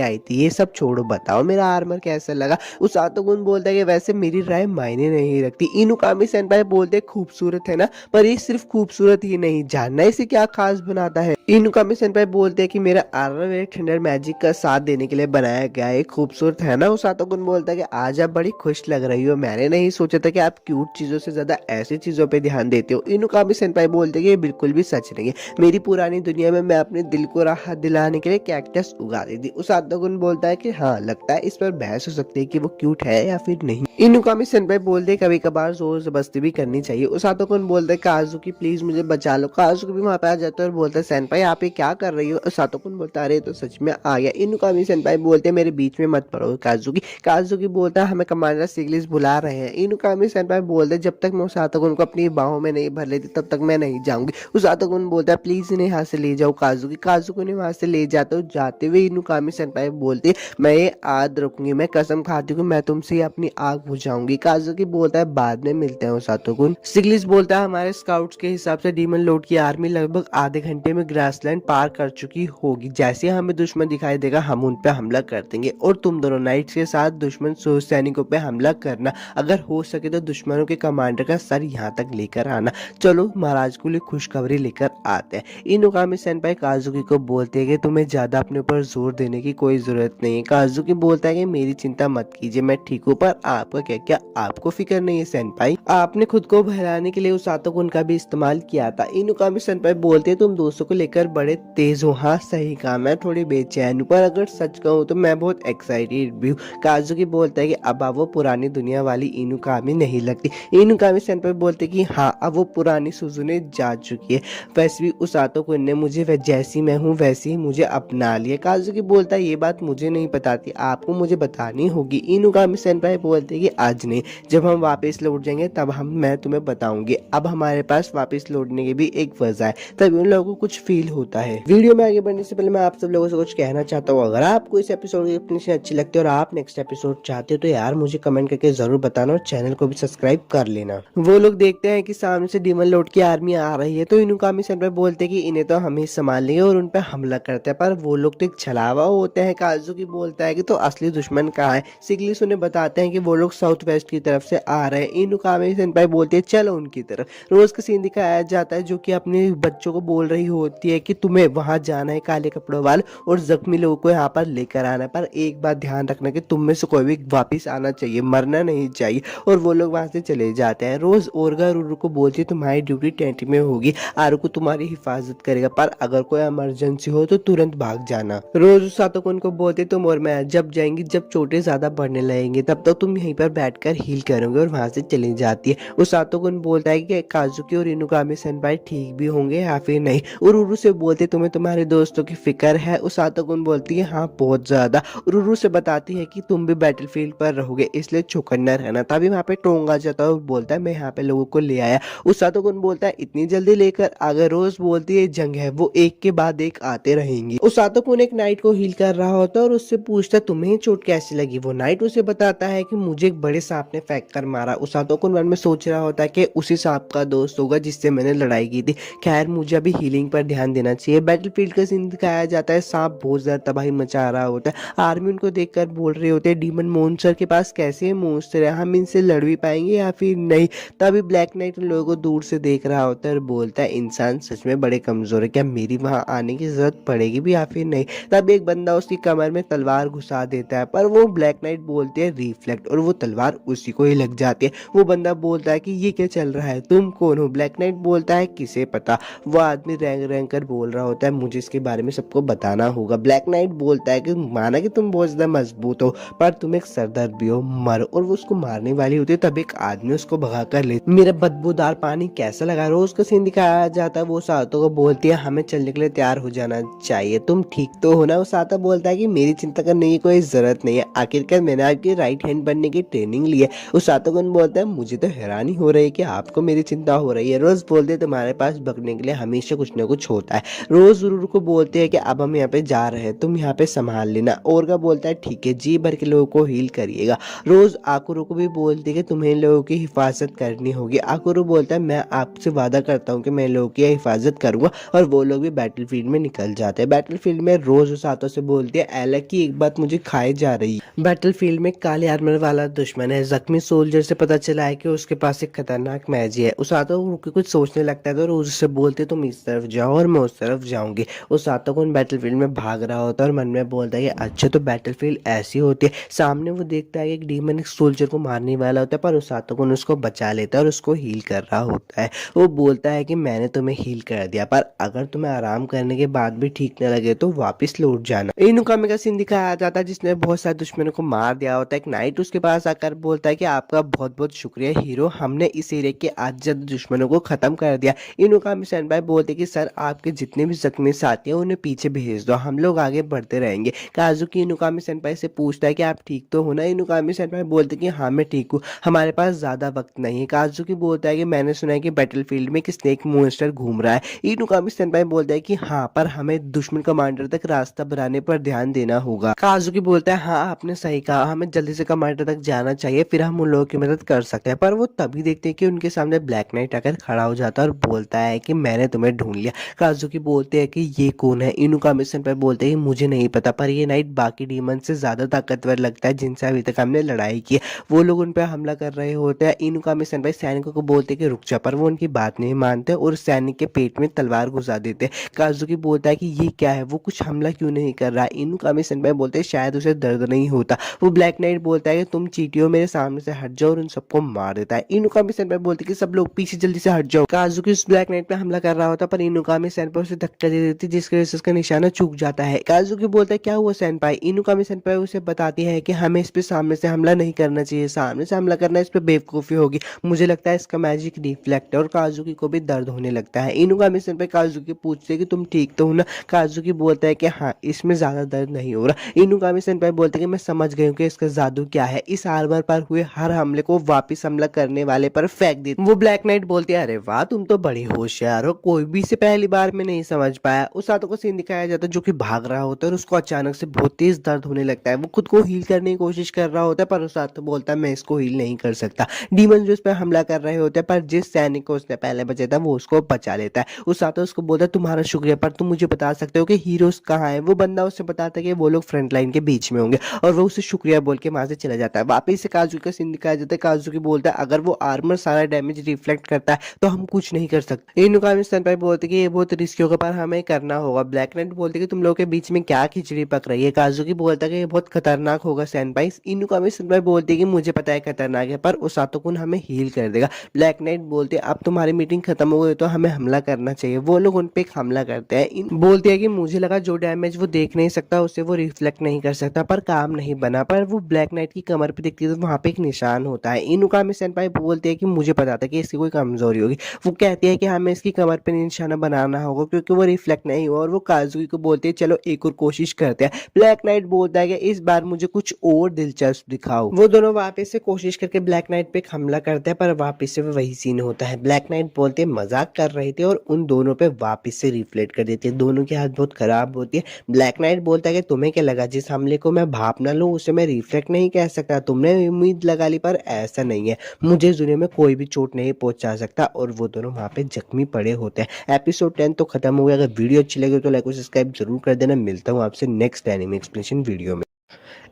आई थी, ये सब छोड़ो बताओ मेरा आर्मर कैसा लगा। वो सातोकुन बोलता है कि वैसे मेरी राय मायने नहीं रखती। इनुकामी सेनपाई बोलते खूबसूरत है ना, पर ये सिर्फ खूबसूरत ही नहीं, जानना इसे क्या खास बनाता है। इनुकामी सेनपाई बोलते हैं कि मेरा आर्मर एक थंडर मैजिक का साथ देने के लिए बनाया गया है, खूबसूरत है ना। वो सातोकुन बोलता है कि आज आप बड़ी खुश लग रही हो, मैंने नहीं सोचा था कि आप क्यूट चीजों से ज्यादा ऐसी चीजों पे ध्यान देते हो। इनुकामी सेनपाई बोलते हैं कि ये बिल्कुल भी सच नहीं है, मेरी पुरानी दुनिया में मैं अपने दिल को राहत दिलाने के लिए कैक्टस उगा दी थी। उस सातोकुन बोलता है कि हाँ लगता है इस पर बहस हो सकती है कि वो क्यूट है या फिर नहीं। इनुकामी सेनपाई बोलते हैं कभी कभार जोर जबरदस्ती भी करनी चाहिए। उस सातोकुन बोलता है काजुकी प्लीज मुझे बचा लो। काजुकी भी वहां पे आ जाता है और बोलता है सेनपाई आप ये क्या कर रही हो। सातोकुन बोलता है अरे तो सच में आ गया। इनुकामी सेनपाई बोलते हैं मेरे बीच में मत पड़ो काजुकी। काजुकी बोलता है हमें कमांडर सिग्लिस बुला रहे हैं। इनुकामी सेनपाई बोलते हैं जब तक मैं सातोकुन को अपनी बाहों में नहीं भर लेती तब तक मैं नहीं जाऊंगी। उस सातोकुन बोलता है प्लीज इन्हें यहाँ से ले जाओ काजुकी। काजुकी ने वहां से ले जाते हो, जाते हुए इनुकामी सेनपाई बोलती मैं ये याद रखूंगी, मैं कसम खाती हूँ मैं तुमसे ही अपनी आग बुझाऊंगी। काजुकी बोलता है बाद में मिलते हैं। सातोकुन सिग्लिस बोलता है हमारे स्काउट्स के हिसाब से डीमन लॉर्ड की आर्मी लगभग आधे घंटे में ग्रासलैंड पार कर चुकी होगी, जैसे हमें दुश्मन दिखाई देगा हम उन पे हमला कर देंगे, और तुम दोनों नाइट्स के साथ दुश्मन सैनिकों पे हमला करना, अगर हो सके तो दुश्मनों के कमांडर का सर यहाँ तक लेकर आना। चलो महाराज को लिए खुशखबरी लेकर आते हैं। इनुकामी सेनपाई काजुकी को बोलते हैं कि तुम्हें ज्यादा अपने ऊपर जोर देने की कोई जरूरत नहीं है। काजुकी बोलता है कि मेरी चिंता मत कीजिए मैं ठीक हूँ, पर आपका क्या आपको फिक्र नहीं है सेनपाई, आपने खुद को बहलाने के लिए उस सातोकुन का भी इस्तेमाल किया था। इनुकामी सेनपाई बोलते हैं तुम दोस्तों को लेकर सुनकर बड़े तेज हो। हाँ सही कहा, मैं थोड़ी बेचैन हूँ, पर अगर सच कहूँ तो मैं बहुत एक्साइटेड भी हूँ। काजुकी बोलता है कि अब वो पुरानी दुनिया वाली इनुकामी नहीं लगती। इनुकामी सेनपाई बोलते कि हाँ अब वो पुरानी सुजुने जा चुकी है। वैसे भी उसातो कुन ने मुझे जैसी मैं हूँ वैसे ही मुझे अपना लिया। काजुकी बोलता है ये बात मुझे नहीं पता थी, आपको मुझे बतानी होगी। इनुकामी सेनपाई बोलते कि आज नहीं, जब हम वापस लौट जाएंगे तब मैं तुम्हें बताऊंगी। अब हमारे पास वापस लौटने की भी एक वजह है, तभी उन लोगों को कुछ फील होता है। वीडियो में आगे बढ़ने से पहले मैं आप सब लोगों से कुछ कहना चाहता हूँ। अगर आपको इस एपिसोड की एक्सप्लेनेशन अच्छी लगती है और आप नेक्स्ट एपिसोड चाहते हो तो यार मुझे कमेंट करके जरूर बताना और चैनल को भी सब्सक्राइब कर लेना। वो लोग देखते हैं कि सामने से डीमन लॉर्ड की आर्मी आ रही है, तो इनुकामी सेनपाई बोलते हैं कि इन्हें तो हम ही संभाल लेंगे और उन पर हमला करते हैं, पर वो लोग तो एक छलावा होते हैं। काजुकी बोलता है कि तो असली दुश्मन कहाँ है। सिग्लिस उन्हें बताते हैं कि वो लोग साउथ वेस्ट की तरफ से आ रहे हैं। इनुकामी सेनपाई बोलते हैं चलो उनकी तरफ। रोज का सीन दिखाया जाता है जो कि अपने बच्चों को बोल रही होती है कि तुम्हें वहां जाना है काले कपड़ों वाले और जख्मी लोगों को यहाँ पर लेकर आना है, पर एक बात ध्यान रखना कि तुम में से कोई भी वापिस आना चाहिए, मरना नहीं चाहिए। और वो लोग वहां से चले जाते हैं। रोज ओरगा रुरु को बोलती है तुम्हारी ड्यूटी टेंट में होगी, आरुको तुम्हारी हिफाजत करेगा, पर अगर कोई इमरजेंसी हो तो तुरंत भाग जाना। रोज सातोकुन को बोलते तुम और मैं जब जाएंगी जब चोटें ज्यादा बढ़ने लगेंगी तब तक तुम यहीं पर बैठकर हील करोगे, और वहां से चली जाती है। उस सातोकुन बोलता है कि काजुकी और इनुकामी सेनपाई ठीक भी होंगे या फिर नहीं। उरुरु से बोलते तुम्हें तुम्हारे दोस्तों की फिक्र है। उस सातोकुन बोलती है हाँ बहुत ज्यादा। उरुरु से बताती है कि तुम भी बैटलफील्ड पर रहोगे इसलिए चौकन्ना रहना। तभी वहाँ पे टोंगा जाता है और बोलता है मैं यहाँ पे लोगों को ले आया। उस सातोकुन बोलता है इतनी जल्दी लेकर अगर रोज बोलती है जंग है वो एक के बाद एक आते रहेंगे। उस सातोकुन एक नाइट को हील कर रहा होता है और उससे पूछता तुम्हें चोट कैसी लगी। वो नाइट उसे बताता है कि मुझे एक बड़े सांप ने फेंक कर मारा। उस सातोकुन मन में सोच रहा होता है कि उसी सांप का दोस्त होगा जिससे मैंने लड़ाई की थी। खैर मुझे अभी हीलिंग पर ध्यान देना चाहिए। बैटलफील्ड का सीन दिखाया जाता है, सांप बहुत ज्यादा तबाही मचा रहा होता है। आर्मी उनको देखकर बोल रहे होते हैं डीमन मॉन्स्टर के पास कैसे मॉन्स्टर है, हम इनसे लड़ भी पाएंगे या फिर नहीं। तभी ब्लैक नाइट उन लोगों को दूर से देख रहा होता है और बोलता है इंसान सच में बड़े कमजोर है, क्या मेरी वहां आने की जरूरत पड़ेगी भी या फिर नहीं। तब एक बंदा उसकी कमर में तलवार घुसा देता है, पर वो ब्लैक नाइट बोलते हैं रिफ्लेक्ट और वो तलवार उसी को ही लग जाती है। वो बंदा बोलता है कि ये क्या चल रहा है, तुम कौन हो। ब्लैक नाइट बोलता है किसे पता। वो आदमी रैंग रैंग कर बोल रहा होता है मुझे इसके बारे में सबको बताना होगा। ब्लैक नाइट बोलता है कि माना कि तुम बहुत ज्यादा मजबूत हो पर तुम एक सरदर्द भी हो, मरो। और वो उसको मारने वाली होती है तब एक आदमी उसको भगा कर ले। मेरा बदबूदार पानी कैसा लगा। रोज का सीन दिखाया जाता है। वो सातो को बोलती है हमें चलने के लिए तैयार हो जाना चाहिए, तुम ठीक तो हो ना। वो सातो बोलता है कि मेरी चिंता करने की कोई जरूरत नहीं है, आखिरकार मैंने आपकी राइट हैंड बनने की ट्रेनिंग ली है। उस सातोगुन बोलता है मुझे तो हैरानी हो रही है कि आपको मेरी चिंता हो रही है। रोज बोलते हैं तुम्हारे पास बकने के लिए हमेशा कुछ न कुछ होता है। रोज उरुरु को बोलते हैं कि अब हम यहाँ पे जा रहे हैं, तुम यहाँ पे संभाल लेना। ओरगा बोलता है ठीक है, जी भर के लोगों को हील करिएगा। रोज आकुरु को भी बोलती है कि तुम्हें लोगों की हिफाजत करनी होगी। आकुरु बोलता है मैं आपसे वादा करता हूँ कि मैं लोगों की हिफाजत करूंगा, और वो लोग भी बैटलफील्ड में निकल जाते हैं। बैटलफील्ड में रोज उस हाथों से बोलती है एला की एक बात मुझे खाई जा रही है। बैटलफील्ड में काले आर्मर वाला दुश्मन है। जख्मी सोल्जर से पता चला है कि उसके पास एक खतरनाक मैजी है। उस हाथों रुक के कुछ सोचने लगता है तो रोज उससे बोलते तुम इस तरफ जाओ और मैं उस तरफ जाऊंगी। उस हाथों को बैटलफील्ड में भाग रहा होता है और मन में बोलता है अच्छा तो बैटलफील्ड ऐसी होती है। सामने वो देखता है कि एक डीमन एक सोल्जर को मारने वाला होता है, पर उस हाथों को उसको बचा लेता है और उसको हील कर रहा होता है। वो बोलता है कि मैंने तुम्हें हील कर दिया, पर अगर तुम्हें आराम करने के बाद भी ठीक न लगे तो वापस लौट जाना। इनुकामी का सीन दिखाया जाता है जिसने बहुत सारे दुश्मनों को मार दिया होता है। एक नाइट उसके पास आकर बोलता है कि आपका बहुत बहुत शुक्रिया हीरो, हमने इस एरिया के आज ज्यादा दुश्मनों को खत्म कर दिया। इनुकामी सेनपाई बोलते कि सर आपके जितने भी जख्मी साथी हैं उन्हें पीछे भेज दो, हम लोग आगे बढ़ते रहेंगे। काजुकी इनुकामी सेनपाई से पूछता है कि आप ठीक तो हो ना। इनुकामी सेनपाई बोलते कि हाँ मैं ठीक हूँ, हमारे पास ज्यादा वक्त नहीं है। काजुकी बोलता है कि मैंने सुना है कि बैटलफील्ड में एक स्नेक मॉन्स्टर घूम रहा है। इनुकामी सेनपाई बोलता है कि हाँ पर हमें दुश्मन कमांडर तक रास्ता बनाने पर ध्यान देना होगा। काजुकी बोलता है हाँ आपने सही कहा, हमें जल्दी से कमांडर तक जाना चाहिए, फिर हम उन लोगों की मदद कर सकते हैं। पर वो तभी देखते हैं कि उनके सामने ब्लैक नाइट आकर खड़ा हो जाता है और बोलता है कि मैंने तुम्हें ढूंढ लिया। काजुकी बोलते हैं कि ये कौन है। इनुकामी सेनपाई बोलते हैं मुझे नहीं पता, पर ये नाइट बाकी डीमन से ज्यादा ताकतवर लगता है जिनसे अभी तक हमने लड़ाई की है। वो लोग उन पर हमला कर रहे होते हैं। इनुकामी सेनपाई सैनिकों को बोलते कि रुक जा, पर वो उनकी बात नहीं मानते और सैनिक के पेट में तलवार घुसा देते। काजुकी बोलता है कि ये क्या है, वो कुछ हमला क्यों नहीं कर रहा है। इनुकामी सेनपाई बोलते हैं शायद उसे दर्द नहीं होता। वो ब्लैक नाइट बोलता है कि तुम चीटियों, मेरे सामने से हट जाओ, और उन सबको मार देता है। इनुकामी सेनपाई बोलते कि सब लोग पीछे जल्दी से हट जाओ। काजुकी उस ब्लैक नाइट पे हमला कर रहा होता, पर इनुकामी सेनपाई उसे धक्का दे देती है, जिसकी वजह से उसका निशाना चूक जाता है। काजुकी बोलता है क्या हुआ सेनपाई। इनुकामी सेनपाई उसे बताती है कि हमें इस पे सामने से हमला नहीं करना चाहिए, सामने से हमला करना इस पे बेवकूफ़ी होगी, मुझे लगता है इसका मैजिक रिफ्लेक्ट है। और काजुकी को भी दर्द होने लगता है। इनुकामी सेनपाई काजुकी पूछते हैं कि तुम ठीक तो हो ना। काजुकी बोलता है कि हाँ इसमें ज़्यादा दर्द नहीं हो रहा। इनुकामी सेनपाई बोलते हैं कि मैं समझ गई हूँ कि इसका जादू क्या है, इस आर्मर पर हुए हर हमले को वापिस हमला करने वाले पर फेंक दी। वो ब्लैक नाइट बोलती है अरे वाह तुम तो बड़ी होशियार हो, कोई भी इसे पहली बार में नहीं समझ पाया। उस आतो को सीन दिखाया जाता है जो कि भाग रहा होता है और उसको अचानक से बहुत तेज दर्द होने लगता है। वो खुद को हील करने की कोशिश कर रहा होता है पर उस आतो बोलता है मैं इसको हील नहीं कर सकता। डीमन जो उस पर हमला कर रहे होते हैं पर जिस सैनिक को उसने पहले बचा था वो उसको बचा लेता है। उस आतो उसको बोलता है तुम्हारा शुक्रिया, पर तुम मुझे बता सकते हो कि हीरोज कहाँ है। वो बंदा उससे बताता है कि वो लोग फ्रंट लाइन के बीच में होंगे और वो उसे शुक्रिया बोल के वहां से चला जाता है। वापिस से काजुकी का सीन दिखाया जाता है। काजुकी बोलता है अगर वो आर्मर सारा डैमेज रिफ्लेक्ट करता है तो हम कुछ नहीं कर सकते। इनुकामी सेनपाई बोलते कि ये बहुत रिस्की होगा पर हमें करना होगा। ब्लैक नाइट बोलते कि तुम लोगों के बीच में क्या खिचड़ी पक रही है। काजुकी बोलता है कि ये बहुत खतरनाक होगा सेनपाई। इनुकामी सेनपाई बोलते कि मुझे पता है खतरनाक है पर उसातो कुन हमें हील कर देगा। ब्लैक नाइट बोलते अब तुम्हारी मीटिंग खत्म हो गई तो हमें हमला करना चाहिए। वो लोग उन पे हमला करते हैं। बोलते हैं कि मुझे लगा जो डैमेज वो देख नहीं सकता उसे वो रिफ्लेक्ट नहीं कर सकता, पर काम नहीं बना। पर वो ब्लैक नाइट की कमर पे दिखती है तो वहाँ पे एक निशान होता है। इनुकामी सेनपाई बोलते हैं कि मुझे पता था कि इसकी कोई कमजोरी होगी। वो कहती है कि हमें इसकी कमर पे निशाना बनाना होगा क्योंकि वो रिफ्लेक्ट नहीं हुआ। और वो काजुकी को बोलते हैं चलो एक और कोशिश करते हैं। ब्लैक नाइट बोलता है कि इस बार मुझे कुछ और दिलचस्प दिखाओ। वो दोनों वापस से कोशिश करके ब्लैक नाइट पे हमला करते हैं पर वापस से वही सीन होता है। ब्लैक नाइट बोलते हैं मजाक कर रहे थे और उन दोनों पे वापस से रिफ्लेक्ट कर देते हैं। दोनों की हालत बहुत खराब होती है। ब्लैक नाइट बोलता है कि तुम्हें क्या लगा जिस हमले को मैं भाप ना लूं उसे मैं रिफ्लेक्ट नहीं कह सकता, तुमने उम्मीद लगा ली पर ऐसा नहीं है, मुझे इस दुनिया में कोई भी चोट नहीं पहुंचा सकता। और वो दोनों वहाँ पे जख्मी पड़े होते हैं। एपिसोड 10 तो खत्म हो गया। अगर वीडियो अच्छी लगी तो लाइक और सब्सक्राइब जरूर कर देना। मिलता हूँ आपसे नेक्स्ट एनिमे एक्सप्लेनेशन वीडियो में।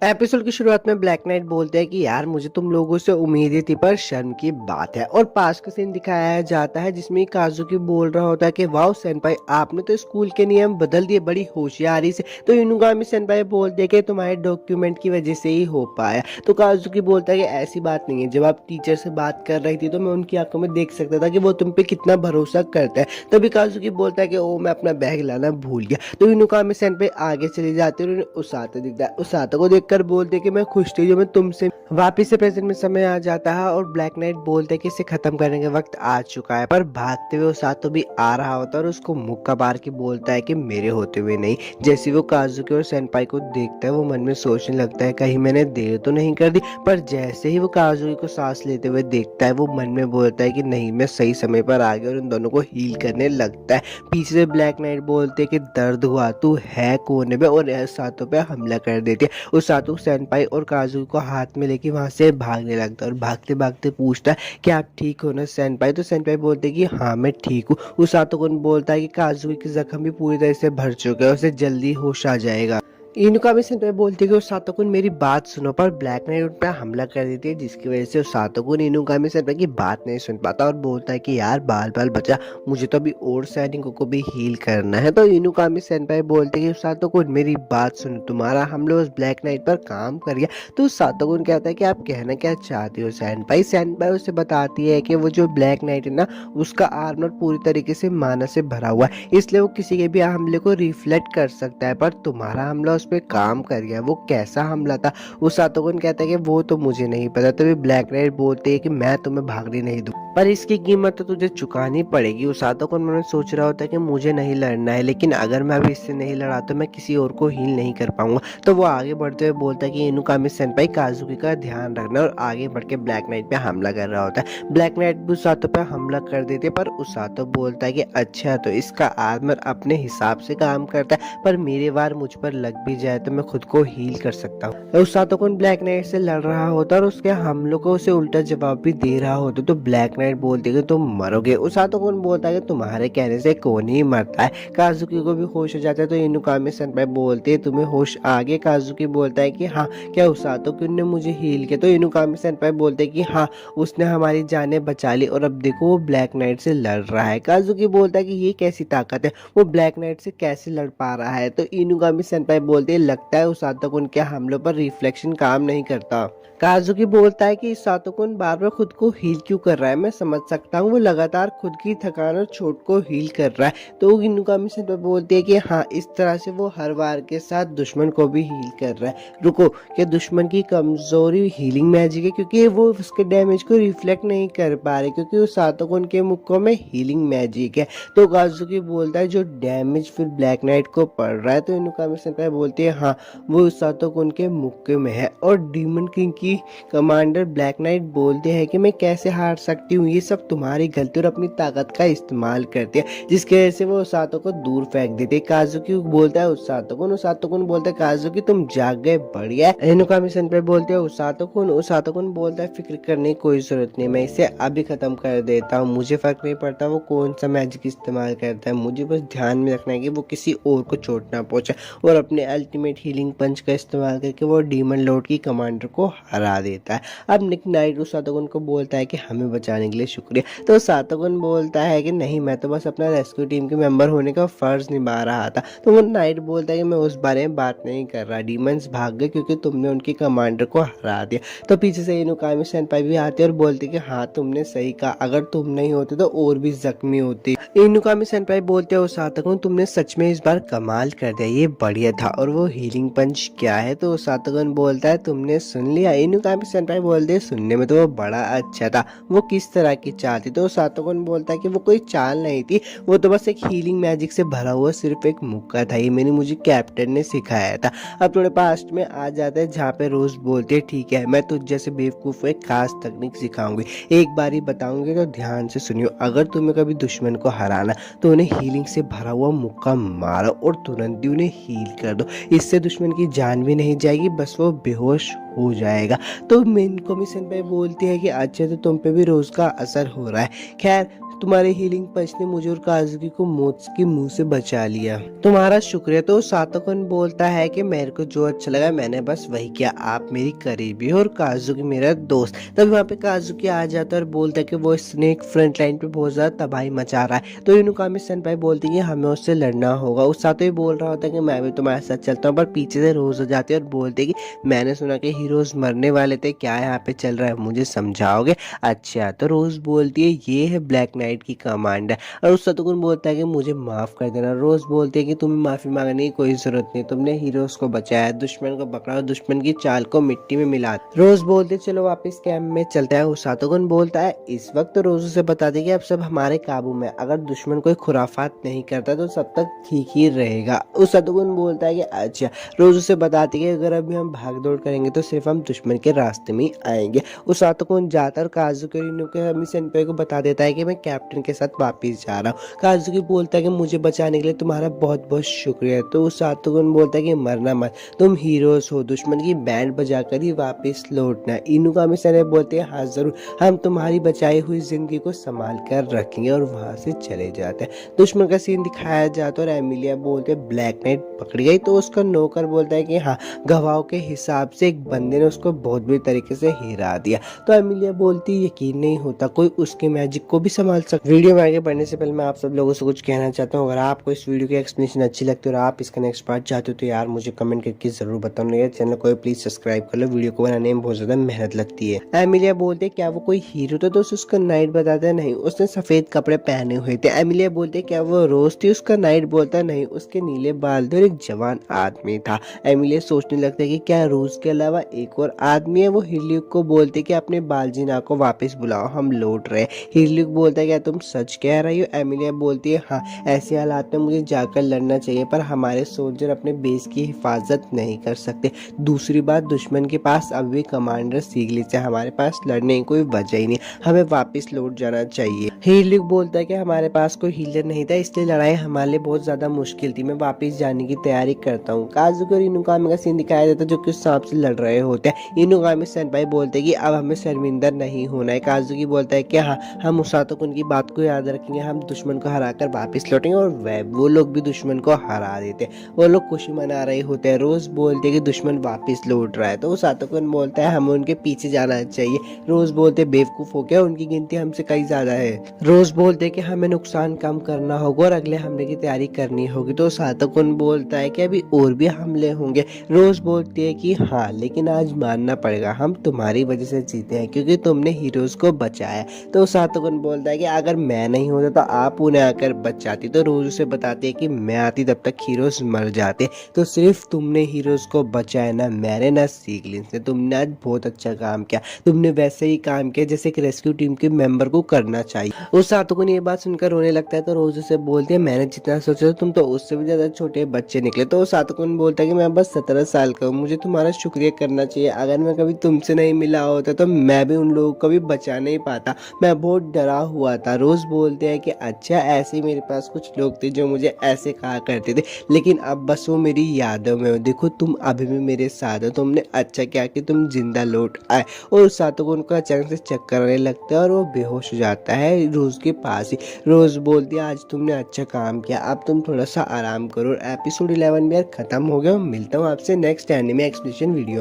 एपिसोड की शुरुआत में ब्लैक नाइट बोलते हैं कि यार मुझे तुम लोगों से उम्मीदें थी पर शर्म की बात है। और पास का सीन दिखाया जाता है जिसमें काजुकी बोल रहा होता है कि वाओ सेनपाई आपने तो स्कूल के नियम बदल दिए बड़ी होशियारी से। तो इनुगामी सेनपाई बोलते हैं कि तुम्हारे डॉक्यूमेंट की वजह से ही हो पाया। तो काजुकी बोलता है कि ऐसी बात नहीं है, जब आप टीचर से बात कर रही थी तो मैं उनकी आंखों में देख सकता था कि वो तुम पे कितना भरोसा करता है। तभी काजुकी बोलता है कि ओ मैं अपना बैग लाना भूल गया। तो इनुगामी सेनपाई आगे चले जाते हैं और उसातो दिखता है। उसातो को कर बोलते कि मैं खुश थी जो मैं तुमसे वापिस से प्रेजेंट में समय आ जाता है। और ब्लैक नाइट बोलते कि इसे खत्म करने का वक्त आ चुका है। पर भागते हुए उसातो भी आ रहा होता है और उसको मुक्का मार के बोलता है कि मेरे होते हुए नहीं। जैसे वो काजुकी और सेनपाई को देखता है वो मन में सोचने लगता है कहीं मैंने देर तो नहीं कर दी। पर जैसे ही वो काजुकी को सांस लेते हुए देखता है वो मन में बोलता है कि नहीं मैं सही समय पर आ गया और उन दोनों को हील करने लगता है। पीछे से ब्लैक नाइट बोलते कि दर्द हुआ तू है कोने में, और उसातो पे हमला कर देते हैं। उसातो सेनपाई और काजुकी को हाथ में लेके वहां से भागने लगता है और भागते भागते पूछता है कि आप ठीक हो ना सेनपाई। तो सेनपाई बोलते कि हाँ मैं ठीक हूँ। उसातो को बोलता है कि काजुकी के जख्म भी पूरी तरह से भर चुके हैं, उसे जल्दी होश आ जाएगा। इनुकामी सेनपाई बोलती है कि उसातो कुन मेरी बात सुनो, पर ब्लैक नाइट उन पर हमला कर देती है जिसकी वजह से उसातो कुन इनुकामी सेनपाई की बात नहीं सुन पाता और बोलता है कि यार बाल बाल बचा, मुझे तो अभी और सैनिकों को भी हील करना है। तो इनुकामी सेनपाई बोलते हैं कि उसातो कुन मेरी बात सुनो, तुम्हारा हमला उस ब्लैक नाइट पर काम कर गया। तो उसातो कुन कहता है कि आप कहना क्या चाहते हो सेनपाई। सेनपाई उसे बताती है कि वो जो ब्लैक नाइट है ना उसका आर्मर पूरी तरीके से माना से भरा हुआ है, इसलिए वो किसी के भी हमले को रिफ्लेक्ट कर सकता है। पर तुम्हारा हमला उस पे काम कर गया, वो कैसा हमला था। उसातो कुन कहता है कि वो तो मुझे नहीं पता। तभी ब्लैक नाइट बोलते हैं कि मैं तुम्हें भागने नहीं दूं, पर इसकी कीमत तो तुझे चुकानी पड़ेगी। उसातो कुन मन में सोच रहा होता है कि मुझे नहीं लड़ना है, लेकिन अगर मैं अभी इससे नहीं लड़ा तो मैं किसी और को हील नहीं कर पाऊंगा। तो वो आगे बढ़ते हुए बोलता है कि इनुकामी सेनपाई काजुकी का ध्यान रखना, और आगे बढ़ के ब्लैक नाइट पे हमला कर रहा होता है। ब्लैक नाइट भी उसातो पे हमला कर देते, पर उसातो बोलता है कि अच्छा तो इसका आर्मर अपने हिसाब से काम करता है, पर मेरे वार मुझ पर लग भी जाए तो मैं खुद को हील कर सकता हूँ। उसातो कुन ब्लैक नाइट से लड़ रहा होता और उसके हमलों को उसे उल्टा जवाब भी दे रहा होता। तो ब्लैक नाइट बोलती है कि तुम मरोगे। उसातो कुन बोलता है कि तुम्हारे कहने से कौन ही मरता है। काजुकी को भी होश हो जाता है। तो इनुकामी सेनपाई बोलते है तुम्हें होश आ गया। काजुकी बोलता है कि हाँ क्या उसातो कुन ने मुझे हील किया। तो इनुकामी सेनपाई बोलते है कि हाँ उसने हमारी जानें बचा ली और अब देखो वो ब्लैक नाइट से लड़ रहा है। काजुकी बोलता है कि ये कैसी ताकत है, वो ब्लैक नाइट से कैसे लड़ पा रहा है। तो इनुकामी सेनपाई बोलते हैं लगता है उसातोकुन के हमलों पर रिफ्लेक्शन काम नहीं करता। काजुकी बोलता है कि सातोकुन बार बार खुद को हील क्यों कर रहा है, मैं समझ सकता हूँ वो लगातार खुद की थकान और चोट को हील कर रहा है। तो इनुकामी सेंपाई बोलती है कि हाँ इस तरह से वो हर बार के साथ दुश्मन को भी हील कर रहा है। रुको, कि दुश्मन की कमजोरी हीलिंग मैजिक है क्योंकि वो उसके डैमेज को रिफ्लेक्ट नहीं कर पा रहे क्योंकि उस सातोकुन के मुक्कों में हीलिंग मैजिक है। तो काजुकी बोलता है जो डैमेज फिर ब्लैक नाइट को पड़ रहा है। तो इनुकामी सेंपाई बोलती है हाँ वो उस सातोकुन के मुक्के में है। और डीमन किंग की कमांडर ब्लैक नाइट बोलते हैं कि मैं कैसे हार सकती हूँ, ये सब तुम्हारी गलती और अपनी ताकत का इस्तेमाल करते हैं, जिसकी वजह से वो उसातो को दूर फेंक देते। काजुकी बोलता है उसातोकुन बोलता है काजुकी तुम जाग गए, बढ़िया। इनुकामी सेंपाई बोलते हैं उसातोकुन बोलता है फिक्र करने की कोई जरूरत नहीं, मैं इसे अभी खत्म कर देता हूँ, मुझे फर्क नहीं पड़ता वो कौन सा मैजिक इस्तेमाल करता है, मुझे बस ध्यान में रखना है कि वो किसी और को चोट ना पहुंचे। और अपने अल्टीमेट हीलिंग पंच का इस्तेमाल करके वो डीमन लॉर्ड की कमांडर को हरा देता है। अब निक नाइट उस सातोकुन को बोलता है कि हमें बचाने के लिए शुक्रिया। तो सातोकुन बोलता है कि नहीं, मैं तो बस अपना रेस्क्यू टीम के मेंबर होने का फर्ज निभा रहा था। तो वो नाइट बोलता है कि मैं उस बारे में बात नहीं कर रहा, डीमंस भाग गए क्योंकि तुमने उनकी कमांडर को हरा दिया। तो पीछे से इनुकामी सेंपाई भी आते और बोलते कि हाँ तुमने सही कहा, अगर तुम नहीं होते तो और भी जख्मी होती। इनुकामी सेंपाई बोलते हो सातोकुन तुमने सच में इस बार कमाल कर दिया, ये बढ़िया था। और वो हीलिंग पंच क्या है? तो सातोकुन बोलता है तुमने सुन लिया? इनुकामी सेंपाई बोलते हैं सुनने में तो वो बड़ा अच्छा था, वो किस तरह की चाल थी? तो सातोकुन बोलता है कि वो कोई चाल नहीं थी, वो तो बस एक हीलिंग मैजिक से भरा हुआ सिर्फ एक मुक्का था, ये मुझे कैप्टन ने सिखाया था। अब थोड़े पास्ट में आ जाते हैं जहाँ पे रोज बोलते है ठीक है मैं तुझ जैसे बेवकूफ एक खास तकनीक सिखाऊंगी, एक बारी बताऊंगी तो ध्यान से सुनियो। अगर तुम्हें कभी दुश्मन को हराना तो उन्हें हीलिंग से भरा हुआ मुक्का मारो और तुरंत ही उन्हें हील कर दो, इससे दुश्मन की जान भी नहीं जाएगी, बस वो बेहोश हो जाएगा। तो इनुकामी सेंपाई बोलती है कि अच्छा तो तुम पे भी रोज का असर हो रहा है, खैर तुम्हारे हीलिंग पंच ने मुझे और काजुकी को मौत के मुंह से बचा लिया, तुम्हारा शुक्रिया। तो सातोकुन बोलता है कि मेरे को जो अच्छा लगा मैंने बस वही किया, आप मेरी करीबी हो और काजुकी मेरा दोस्त। तब वहाँ पे काजुकी आ जाता है और बोलता है कि वो स्नेक फ्रंट लाइन पे बहुत ज्यादा तबाही मचा रहा है। तो इनुकामी सेंपाई बोलती है हमें उससे लड़ना होगा। उस साथ ही बोल रहा होता है कि मैं भी तुम्हारे साथ चलता हूँ, पर पीछे से रोज हो जाती है और बोलते कि मैंने सुना कि हीरोज मरने वाले थे, क्या यहाँ पे चल रहा है मुझे समझाओगे? अच्छा, तो रोज बोलती है ये है ब्लैक नाइट की कमांड है। और उस सातोकुन बोलता है कि मुझे माफ कर देना। रोज बोलती है कि तुम्हें माफी मांगने की कोई जरूरत नहीं, तुमने हीरोज को बचाया, दुश्मन को पकड़ा और दुश्मन की चाल को मिट्टी में मिला। रोज बोलते चलो वापस कैंप में चलते हैं। उस सातोकुन बोलता है इस वक्त तो रोज से बता दे कि अब सब हमारे काबू में, अगर दुश्मन कोई खुराफात नहीं करता तो सब तक ठीक ही रहेगा। उस सातोकुन बोलता है कि अच्छा, रोज उसे बताती है अगर अभी हम भाग दौड़ करेंगे तो सिर्फ हम दुश्मन के रास्ते में ही आएंगे। उस सातोकुन जाता और काजुकी और इनुकामी सेंपाई को बता देता है कि मैं कैप्टन के साथ वापस जा रहा हूँ। काजुकी बोलता है कि मुझे बचाने के लिए तुम्हारा बहुत बहुत शुक्रिया। तो उस सातोकुन बोलता है कि मरना मत, तुम हीरोज हो, दुश्मन की बैंड बजाकर ही वापस लौटना। इनुकामी सेंपाई बोलते हैं हाँ जरूर, हम तुम्हारी बचाई हुई जिंदगी को संभाल कर रखेंगे और वहां से चले जाते हैं। दुश्मन का सीन दिखाया जाता है और एमिलिया बोलते ब्लैक नाइट पकड़ गई। तो उसका नौकर बोलता है कि हाँ गवाहों के हिसाब से एक बंदे ने उसको बहुत बुरी तरीके से हिरा दिया। तो एमिलिया बोलती यकीन नहीं होता कोई उसके मैजिक को भी संभाल सकता। वीडियो में आगे बढ़ने से पहले मैं आप सब लोगों से कुछ कहना चाहता हूँ, अगर आपको इस वीडियो की एक्सप्लेनेशन अच्छी लगती है और आप इसका नेक्स्ट पार्ट चाहते हो तो यार मुझे कमेंट करके जरूर बताओ। यार चैनल को प्लीज सब्सक्राइब कर लो, वीडियो को बनाने में बहुत ज्यादा मेहनत लगती है। एमिलिया बोलते क्या वो कोई हीरो था? तो उसका नाइट बताता नहीं, उसने सफेद कपड़े पहने हुए थे। एमिलिया बोलते क्या वो रोज थी? उसका नाइट बोलता नहीं, उसके नीले बाल थे और एक जवान आदमी था। एमिलिया सोचने लगता है कि क्या रोज के अलावा एक और आदमी है। वो हिरल्यूक को बोलते कि अपने बालजीना को वापस बुलाओ, हम लौट रहे। हिरल्यूक बोलता है क्या तुम सच कह रही हो? एमिलिया बोलती है हाँ, ऐसे हालात में मुझे जाकर लड़ना चाहिए, पर हमारे सोल्जर अपने बेस की हिफाजत नहीं कर सकते। दूसरी बात, दुश्मन के पास अब भी कमांडर सीगलिस है, हमारे पास लड़ने की कोई वजह ही नहीं, हमें वापस लौट जाना चाहिए। हिरल्यूक बोलता है कि हमारे पास कोई हीलर नहीं था, इसलिए लड़ाई हमारे लिए बहुत ज्यादा मुश्किल थी, मैं वापस जाने की तैयारी करता हूँ। काजुकी और इनुकामी का सीन दिखाया जाता है जो कि सांप से लड़ रहे होते हैं। इनुकामी सेंपाई बोलते हैं कि अब हमें शर्मिंदा नहीं होना है। काजुकी बोलता है कि हाँ, हम उसातोकुन की बात को याद रखेंगे हम दुश्मन को हराकर वापस लौटेंगे और वो लोग भी दुश्मन को हरा देते हैं। वो लोग खुशी मना रहे होते हैं, रोज बोलते हैं कि दुश्मन वापस लौट रहा है, तो सातोकन बोलता है हमें उनके पीछे जाना चाहिए। रोज बोलते बेवकूफ हो गया, उनकी गिनती हमसे कई ज्यादा है। रोज बोलते कि हमें नुकसान कम करना होगा और अगले हमले की तैयारी करनी होगी, तो सातोकन बोलता है कि अभी और भी हमले होंगे। रोज बोलती है कि हाँ, लेकिन आज मानना पड़ेगा, हम तुम्हारी वजह से जीते हैं क्योंकि तुमने हीरोज को बचाया। तो सातोकन बोलता है कि अगर मैं नहीं होता तो आप उन्हें आकर बचाती। तो रोज उसे बताती है कि मैं आती तब तक हीरोज मर जाते, तो सिर्फ तुमने हीरोज को बचाया, ना मैंने ना सीगलिन ने। तुमने आज बहुत अच्छा काम किया, तुमने वैसे ही काम किया जैसे कि रेस्क्यू टीम के मेंबर को करना चाहिए। उस सातोकन ये बात सुनकर रोने लगता है, तो रोज उसे बोलती है मैंने जितना सोचा तुम तो उससे भी ज्यादा छोटे बच्चे निकले। तो सातोकन बोलता है कि मैं बस 17 साल का हूँ, मुझे तुम्हारा शुक्रिया करना चाहिए। अगर मैं कभी तुमसे नहीं मिला होता तो मैं भी उन लोगों को भी बचा नहीं पाता, मैं बहुत डरा हुआ था। रोज बोलते हैं कि अच्छा, ऐसे मेरे पास कुछ लोग थे जो मुझे ऐसे कहा करते थे, लेकिन अब बस वो मेरी यादों में हो। देखो तुम अभी भी मेरे साथ हो, तुमने अच्छा किया कि तुम जिंदा लौट आए। और उस सातोकन को अचानक से चक्कर आने लगता है और वो बेहोश हो जाता है रोज के पास ही। रोज बोलती है आज तुमने अच्छा काम किया, अब तुम थोड़ा सा आराम करो। एपिसोड 11 भी यार खत्म हो गया। मिलता हूँ आपसे नेक्स्ट एनिमे एक्सप्लेनेशन वीडियो।